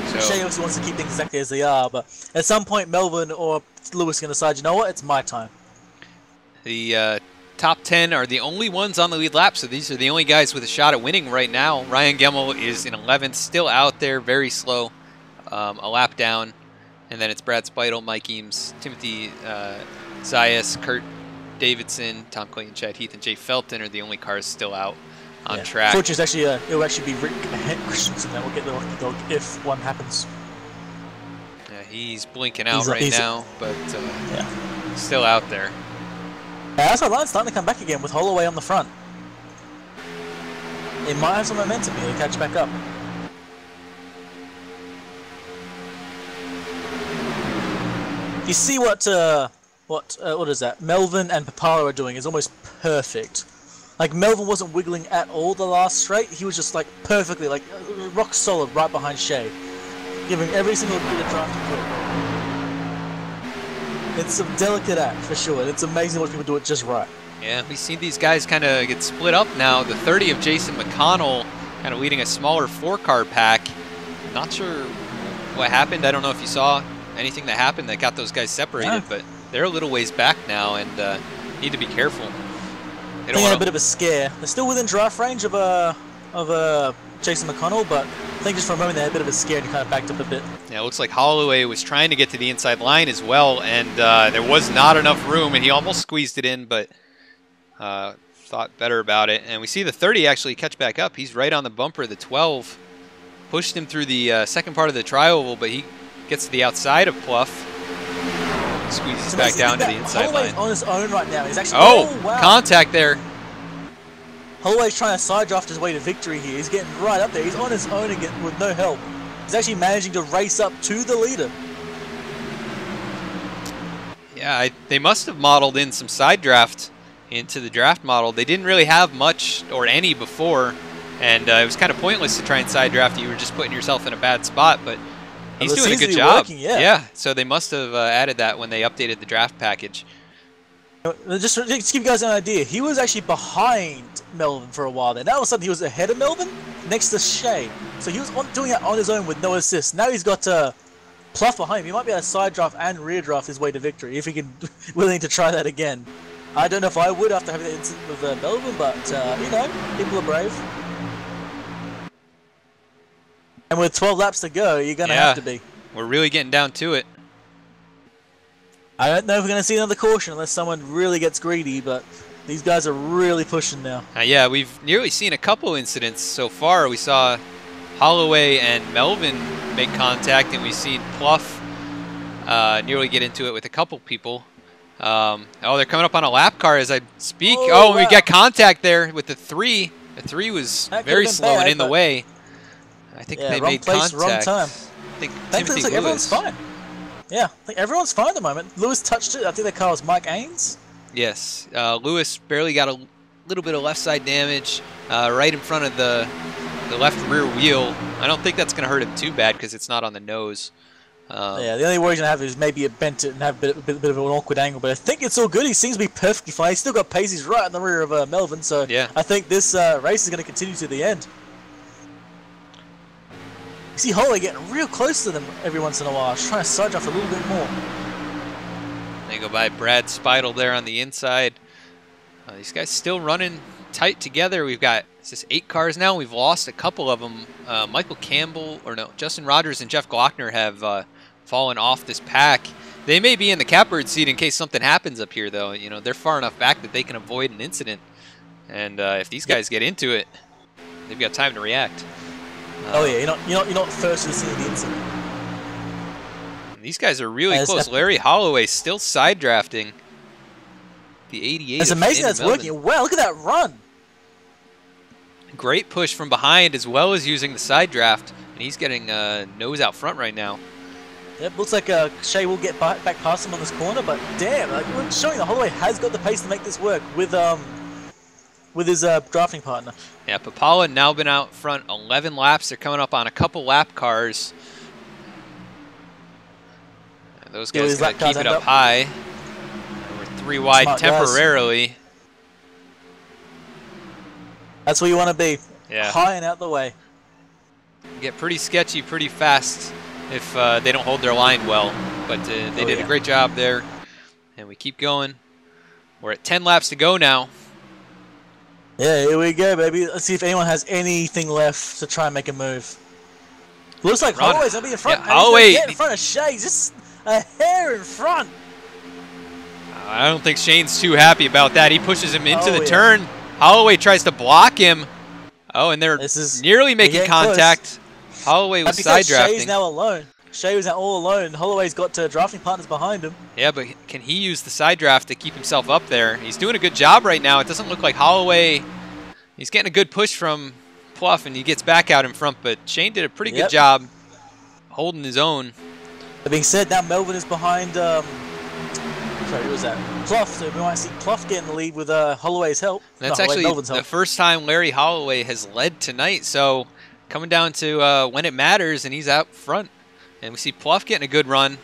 So Shea obviously wants to keep things exactly as they are, but at some point Melvin or Lewis are going to decide, you know what, it's my time. The top 10 are the only ones on the lead lap, so these are the only guys with a shot at winning right now. Ryan Gemmel is in 11th, still out there, very slow, a lap down. And then it's Brad Spital, Mike Eames, Timothy Zayas, Kurt Davidson, Tom Clayton, Chad Heath, and Jay Felton are the only cars still out on track. Fortunately, actually, it will actually be Rick Christensen that will get the lucky dog if one happens. Yeah, he's blinking out now, but yeah, still out there. Yeah, that's why Ryan's starting to come back again with Holloway on the front. It might have some momentum here to catch back up. You see what is that? Melvin and Paparo are doing is almost perfect. Like Melvin wasn't wiggling at all the last straight. He was just like perfectly, like rock solid right behind Shea, giving every single bit of draft he could. It's a delicate act for sure. It's amazing what people do it just right. Yeah, we've seen these guys kind of get split up now. The 30 of Jason McConnell kind of leading a smaller 4-car pack. Not sure what happened. I don't know if you saw anything that happened that got those guys separated, but they're a little ways back now and need to be careful. They had a bit of a scare. They're still within draft range of Jason McConnell, but I think just for a moment they had a bit of a scare and kind of backed up a bit. Yeah, it looks like Holloway was trying to get to the inside line as well, and there was not enough room, and he almost squeezed it in, but thought better about it. And we see the 30 actually catch back up. He's right on the bumper. The 12 pushed him through the second part of the tri-oval, but he gets to the outside of Pluff. Squeezes back down to the inside Holloway's line. on his own right now. He's actually wow. Contact there. Holloway's trying to side draft his way to victory here. He's getting right up there. He's on his own again with no help. He's actually managing to race up to the leader. Yeah, they must have modeled in some side draft into the draft model. They didn't really have much or any before, and it was kind of pointless to try and side draft. You were just putting yourself in a bad spot, but he's doing a good job. Working, yeah, so they must have added that when they updated the draft package. Just to give you guys an idea, he was actually behind Melvin for a while there. Now all of a sudden he was ahead of Melvin, next to Shea. So he was doing it on his own with no assist. Now he's got Pluff behind him. He might be able to side draft and rear draft his way to victory if he can willing to try that again. I don't know if I would after having that incident with Melvin, but you know, people are brave. And with 12 laps to go, you're going to have to be. We're really getting down to it. I don't know if we're going to see another caution unless someone really gets greedy, but these guys are really pushing now. Yeah, we've nearly seen a couple incidents so far. We saw Holloway and Melvin make contact, and we've seen Pluff nearly get into it with a couple people. Oh, they're coming up on a lap car as I speak. Oh, we got contact there with the 3. The 3 was very slow and in the way. I think they made contact. Wrong time. I think Thankfully, like everyone's fine. Yeah, I think everyone's fine at the moment. Lewis touched it. I think the car was Mike Ains. Yes, Lewis barely got a little bit of left side damage right in front of the left rear wheel. I don't think that's going to hurt him too bad because it's not on the nose. Yeah, the only worry he's going to have is maybe it bent it and have a bit of an awkward angle, but I think it's all good. He seems to be perfectly fine. He's still got paces right in the rear of Melvin, so yeah. I think this race is going to continue to the end. You see Holloway getting real close to them every once in a while. Just trying to side draft a little bit more. They go by Brad Spital there on the inside. These guys still running tight together. We've got It's just 8 cars now. We've lost a couple of them. Michael Campbell, or no, Justin Rogers and Jeff Glockner have fallen off this pack. They may be in the catbird seat in case something happens up here, though. You know, they're far enough back that they can avoid an incident. And if these guys get into it, they've got time to react. Oh yeah, you're not first to the scene of the incident. These guys are really close. Larry Holloway still side drafting the 88. It's amazing that's working. Wow, look at that run. Great push from behind as well as using the side draft. And he's getting nose out front right now. Yep, looks like Shea will get back past him on this corner, but damn, like, showing that Holloway has got the pace to make this work with his drafting partner. Yeah, Papala now been out front 11 laps. They're coming up on a couple lap cars. And those guys got to keep it up high. We're 3 wide Smart temporarily. Guys. That's where you want to be. Yeah. High and out the way. Get pretty sketchy pretty fast if they don't hold their line well. But they did a great job there. And we keep going. We're at 10 laps to go now. Yeah, here we go, baby. Let's see if anyone has anything left to try and make a move. Looks like Holloway's going to be in front. Yeah, Holloway get in front of Shea. Just a hair in front. I don't think Shane's too happy about that. He pushes him into the turn. Holloway tries to block him. Oh, and they're nearly making contact. Close. Holloway was side drafting. Shea's now alone. Shea was now all alone. Holloway's got drafting partners behind him. Yeah, but can he use the side draft to keep himself up there? He's doing a good job right now. It doesn't look like Holloway... He's getting a good push from Pluff, and he gets back out in front, but Shane did a pretty good job holding his own. That being said, now Melvin is behind... sorry, who was that? Pluff, so we might see Pluff get in the lead with Holloway's help. That's actually the first time Larry Holloway has led tonight, so coming down to when it matters, and he's out front. And we see Pluff getting a good run. You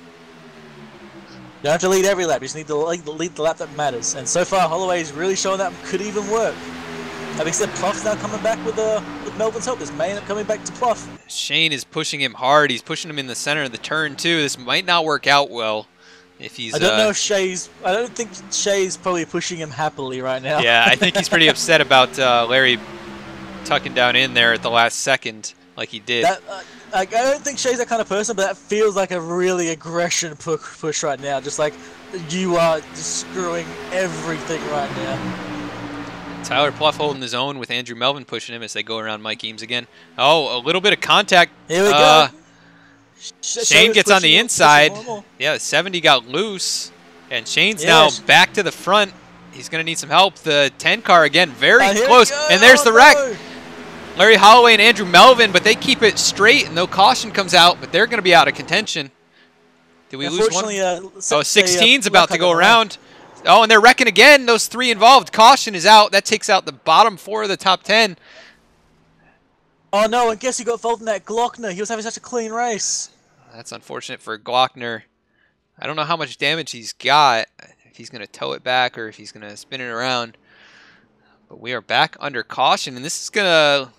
don't have to lead every lap. You just need to lead the lap that matters. And so far, Holloway's really showing that could even work. Having said, Pluff's now coming back with Melvin's help. This may end up coming back to Pluff. Shane is pushing him hard. He's pushing him in the center of the turn, too. This might not work out well if he's... I don't know if Shay's... I don't think Shay's probably pushing him happily right now. Yeah, I think he's pretty upset about Larry tucking down in there at the last second like he did. I don't think Shay's that kind of person, but that feels like a really aggression push right now. Just like, you are just screwing everything right now. Tyler Pluff holding his own with Andrew Melvin pushing him as they go around Mike Eames again. Oh, a little bit of contact. Here we go. Shane gets on the inside. Yeah, the 70 got loose. And Shane's now back to the front. He's going to need some help. The 10 car again, very close. And there's the wreck. No. Larry Holloway and Andrew Melvin, but they keep it straight and no caution comes out, but they're going to be out of contention. Did we lose one? Oh, 16's about to go around. Oh, and they're wrecking again. Those 3 involved. Caution is out. That takes out the bottom 4 of the top 10. Oh, no, and guess who got involved in that? Glockner. He was having such a clean race. That's unfortunate for Glockner. I don't know how much damage he's got, if he's going to tow it back or if he's going to spin it around. But we are back under caution, and this is going to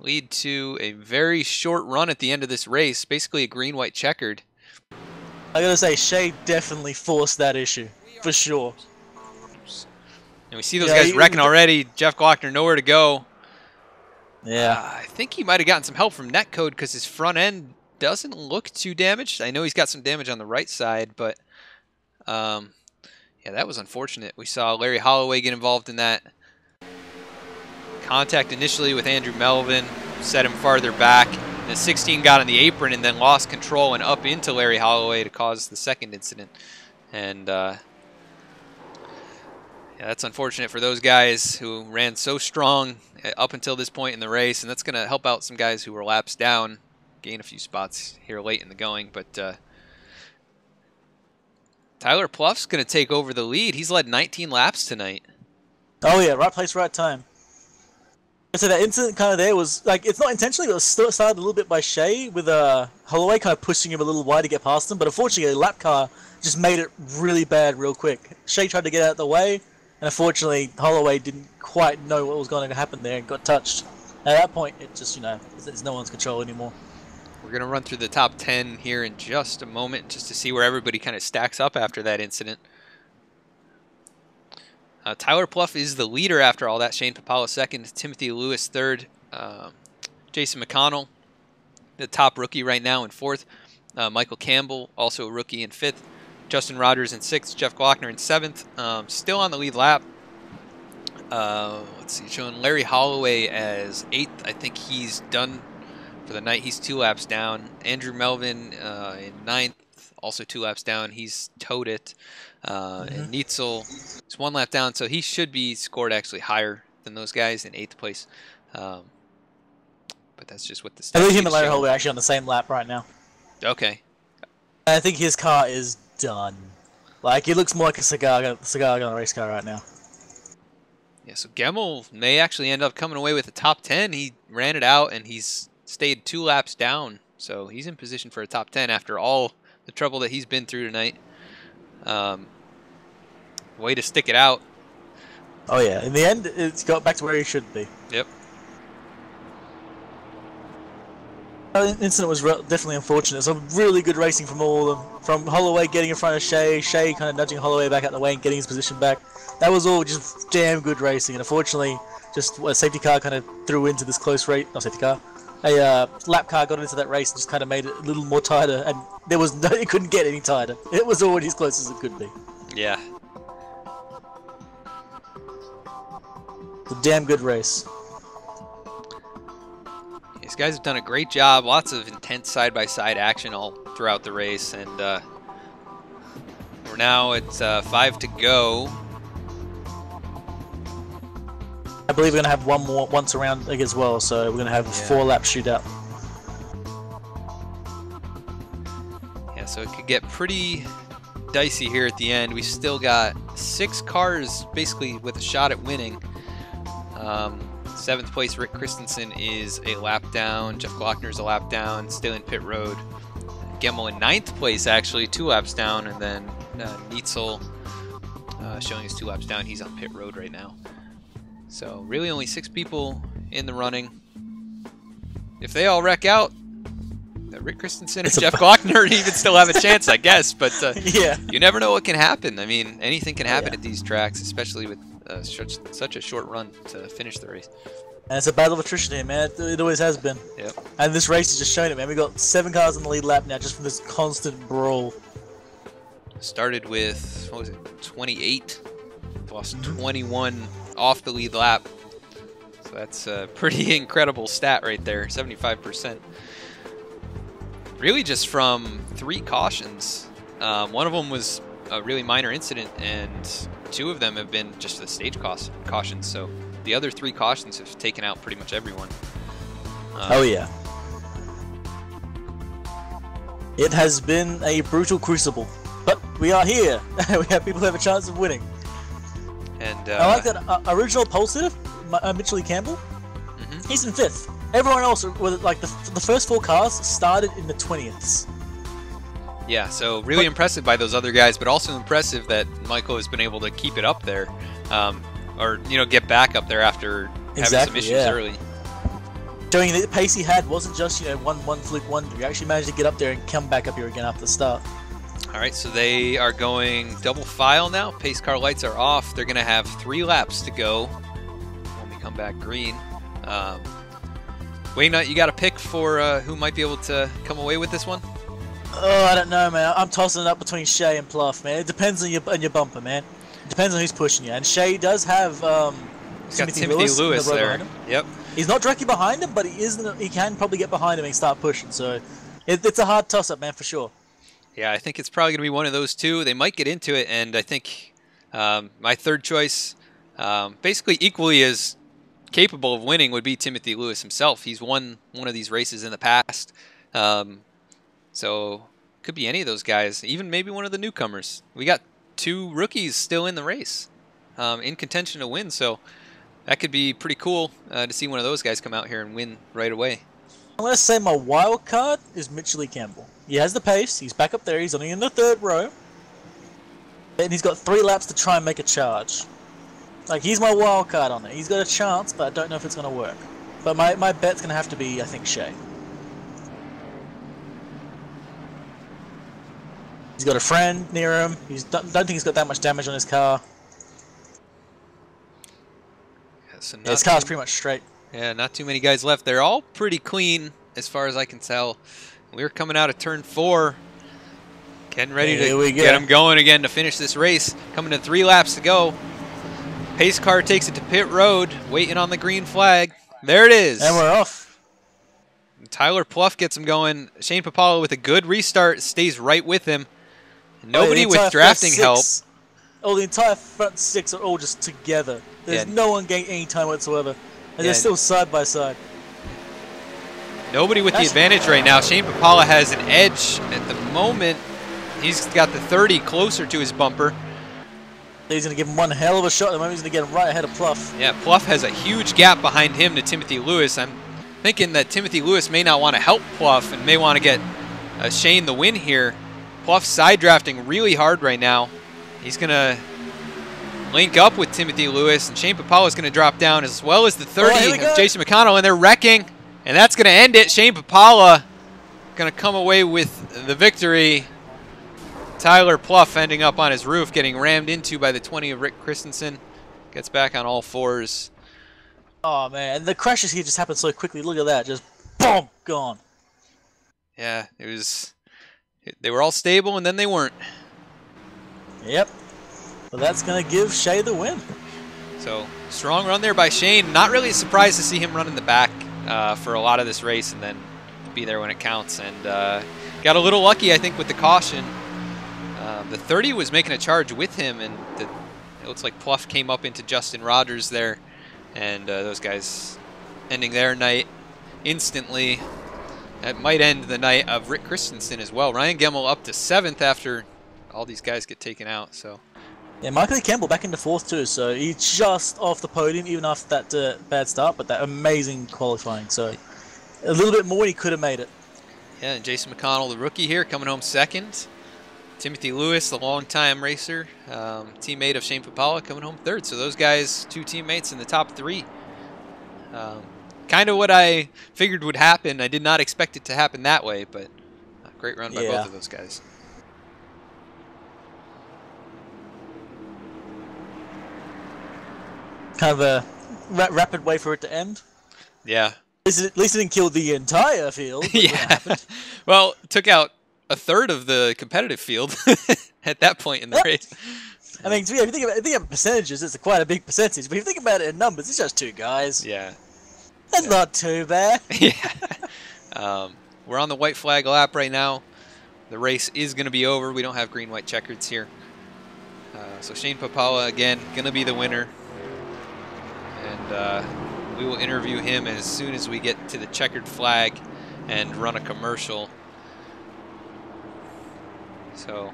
lead to a very short run at the end of this race, basically a green-white checkered. I gotta say, Shea definitely forced that issue, for sure. And we see those guys wrecking already. Jeff Glockner nowhere to go. Yeah. I think he might have gotten some help from Netcode because his front end doesn't look too damaged. I know he's got some damage on the right side, but yeah, that was unfortunate. We saw Larry Holloway get involved in that. Contact initially with Andrew Melvin, set him farther back. The 16 got on the apron and then lost control and up into Larry Holloway to cause the second incident. And yeah, that's unfortunate for those guys who ran so strong up until this point in the race, and that's going to help out some guys who were laps down, gain a few spots here late in the going. But Tyler Pluff's going to take over the lead. He's led 19 laps tonight. Oh yeah, right place, right time. So that incident kind of there was, like, it's not intentionally, it was started a little bit by Shea with Holloway kind of pushing him a little wide to get past him, but unfortunately a lap car just made it really bad real quick. Shea tried to get out of the way, and unfortunately Holloway didn't quite know what was going to happen there and got touched. At that point, it just, you know, it's no one's control anymore. We're going to run through the top 10 here in just a moment just to see where everybody kind of stacks up after that incident. Tyler Pluff is the leader after all that. Shane Papalo second, Timothy Lewis third, Jason McConnell, the top rookie right now, in fourth. Michael Campbell, also a rookie, in fifth. Justin Rogers in sixth. Jeff Glockner in seventh. Still on the lead lap. Let's see, showing Larry Holloway as eighth. I think he's done for the night. He's 2 laps down. Andrew Melvin in ninth, also 2 laps down. He's towed it. And Neitzel is 1 lap down, so he should be scored actually higher than those guys in 8th place. But that's just what the stats. I think him and Larry Holloway are actually on the same lap right now. Okay. I think his car is done. Like, it looks more like a cigar gun race car right now. Yeah, so Gemmel may actually end up coming away with a top 10. He ran it out, and he's stayed 2 laps down. So he's in position for a top 10 after all the trouble that he's been through tonight. Way to stick it out. Oh, yeah. In the end, it's got back to where he should be. Yep. The incident was definitely unfortunate. Some really good racing from all of them. From Holloway getting in front of Shea kind of nudging Holloway back out the way and getting his position back. That was all just damn good racing. And unfortunately, just a safety car kind of threw into this close race. Not safety car. A lap car got into that race and just kind of made it a little more tighter. And there was no, it couldn't get any tighter. It was already as close as it could be. Yeah. It's a damn good race. These guys have done a great job. Lots of intense side-by-side action all throughout the race, and we're now at 5 to go. I believe we're gonna have one more once around as well, so we're gonna have a 4-lap shootout. Yeah, so it could get pretty dicey here at the end. We still got 6 cars basically with a shot at winning. 7th place, Rick Christensen is a lap down. Jeff Glockner is a lap down, still in pit road. Gemmel in 9th place, actually, 2 laps down. And then Neitzel showing his 2 laps down. He's on pit road right now. So really only 6 people in the running. If they all wreck out, Rick Christensen and Jeff Glockner even still have a chance, I guess. But yeah, you never know what can happen. I mean, anything can happen at these tracks, especially with such a short run to finish the race. And it's a battle of attrition here, man. It always has been. Yep. And this race has just shown it, man. We got 7 cars on the lead lap now, just from this constant brawl. Started with, what was it, 28, lost 21 off the lead lap. So that's a pretty incredible stat right there, 75%. Really just from 3 cautions. One of them was a really minor incident, and 2 of them have been just the stage cautions. So the other 3 cautions have taken out pretty much everyone. Oh yeah. It has been a brutal crucible, but we are here. We have people who have a chance of winning. And I like that original pole sitter, Mitchell Campbell. He's in 5th. Everyone else, like the first 4 cars, started in the 20ths. Yeah, so really impressive by those other guys, but also impressive that Michael has been able to keep it up there, or get back up there after having some issues early. Showing that the pace he had wasn't just one fluke wonder. He actually managed to get up there and come back up here again after the start. All right, so they are going double file now. Pace car lights are off. They're going to have 3 laps to go when we come back green. Wayne, you got a pick for who might be able to come away with this one? Oh, I don't know, man. I'm tossing it up between Shea and Pluff, man. It depends on your bumper, man. It depends on who's pushing you. And Shea does have he's got Timothy Lewis there. Yep. He's not directly behind him, but he can probably get behind him and start pushing. So it's a hard toss-up, man, for sure. Yeah, I think it's probably going to be one of those 2. They might get into it, and I think my third choice, basically equally as capable of winning, would be Timothy Lewis himself. He's won one of these races in the past. So could be any of those guys, even maybe one of the newcomers. We got 2 rookies still in the race, in contention to win. So that could be pretty cool to see one of those guys come out here and win right away. Let's say my wild card is Mitchell Campbell. He has the pace. He's back up there. He's only in the 3rd row. And he's got 3 laps to try and make a charge. Like, he's my wild card on it. He's got a chance, but I don't know if it's going to work. But my bet's going to have to be, I think, Shea. He's got a friend near him. Don't think he's got that much damage on his car. So Yeah, his car's pretty much straight. Yeah, not too many guys left. They're all pretty clean as far as I can tell. We're coming out of turn 4. Getting ready to get them going again to finish this race. Coming to 3 laps to go. Pace car takes it to pit road, waiting on the green flag. There it is. And we're off. Tyler Pluff gets him going. Shane Papala with a good restart stays right with him. Nobody with drafting help. Oh, the entire front 6 are all just together. There's no one getting any time whatsoever. And they're still side by side. Nobody with the advantage right now. Shane Papala has an edge at the moment. He's got the 30 closer to his bumper. He's going to give him one hell of a shot at the moment. He's going to get him right ahead of Pluff. Yeah, Pluff has a huge gap behind him to Timothy Lewis. I'm thinking that Timothy Lewis may not want to help Pluff and may want to get Shane the win here. Pluff's side drafting really hard right now. He's going to link up with Timothy Lewis, and Shane Papala is going to drop down as well as the 30 of Jason McConnell, and they're wrecking. And that's going to end it. Shane Papala going to come away with the victory. Tyler Pluff ending up on his roof, getting rammed into by the 20 of Rick Christensen. Gets back on all 4s. Oh, man. And the crashes here just happened so quickly. Look at that. Just boom, gone. Yeah, it was. They were all stable, and then they weren't. Yep. Well, that's going to give Shay the win. So, strong run there by Shane. Not really surprised to see him run in the back for a lot of this race and then be there when it counts. And got a little lucky, I think, with the caution. The 30 was making a charge with him, and it looks like Pluff came up into Justin Rogers there. And those guys ending their night instantly. That might end the night of Rick Christensen as well. Ryan Gemmel up to 7th after all these guys get taken out. So. Yeah, Michael E. Campbell back into 4th too, so he's just off the podium even after that bad start, but that amazing qualifying. So a little bit more, he could have made it. Yeah, and Jason McConnell, the rookie here, coming home 2nd. Timothy Lewis, the longtime racer, teammate of Shane Papala, coming home 3rd. So those guys, 2 teammates in the top 3. Kind of what I figured would happen. I did not expect it to happen that way, but a great run by both of those guys. Kind of a rapid way for it to end. Yeah. At least it didn't kill the entire field. Yeah. Well, it took out a 1/3 of the competitive field at that point in the race. I mean, if you think about percentages, it's quite a big percentage. But if you think about it in numbers, it's just 2 guys. Yeah. That's not too bad. Yeah. We're on the white flag lap right now. The race is going to be over. We don't have green-white checkers here. So Shane Papala, again, going to be the winner. And we will interview him as soon as we get to the checkered flag and run a commercial. So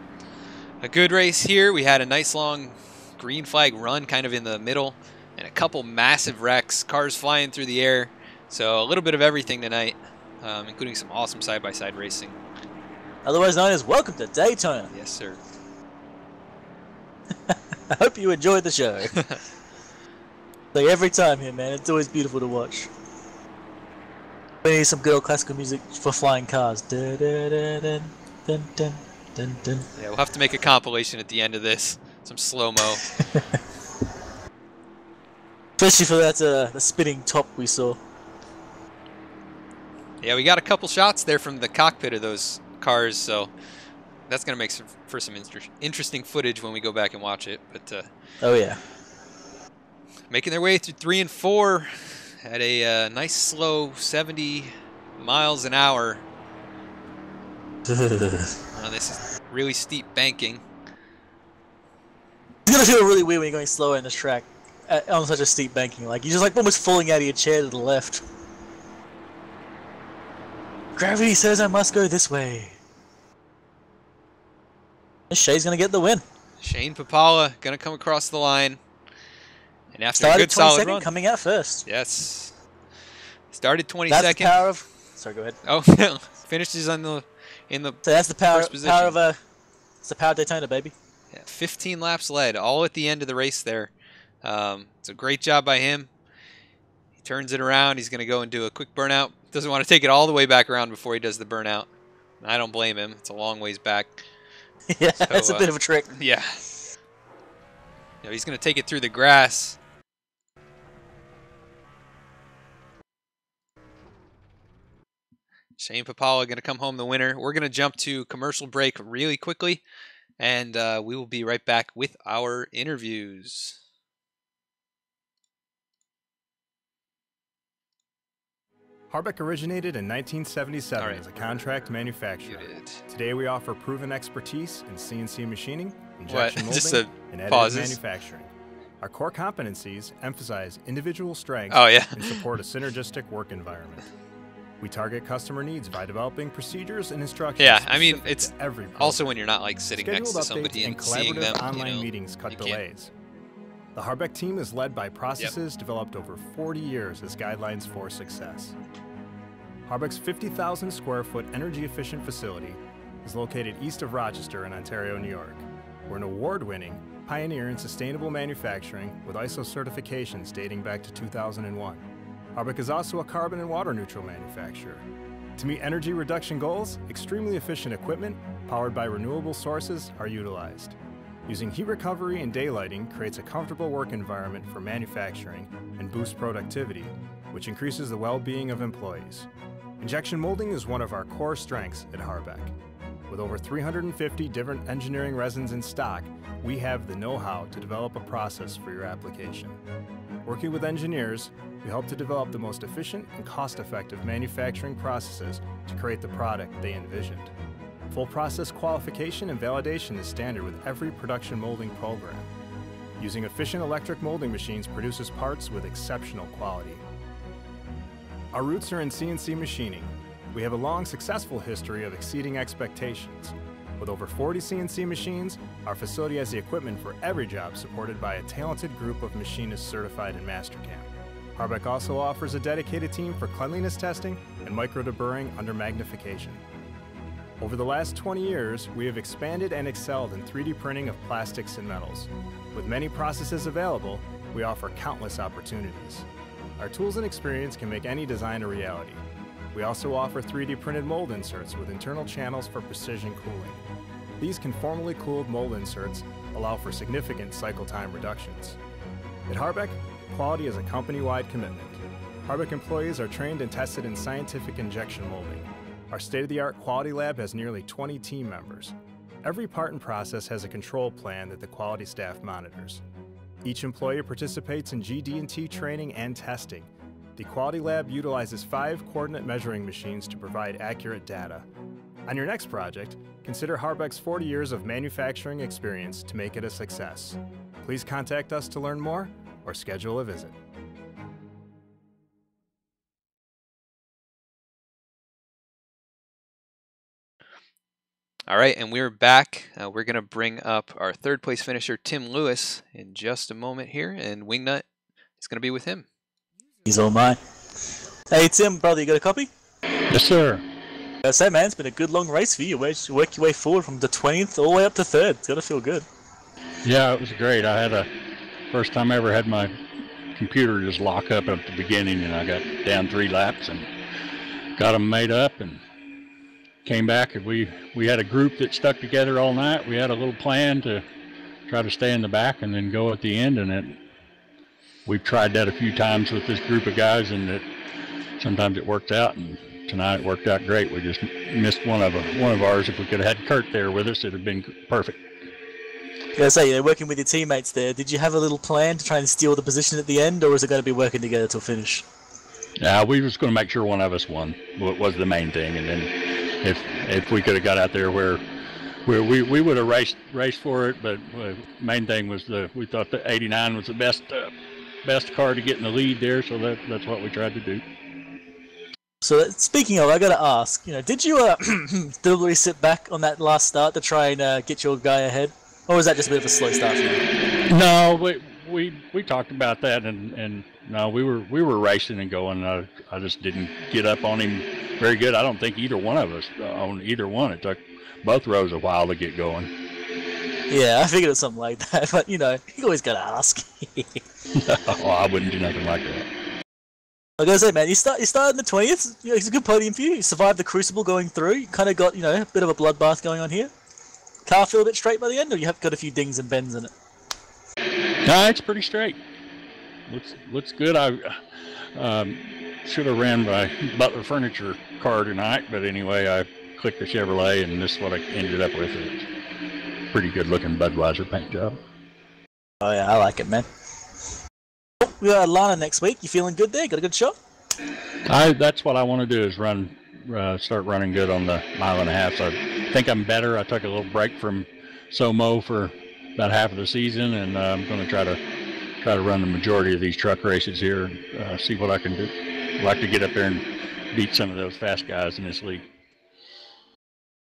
a good race here. We had a nice long green flag run kind of in the middle and a couple massive wrecks, cars flying through the air. So a little bit of everything tonight, including some awesome side-by-side racing. Otherwise known as Welcome to Daytona. Yes, sir. I hope you enjoyed the show. Like every time here, man, it's always beautiful to watch. We need some good old classical music for flying cars. Dun, dun, dun, dun, dun, dun, dun, dun. Yeah, we'll have to make a compilation at the end of this. Some slow-mo. Especially for that the spinning top we saw. Yeah, we got a couple shots there from the cockpit of those cars, so that's going to make for some interesting footage when we go back and watch it. But oh, yeah. Making their way through 3 and 4 at a nice slow 70 miles an hour. This is really steep banking. It's gonna feel really weird when you're going slower in this track on such a steep banking. Like you're just like almost falling out of your chair to the left. Gravity says I must go this way. Shay's gonna get the win. Shane Papala gonna come across the line. And after Started a good solid run, coming out first. Yes. Started 22nd. That's the power of. Sorry, go ahead. Oh, finishes on the So that's the power. first position. Power of it's the power of Daytona, baby. Yeah, 15 laps led, all at the end of the race there. It's a great job by him. He turns it around. He's going to go and do a quick burnout. Doesn't want to take it all the way back around before he does the burnout. I don't blame him. It's a long ways back. Yeah, so, that's a bit of a trick. Yeah. He's going to take it through the grass. Shane Papala going to come home the winner. We're going to jump to commercial break really quickly, and we will be right back with our interviews. Harbeck originated in 1977 as a contract manufacturer. Today we offer proven expertise in CNC machining, injection molding, and additive manufacturing. Our core competencies emphasize individual strengths and support a synergistic work environment. We target customer needs by developing procedures and instructions. Yeah, I mean, it's also when you're not like sitting next to somebody and seeing them. Online meetings cut delays. The Harbeck team is led by processes developed over 40 years as guidelines for success. Harbeck's 50,000 square foot energy efficient facility is located east of Rochester in Ontario, New York. We're an award-winning pioneer in sustainable manufacturing with ISO certifications dating back to 2001. Harbeck is also a carbon and water neutral manufacturer. To meet energy reduction goals, extremely efficient equipment powered by renewable sources are utilized. Using heat recovery and daylighting creates a comfortable work environment for manufacturing and boosts productivity, which increases the well-being of employees. Injection molding is one of our core strengths at Harbeck. With over 350 different engineering resins in stock, we have the know-how to develop a process for your application. Working with engineers, we help to develop the most efficient and cost-effective manufacturing processes to create the product they envisioned. Full process qualification and validation is standard with every production molding program. Using efficient electric molding machines produces parts with exceptional quality. Our roots are in CNC machining. We have a long, successful history of exceeding expectations. With over 40 CNC machines, our facility has the equipment for every job, supported by a talented group of machinists certified in Mastercam. Harbeck also offers a dedicated team for cleanliness testing and microdeburring under magnification. Over the last 20 years, we have expanded and excelled in 3D printing of plastics and metals. With many processes available, we offer countless opportunities. Our tools and experience can make any design a reality. We also offer 3D printed mold inserts with internal channels for precision cooling. These conformally cooled mold inserts allow for significant cycle time reductions. At Harbeck, quality is a company-wide commitment. Harbeck employees are trained and tested in scientific injection molding. Our state-of-the-art quality lab has nearly 20 team members. Every part and process has a control plan that the quality staff monitors. Each employee participates in GD&T training and testing. The quality lab utilizes 5 coordinate measuring machines to provide accurate data. On your next project, consider Harbeck's 40 years of manufacturing experience to make it a success. Please contact us to learn more or schedule a visit. All right, and we're back. We're going to bring up our third place finisher, Tim Lewis, in just a moment here, and Wingnut is going to be with him. He's all mine. Hey, Tim, brother, you got a copy? Yes, sir. I say, man, it's been a good long race for you. You work your way forward from the 20th all the way up to 3rd. It's got to feel good. Yeah, it was great. I had a first time I ever had my computer just lock up at the beginning, and I got down 3 laps and got them made up and came back, and we had a group that stuck together all night. We had a little plan to try to stay in the back and then go at the end, and we've tried that a few times with this group of guys, and sometimes it worked out, and tonight it worked out great. We just missed one of ours. If we could have had Kurt there with us, it would have been perfect. Yeah, so you're working with your teammates there. Did you have a little plan to try and steal the position at the end, or was it going to be working together till finish? Yeah, we was going to make sure one of us won. Was the main thing, and then if we could have got out there where we would have raced for it, but main thing was we thought the 89 was the best car to get in the lead there, so that's what we tried to do. So speaking of, I got to ask, did you deliberately sit back on that last start to try and get your guy ahead, or was that just a bit of a slow start for you? No, we talked about that, and no, we were racing and going. I just didn't get up on him very good. I don't think either one of us on either one. It took both rows a while to get going. Yeah, I figured it was something like that, but you always got to ask. No, I wouldn't do nothing like that. I gotta say, man, you started in the 20th. It's a good podium for you. You survived the crucible going through. You kind of got, a bit of a bloodbath going on here. Car feel a bit straight by the end, or you have got a few dings and bends in it? No, it's pretty straight. Looks good. should have ran my Butler Furniture car tonight, but anyway, I clicked the Chevrolet, and this is what I ended up with. It's a pretty good looking Budweiser paint job. Oh yeah, I like it, man. We got Atlanta next week. You feeling good there? Got a good shot? That's what I want to do, is start running good on the 1.5 miles. So I think I'm better. I took a little break from SOMO for about half of the season, and I'm going to try to run the majority of these truck races here, see what I can do. I'd like to get up there and beat some of those fast guys in this league.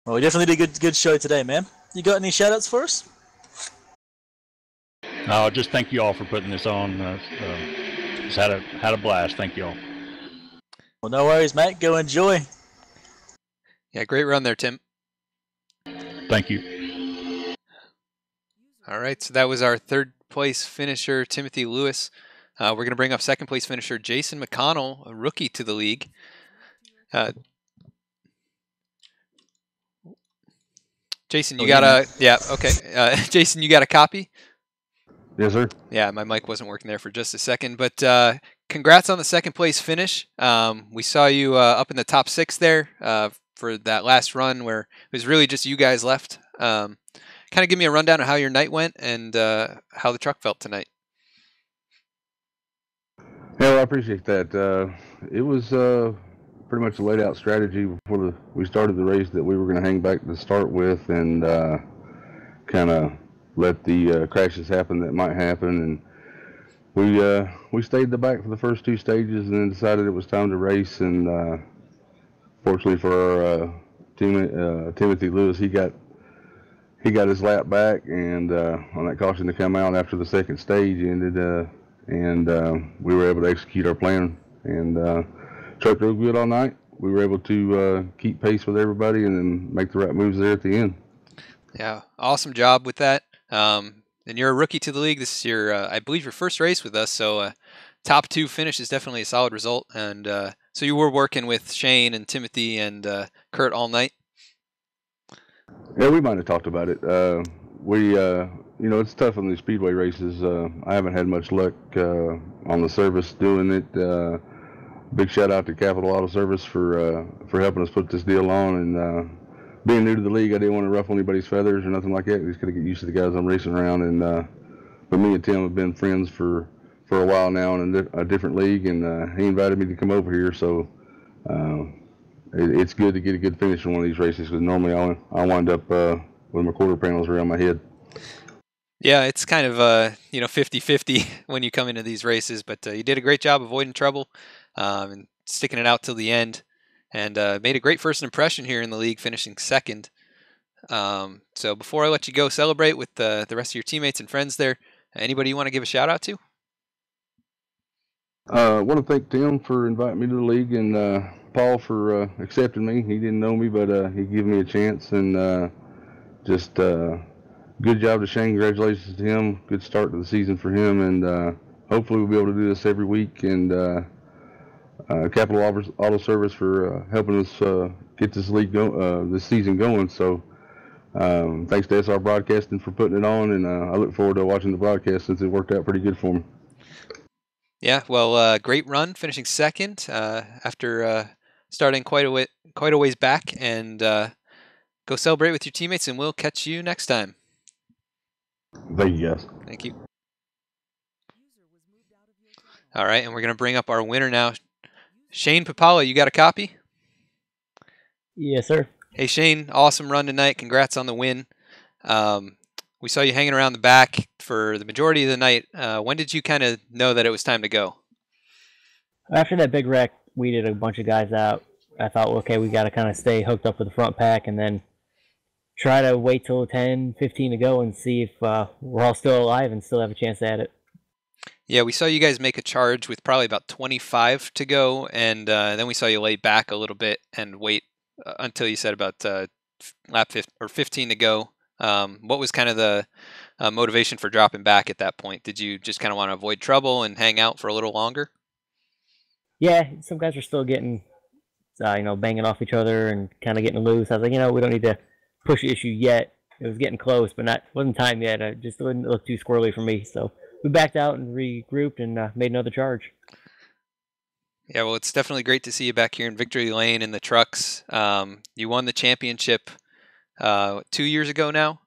Well, we definitely did a good show today, man. You got any shout-outs for us? I'll just thank you all for putting this on. Just had a blast. Thank you all. Well, no worries, mate. Go enjoy. Yeah, great run there, Tim. Thank you. All right, so that was our third place finisher, Timothy Lewis. We're going to bring up second place finisher, Jason McConnell, a rookie to the league. Jason, you got a... Yeah, okay. Jason, you got a copy? Yes, sir. Yeah, my mic wasn't working there for just a second, but congrats on the second place finish. We saw you up in the top 6 there for that last run where it was really just you guys left. Kind of give me a rundown of how your night went and how the truck felt tonight. Yeah, well, I appreciate that. It was pretty much a laid out strategy before we started the race that we were going to hang back to start with and kind of let the crashes happen that might happen. And we stayed in the back for the first 2 stages and then decided it was time to race. And fortunately for our Timothy Lewis, he got his lap back, and on that caution to come out after the second stage ended, and we were able to execute our plan. And truck drove good all night. We were able to keep pace with everybody and then make the right moves there at the end. Yeah, awesome job with that. And you're a rookie to the league. This is your, I believe, your first race with us. So top 2 finish is definitely a solid result. And so you were working with Shane and Timothy and Kurt all night. Yeah, we might have talked about it. It's tough on these speedway races. I haven't had much luck on the service doing it. Big shout out to Capital Auto Service for helping us put this deal on. And being new to the league, I didn't want to ruffle anybody's feathers or nothing like that. We just got to get used to the guys I'm racing around. And but me and Tim have been friends for a while now in a different league, and he invited me to come over here. So it's good to get a good finish in one of these races, because normally I wind up with my quarter panels around my head. Yeah, it's kind of 50-50 when you come into these races, but you did a great job avoiding trouble and sticking it out till the end, and made a great first impression here in the league, finishing second. So before I let you go celebrate with the rest of your teammates and friends there, anybody you want to give a shout out to? I want to thank Tim for inviting me to the league, and Paul for accepting me. He didn't know me, but he gave me a chance, and just good job to Shane. Congratulations to him. Good start to the season for him, and hopefully we'll be able to do this every week. And Capital Auto Service for helping us get this league this season going. So thanks to SR Broadcasting for putting it on, and I look forward to watching the broadcast since it worked out pretty good for me. Yeah, well, great run, finishing second after starting quite a ways back, and go celebrate with your teammates, and we'll catch you next time. Thank you, guys. Thank you. All right, and we're going to bring up our winner now. Shane Papala, you got a copy? Yes, sir. Hey, Shane, awesome run tonight. Congrats on the win. We saw you hanging around the back for the majority of the night. When did you kind of know that it was time to go? After that big wreck, we did a bunch of guys out. I thought, okay, we got to kind of stay hooked up with the front pack and then try to wait till 10, 15 to go and see if we're all still alive and still have a chance at it. Yeah, we saw you guys make a charge with probably about 25 to go, and then we saw you lay back a little bit and wait until you said about lap 15 to go. What was kind of the motivation for dropping back at that point? Did you just kind of want to avoid trouble and hang out for a little longer? Yeah, some guys are still getting, banging off each other and kind of getting loose. I was like, we don't need to push the issue yet. It was getting close, but wasn't time yet. It just didn't look too squirrely for me. So we backed out and regrouped and made another charge. Yeah, well, it's definitely great to see you back here in Victory Lane in the trucks. You won the championship 2 years ago now,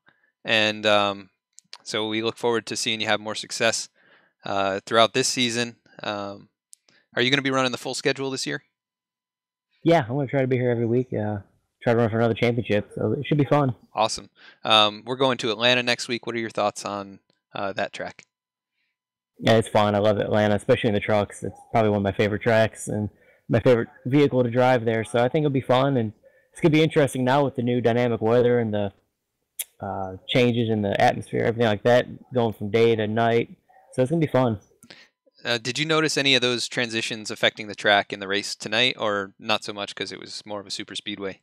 and so we look forward to seeing you have more success throughout this season. Are you going to be running the full schedule this year? Yeah, I'm going to try to be here every week. Try to run for another championship, so it should be fun. Awesome. We're going to Atlanta next week. What are your thoughts on that track? Yeah, it's fun. I love Atlanta, especially in the trucks. It's probably one of my favorite tracks and my favorite vehicle to drive there. So I think it'll be fun, and it's going to be interesting now with the new dynamic weather and the changes in the atmosphere, everything like that, going from day to night. So it's going to be fun. Did you notice any of those transitions affecting the track in the race tonight, or not so much because it was more of a super speedway?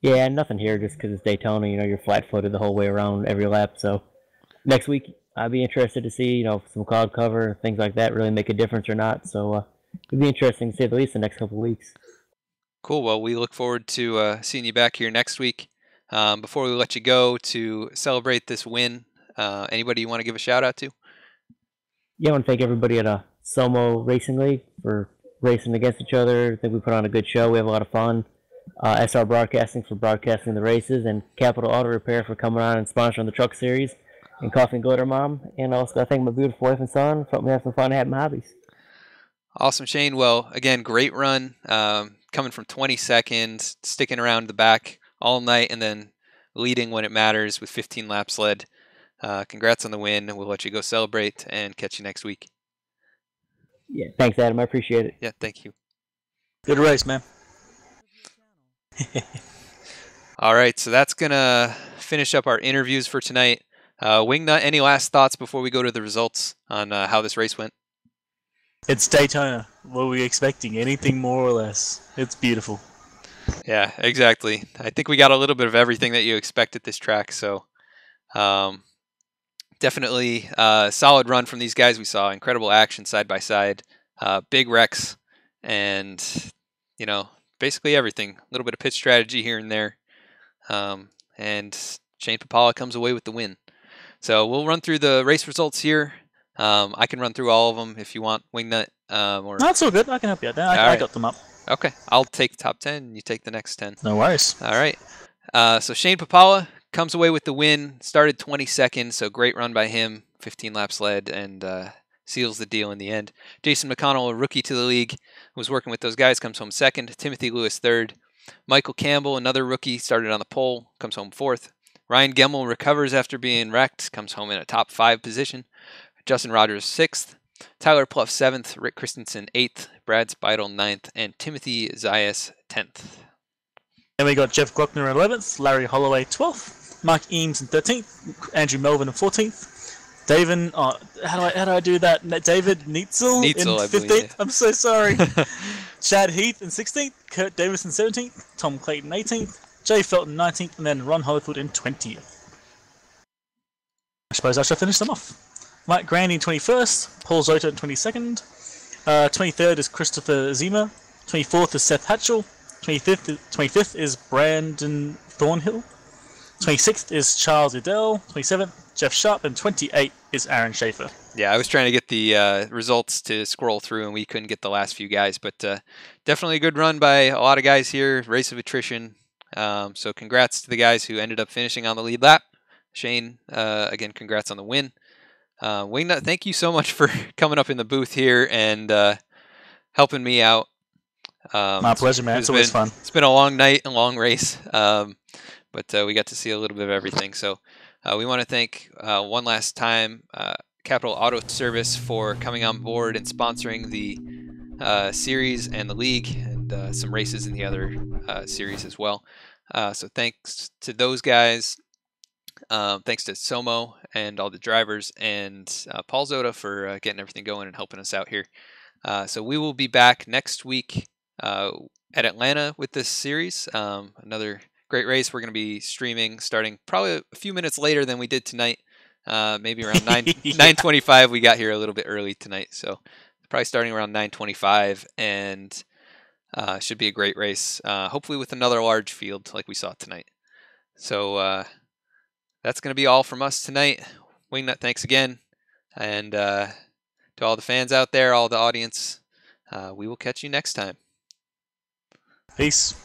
Yeah, nothing here just because it's Daytona. You know, you're flat-footed the whole way around every lap. So next week, I'll be interested to see, some cloud cover, things like that really make a difference or not. So it'll be interesting to say the least the next couple of weeks. Cool. Well, we look forward to seeing you back here next week. Before we let you go to celebrate this win, anybody you want to give a shout out to? Yeah, I want to thank everybody at SOMO Racing League for racing against each other. I think we put on a good show. We have a lot of fun. SR Broadcasting for broadcasting the races, and Capital Auto Repair for coming on and sponsoring the truck series, and Coffee and Glitter Mom. And also, I thank my beautiful wife and son for helping me have some fun and have my hobbies. Awesome, Shane. Well, again, great run. Coming from 22nd, sticking around the back all night, and then leading when it matters with 15 laps led. Congrats on the win. We'll let you go celebrate and catch you next week. Yeah, thanks, Adam. I appreciate it. Yeah, thank you. Good race, man. All right, so that's going to finish up our interviews for tonight. Wingnut, any last thoughts before we go to the results on how this race went? It's Daytona. What were we expecting? Anything more or less? It's beautiful. Yeah, exactly. I think we got a little bit of everything that you expect at this track, so definitely a solid run from these guys. We saw incredible action side by side, big wrecks, and, basically everything. A little bit of pit strategy here and there, and Shane Papala comes away with the win. So we'll run through the race results here. I can run through all of them if you want, Wingnut. No, that's all good. I can help you out there. I got them up. Okay, I'll take the top 10, and you take the next 10. No worries. All right. So Shane Papala comes away with the win. Started 22nd, so great run by him. 15 laps led, and seals the deal in the end. Jason McConnell, a rookie to the league, was working with those guys, comes home second. Timothy Lewis third. Michael Campbell, another rookie, started on the pole, comes home fourth. Ryan Gemmel recovers after being wrecked, comes home in a top 5 position. Justin Rogers 6th. Tyler Pluff 7th. Rick Christensen 8th. Brad Speidel 9th. And Timothy Zayas 10th. Then we got Jeff Glockner in 11th. Larry Holloway 12th. Mark Eames in 13th. Andrew Melvin in 14th. David, how do I do that? David Neitzel in 15th. Believe, yeah. I'm so sorry. Chad Heath in 16th. Kurt Davison 17th. Tom Clayton 18th. Jay Felton 19th. And then Ron Hollywood in 20th. I suppose I should finish them off. Mike Grandy in 21st. Paul Zota in 22nd. 23rd is Christopher Zima. 24th is Seth Hatchell. 25th is Brandon Thornhill. 26th is Charles Udell. 27th, Jeff Sharp. And 28th is Aaron Schaefer. Yeah, I was trying to get the results to scroll through, and we couldn't get the last few guys. But definitely a good run by a lot of guys here. Race of attrition. So congrats to the guys who ended up finishing on the lead lap. Shane, again, congrats on the win. Wingnut, thank you so much for coming up in the booth here and helping me out. My pleasure, man. It's always fun. It's been a long night and long race, but we got to see a little bit of everything. So we want to thank one last time Capital Auto Service for coming on board and sponsoring the series and the league and some races in the other series as well. So thanks to those guys. Thanks to SOMO and all the drivers and Paul Zota for getting everything going and helping us out here. So we will be back next week at Atlanta with this series. Another great race. We're going to be streaming starting probably a few minutes later than we did tonight. Maybe around 9:25. We got here a little bit early tonight, so probably starting around 9:25, and should be a great race. Hopefully with another large field like we saw tonight. So that's going to be all from us tonight. Wingnut, thanks again. And to all the fans out there, all the audience, We will catch you next time. Peace.